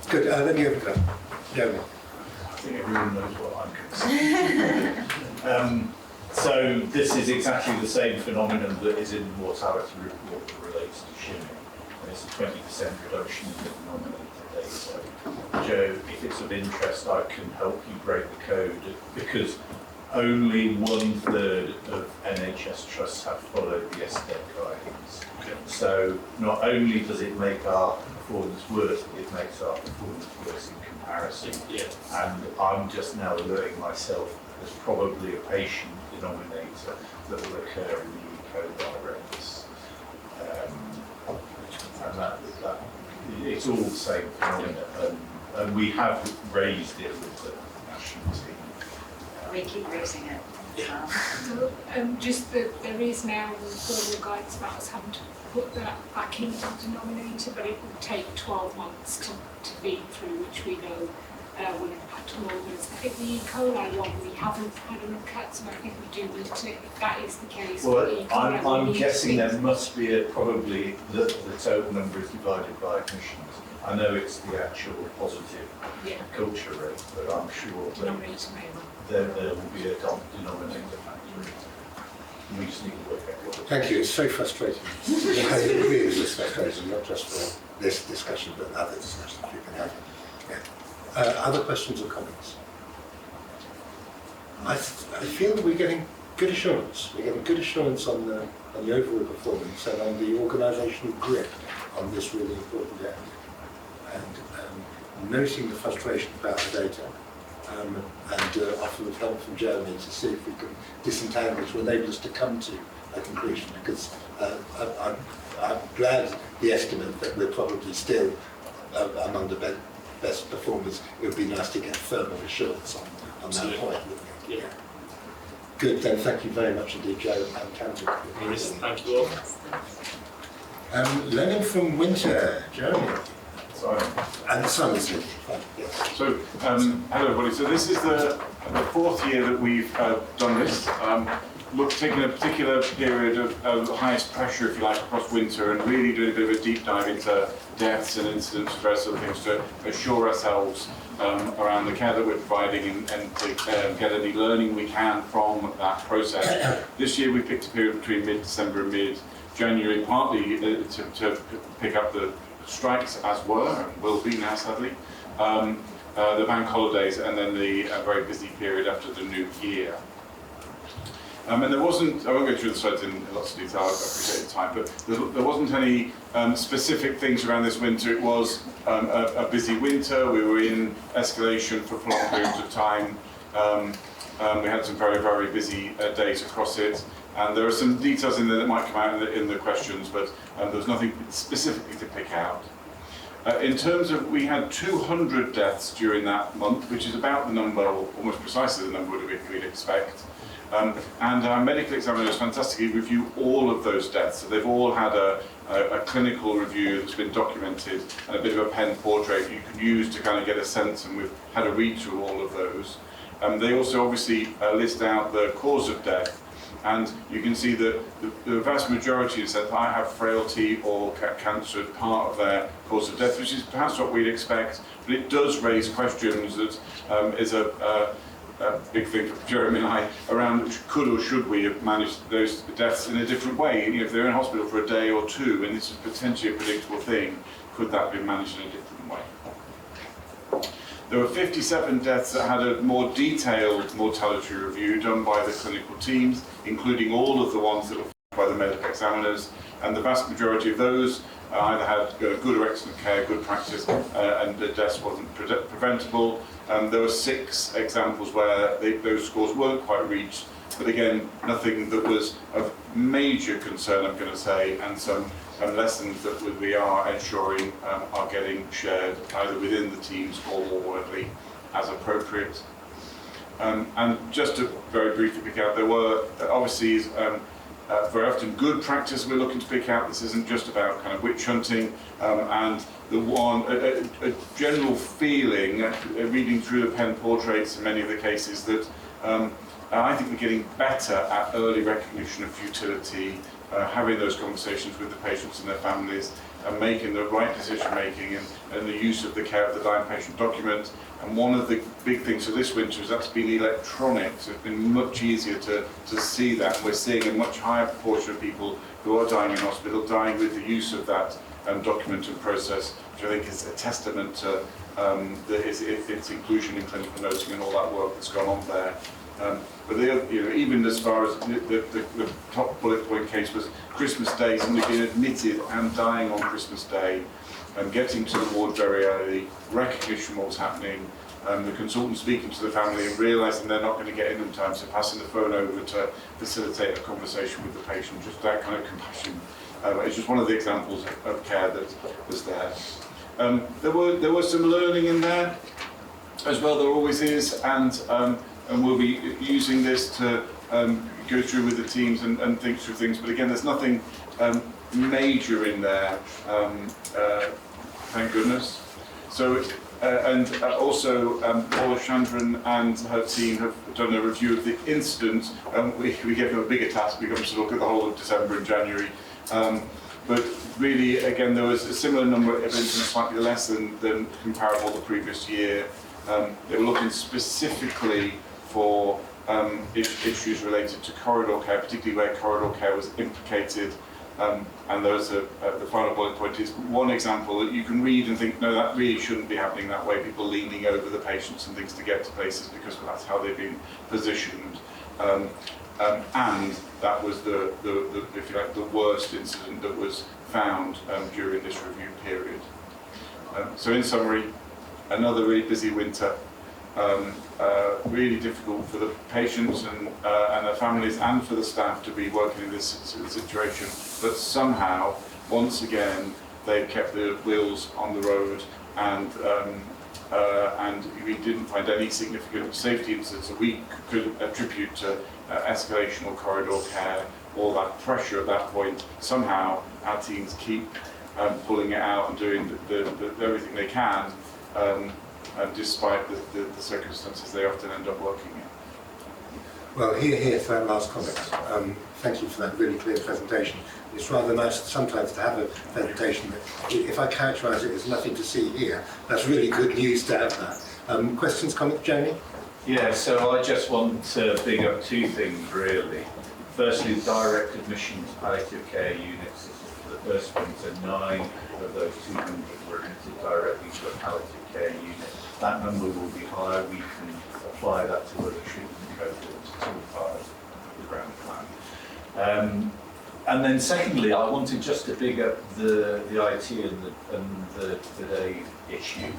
Good, let me open it up. Jeremy. I think everyone knows what I'm concerned. So this is exactly the same phenomenon that is in the mortality report that relates to shimming. It's a 20% reduction in the denominator data. Joe, if it's of interest, I can help you break the code because only 1/3 of NHS trusts have followed the SDEC guidance. Okay. So not only does it make our performance worse, but it makes our performance worse in comparison. Yeah. And I'm just now alerting myself there's probably a patient denominator that will occur in the E. coli virus. And that it's all the same phenomenon, and we have raised it with the national team. We keep raising it. So, just that there is now further guidance about us having to put that back into the denominator, but it would take 12 months to feed through, which we know will impact on organs. I think the E. coli one we haven't had a look at, so I think we do need to, if that is the case. Well, E. coli, we I'm need to guessing think- there must be probably the total number is divided by admissions. I know it's the actual positive culture rate, but I'm sure that there will be a denominator factor. We just need to work out what it is. Thank you, it's so frustrating. It really is frustrating, not just for this discussion, but other discussions we've been having. Other questions or comments? I feel we're getting good assurance. We're getting good assurance on the overall performance and on the organisational grip on this really important area. And noting the frustration about the data, and offer the help from Jeremy to see if we can disentangle to enable us to come to a conclusion, because I'm glad the estimate that we're probably still among the best performers. It would be nice to get further assurance on that point, wouldn't it? Yeah. Good, then thank you very much indeed, Joe and Tamsin. Thank you all. Lennon from Winter, Jeremy. Sorry. And the sun is looking fun, yes. So, hello everybody. So this is the fourth year that we've done this. Taking a particular period of highest pressure, if you like, across winter, and really doing a bit of a deep dive into deaths and incidents and various other things to assure ourselves around the care that we're providing and to get any learning we can from that process. This year we picked a period between mid-December and mid-January, partly to pick up the strikes as were, and will be now sadly, the bank holidays, and then the very busy period after the new year. And there wasn't, I won't go through the slides in lots of detail, I appreciate the time, but there wasn't any specific things around this winter. It was a busy winter. We were in escalation for prolonged periods of time. We had some very, very busy days across it. And there are some details in there that might come out in the questions, but there was nothing specifically to pick out. In terms of, we had 200 deaths during that month, which is about the number, or almost precisely the number we'd expect. And our medical examiners fantastically review all of those deaths. So they've all had a clinical review that's been documented and a bit of a pen portrait you can use to kind of get a sense, and we've had a read through all of those. They also obviously list out the cause of death. And you can see that the vast majority said I have frailty or cancer as part of their cause of death, which is perhaps what we'd expect, but it does raise questions that is a big thing for Jeremy and I around could or should we have managed those deaths in a different way. You know, if they're in hospital for a day or two and this is potentially a predictable thing, could that be managed in a different way? There were 57 deaths that had a more detailed mortality review done by the clinical teams, including all of the ones that were by the medical examiners, and the vast majority of those either had good or excellent care, good practice, and the deaths wasn't preventable. There were 6 examples where those scores weren't quite reached, but again, nothing that was of major concern, I'm going to say, and some lessons that we are ensuring are getting shared either within the teams or more widely as appropriate. And just to very briefly pick out, there were obviously very often good practice we're looking to pick out. This isn't just about kind of witch hunting, and the one, a general feeling, reading through the pen portraits in many of the cases, that I think we're getting better at early recognition of futility, having those conversations with the patients and their families, and making the right decision making and the use of the care of the dying patient document. And one of the big things for this winter is that's been electronic, so it's been much easier to see that. We're seeing a much higher proportion of people who are dying in hospital dying with the use of that document and process, which I think is a testament to its inclusion in clinical noting and all that work that's gone on there. But even as far as the top bullet point case was Christmas Day, somebody being admitted and dying on Christmas Day, and getting to the ward very early, recognition of what's happening, the consultant speaking to the family and realising they're not going to get in time, so passing the phone over to facilitate a conversation with the patient, just that kind of compassion. It's just one of the examples of care that was there. There was some learning in there as well, there always is, and we'll be using this to go through with the teams and think through things. But again, there's nothing major in there, thank goodness. So, also Paula Chandran and her team have done a review of the incident. We gave them a bigger task. We got them to look at the whole of December and January. But really, again, there was a similar number of incidents, slightly less than comparable the previous year. They were looking specifically for issues related to corridor care, particularly where corridor care was implicated. And there's the final bullet point is one example that you can read and think, no, that really shouldn't be happening that way. People leaning over the patients and things to get to places because that's how they've been positioned. And that was if you like, the worst incident that was found during this review period. So in summary, another really busy winter. Really difficult for the patients and their families and for the staff to be working in this situation. But somehow, once again, they've kept the wheels on the road, and we didn't find any significant safety incidents that we could attribute to escalation or corridor care or that pressure at that point. Somehow, our teams keep pulling it out and doing everything they can. Despite the circumstances they often end up working in. Well, here for that last comment. Thank you for that really clear presentation. It's rather nice sometimes to have a presentation that, if I characterise it as nothing to see here, that's really good news to have that. Questions, comments, Jamie? Yeah, so I just want to big up two things really. Firstly, direct admission to palliative care units. The first one, so 9 of those 200 were admitted directly to a palliative care unit. That number will be higher. We can apply that to other treatment cohorts as part of the ground plan. And then secondly, I wanted just to big up the IT and the today issue.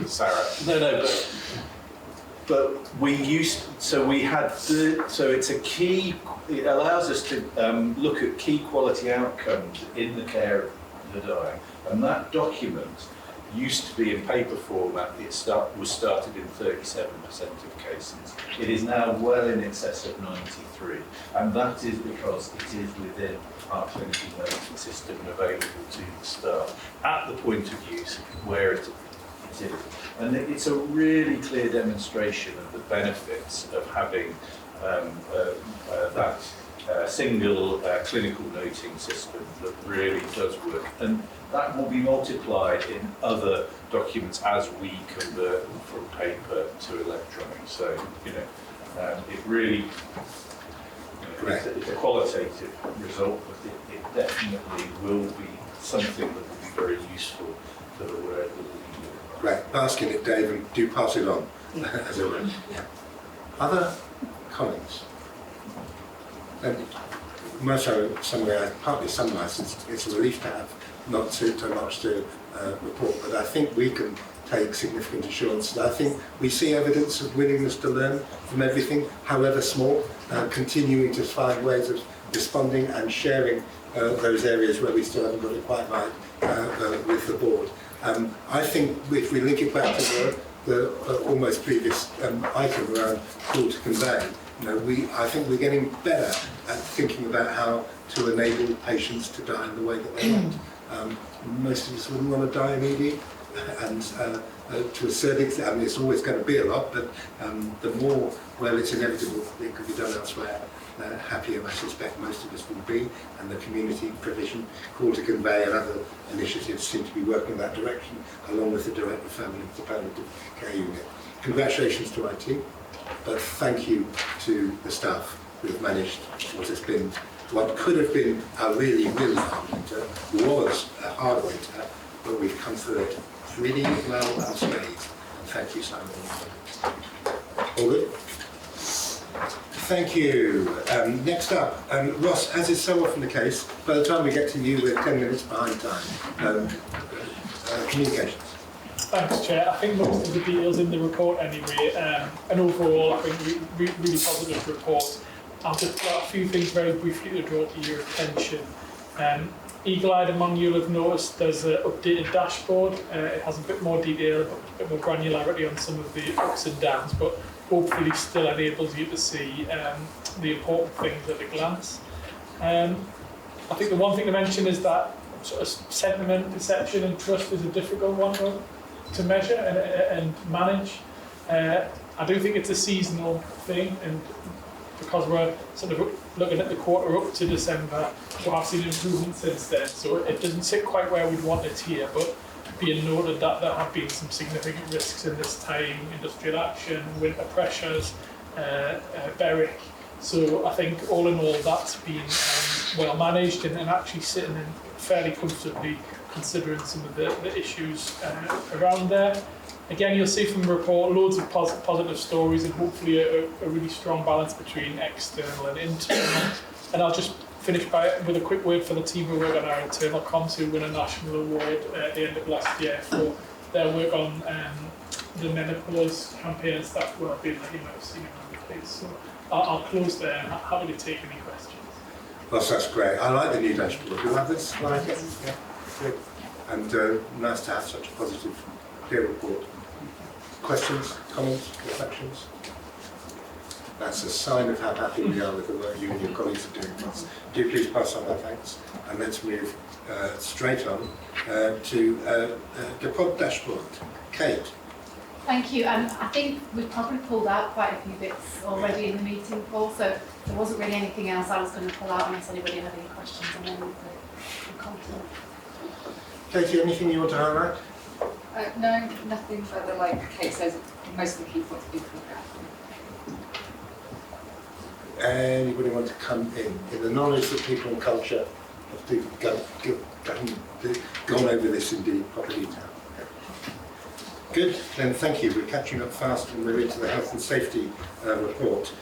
Sarah. No, but we had so it's a key. It allows us to look at key quality outcomes in the care of the dying, and that document used to be in paper format. It was started in 37% of cases. It is now well in excess of 93, and that is because it is within our clinical noting system and available to the staff at the point of use where it is. And it's a really clear demonstration of the benefits of having that single clinical noting system that really does work. And that will be multiplied in other documents as we convert them from paper to electronic. So, it really, it's a qualitative result, but it definitely will be something that will be very useful for the work that we do. Right, basking it, Dave, and do pass it on, as it were. Other comments? Most of somewhere I partly summarised, it's a relief to have not too much to report, but I think we can take significant assurance. I think we see evidence of willingness to learn from everything, however small, continuing to find ways of responding and sharing those areas where we still haven't got it quite right with the board. I think if we link it back to the almost previous item around call to convey, I think we're getting better at thinking about how to enable patients to die in the way that they want. Most of us wouldn't want to die in ED, and to a certain extent, I mean, it's always going to be a lot, but the more where it's inevitable it could be done elsewhere, happier I suspect most of us will be, and the community provision, call to convey and other initiatives seem to be working in that direction, along with the direct referral into the palliative care unit. Congratulations to IT, but thank you to the staff who have managed what could have been a really, really hard winter, was a hard winter, but we've come through it really well unscathed. And thank you, Simon. All good? Thank you. Next up, Ross, as is so often the case, by the time we get to you, we're 10 minutes behind time. Communications. Thanks, Chair. I think most of the details in the report anyway, and overall I think really positive report. I'll just put a few things very briefly to draw to your attention. Eagle-eyed among you will have noticed there's an updated dashboard. It has a bit more detail, a bit more granularity on some of the ups and downs, but hopefully still enables you to see the important things at a glance. I think the one thing to mention is that sort of sentiment, perception and trust is a difficult one to measure and manage. I do think it's a seasonal thing, and because we're sort of looking at the quarter up to December, we have seen improvement since then, so it doesn't sit quite where we'd want it here, but being noted that there have been some significant risks in this time: industrial action, winter pressures, Berwick. So I think all in all that's been well managed and actually sitting in fairly comfortably considering some of the issues around there. Again, you'll see from the report loads of positive stories and hopefully a really strong balance between external and internal. And I'll just finish with a quick word for the team who work on our internal comms, who won a national award at the end of last year for their work on the menopause campaign and staff wellbeing that you might have seen around the place. So I'll close there and happy to take any questions. Well, that's great. I like the new dashboard. Do you like this? Like it? Yeah. Good. And nice to have such a positive peer report. Questions, comments, reflections? That's a sign of how happy we are with the work you and your colleagues are doing. Do please pass on our thanks. And let's move straight on to the pod dashboard. Kate. Thank you. I think we've probably pulled out quite a few bits already in the meeting, Paul, so there wasn't really anything else I was going to pull out unless anybody had any questions on any of the content. Katie, anything you want to highlight? No, nothing further. Like Kate says, most of the key points have been pulled out. Anybody want to come in the knowledge that people and culture have gone over this in proper detail? Good, then thank you. We're catching up fast and we're into the health and safety report.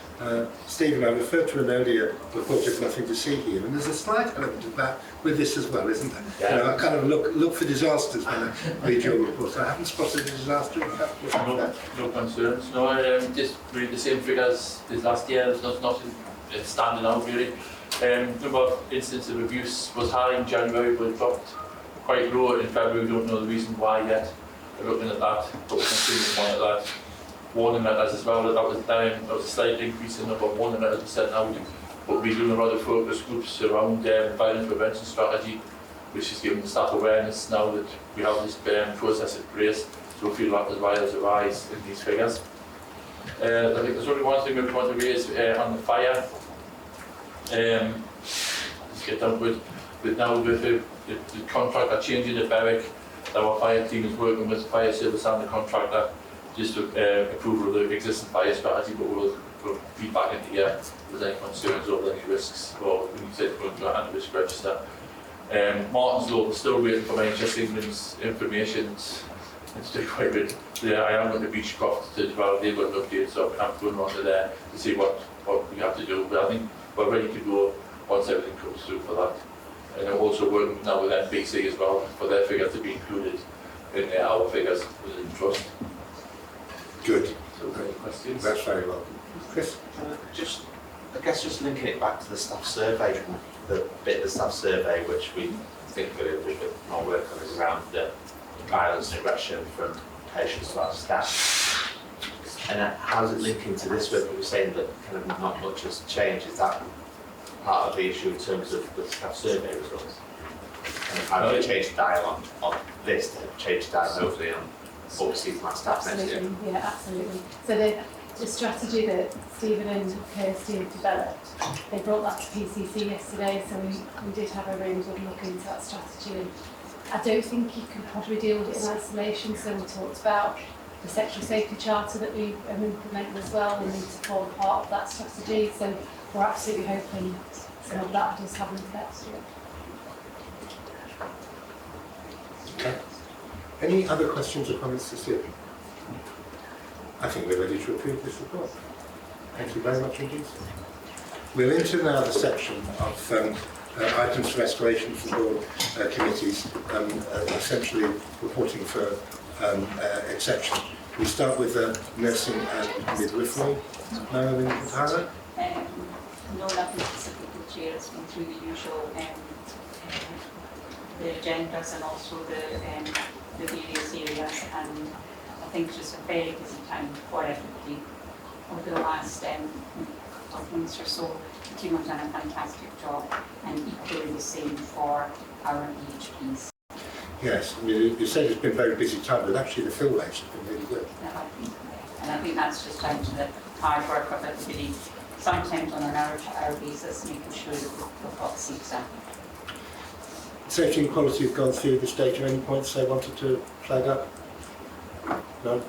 Stephen, I referred to an earlier report, there's nothing to see here, and there's a slight element of that with this as well, isn't there? Yeah. You know, I kind of look for disasters when I read your report. I haven't spotted a disaster in that. No concerns. No, just read the same figures as last year. There's nothing standing out really. Number of instances of abuse was high in January, but it dropped quite low in February. We don't know the reason why yet. We're looking at that, but we're continuing to monitor that. Warning letters as well, that was down. There was a slight increase in the number of warning letters we sent out, but we're doing a lot of focus groups around violence prevention strategy, which is giving the staff awareness now that we have this process in place, so we feel that as well as a rise in these figures. I think there's only one thing we want to raise on the fire. Let's get down with now with the contractor changing at Berwick. Our fire team is working with the fire service and the contractor just to approve of the existing fire strategy, but we'll feed back into here if there's any concerns or any risks, or when you said going to an anti-risk register. Martinslow, we're still waiting for NHS England's information. It's still quite good. Yeah, I am going to Beechcroft to develop they've got an update, so I'm going on to there to see what we have to do. But I think we're ready to go once everything comes through for that. And I'm also working now with NBC as well for their figures to be included in our figures within the trust. Good. So any questions? That's very welcome. Chris? I guess just linking it back to the staff survey, the bit of the staff survey which we think we're going to do a bit more work on is around the violence and aggression from patients to our staff. And how's it linking to this work? We were saying that kind of not much has changed. Is that part of the issue in terms of the staff survey results? And how do we change the dialogue on this to change the dialogue hopefully on what we see from our staff next year? Absolutely, yeah, absolutely. So the strategy that Stephen and Kirsty have developed, they brought that to PCC yesterday, so we did have a really good look into that strategy. And I don't think you can probably deal with it in isolation, so we talked about the sexual safety charter that we are implementing as well, and need to form part of that strategy. So we're absolutely hoping some of that does have an effect. Okay. Any other questions or comments to Stephen? I think we're ready to approve this report. Thank you very much indeed. We're into now the section of items for escalation from board committees, essentially reporting for exception. We start with nursing and midwifery. Marilyn Tyler? No, nothing specific this year. It's been through the usual the agendas and also the various areas, and I think it's just a very busy time for everybody. Over the last 12 months or so, the team have done a fantastic job, and equally the same for our EHPs. Yes, I mean, you said it's been a very busy time, but actually the fill rates have been really good. And I think that's just down to the hard work of everybody, sometimes on an hour-to-hour basis, making sure that we've got seats up. Safety and quality have gone through this data. Any points they wanted to flag up? No?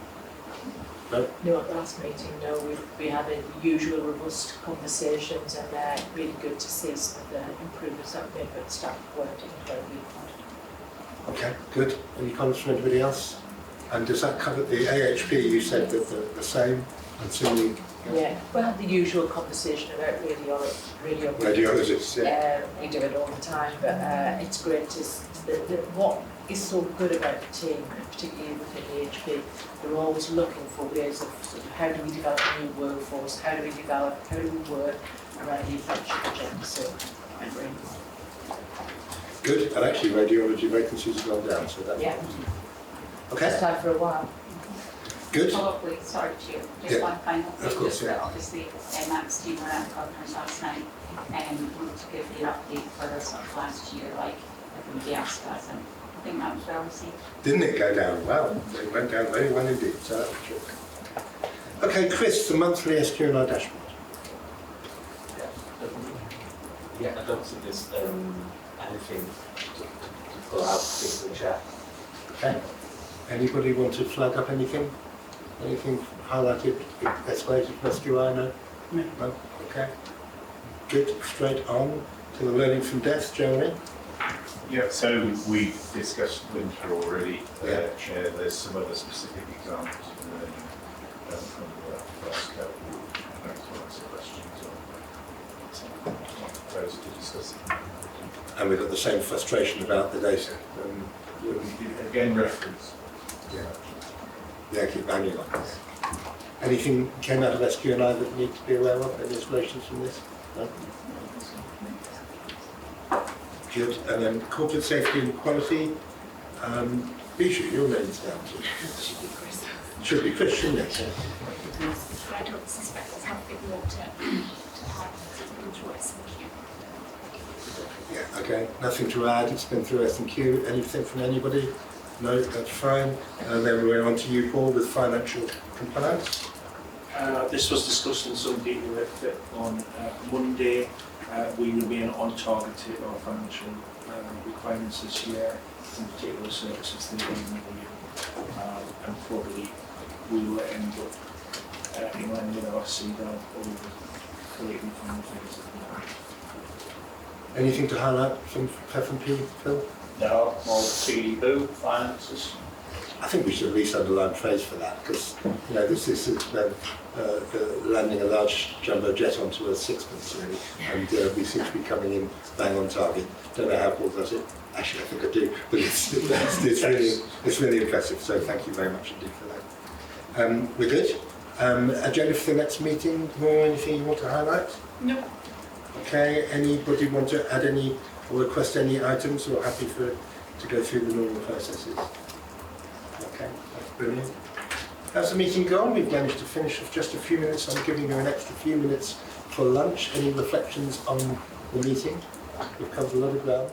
No? No, at the last meeting, no, we had the usual robust conversations, and really good to see some of the improvements that made, but staff worked incredibly hard. Okay, good. Any comments from anybody else? And does that cover the AHP? You said that the same until we... Yeah, we had the usual conversation about radiologists, yeah. We do it all the time, but it's great to what is so good about the team, and particularly within the AHP, they're always looking for ways of sort of how do we develop a new workforce, how do we work around the infection agenda, so I'm very good, and actually radiology vacancies have gone down, so that's okay. It's time for a while. Good. Probably, sorry, Chair, just one final thing, of course, just that obviously Max team were at the Governor's last night and wanted to give the update for the sort of last year, like everybody asked us, and I think that was well received. Didn't it go down well? It went down very well indeed, so that was true. Okay, Chris, the monthly SQNI dashboard. Yeah, I don't think there's anything to pull out from the chair. Okay. Anybody want to flag up anything? Anything highlighted, escalated from SQI? No? No? Okay. Good. Straight on to the learning from death, Jeremy. Yeah, so we discussed winter already, Chair. There's some other specific examples of learning from the first cohort. Thanks for answering questions on those to discuss it. And we've got the same frustration about the data. Again, reference. Yeah, keep banging on this. Anything came out of SQNI that we need to be aware of? Any escalations from this? No? Good. And then corporate safety and quality. Bijou, your name's down too. Should be Chris, shouldn't it? Because I don't suspect there's nothing more to highlight. It's been through S&Q. Yeah, okay. Nothing to add. It's been through S&Q. Anything from anybody? No, that's fine. And then we're on to you, Paul, with financial compliance. This was discussed in some detail on Monday. We remain on target to our financial requirements this year, in particular services to the year. And probably we will end up in line with our CDAL over collecting from the figures at the moment. Anything to highlight from F&P, Phil? No, more TDBoo finances. I think we should at least underline praise for that, because this is landing a large jumbo jet onto a sixpence, really, and we seem to be coming in bang on target. Don't know how Paul does it. Actually, I think I do, but it's really impressive. So thank you very much indeed for that. We're good. Agenda for the next meeting. More anything you want to highlight? No. Okay. Anybody want to add any or request any items, or happy to go through the normal processes? Okay, that's brilliant. How's the meeting gone? We've managed to finish with just a few minutes. I'm giving you an extra few minutes for lunch. Any reflections on the meeting? We've covered a lot of ground.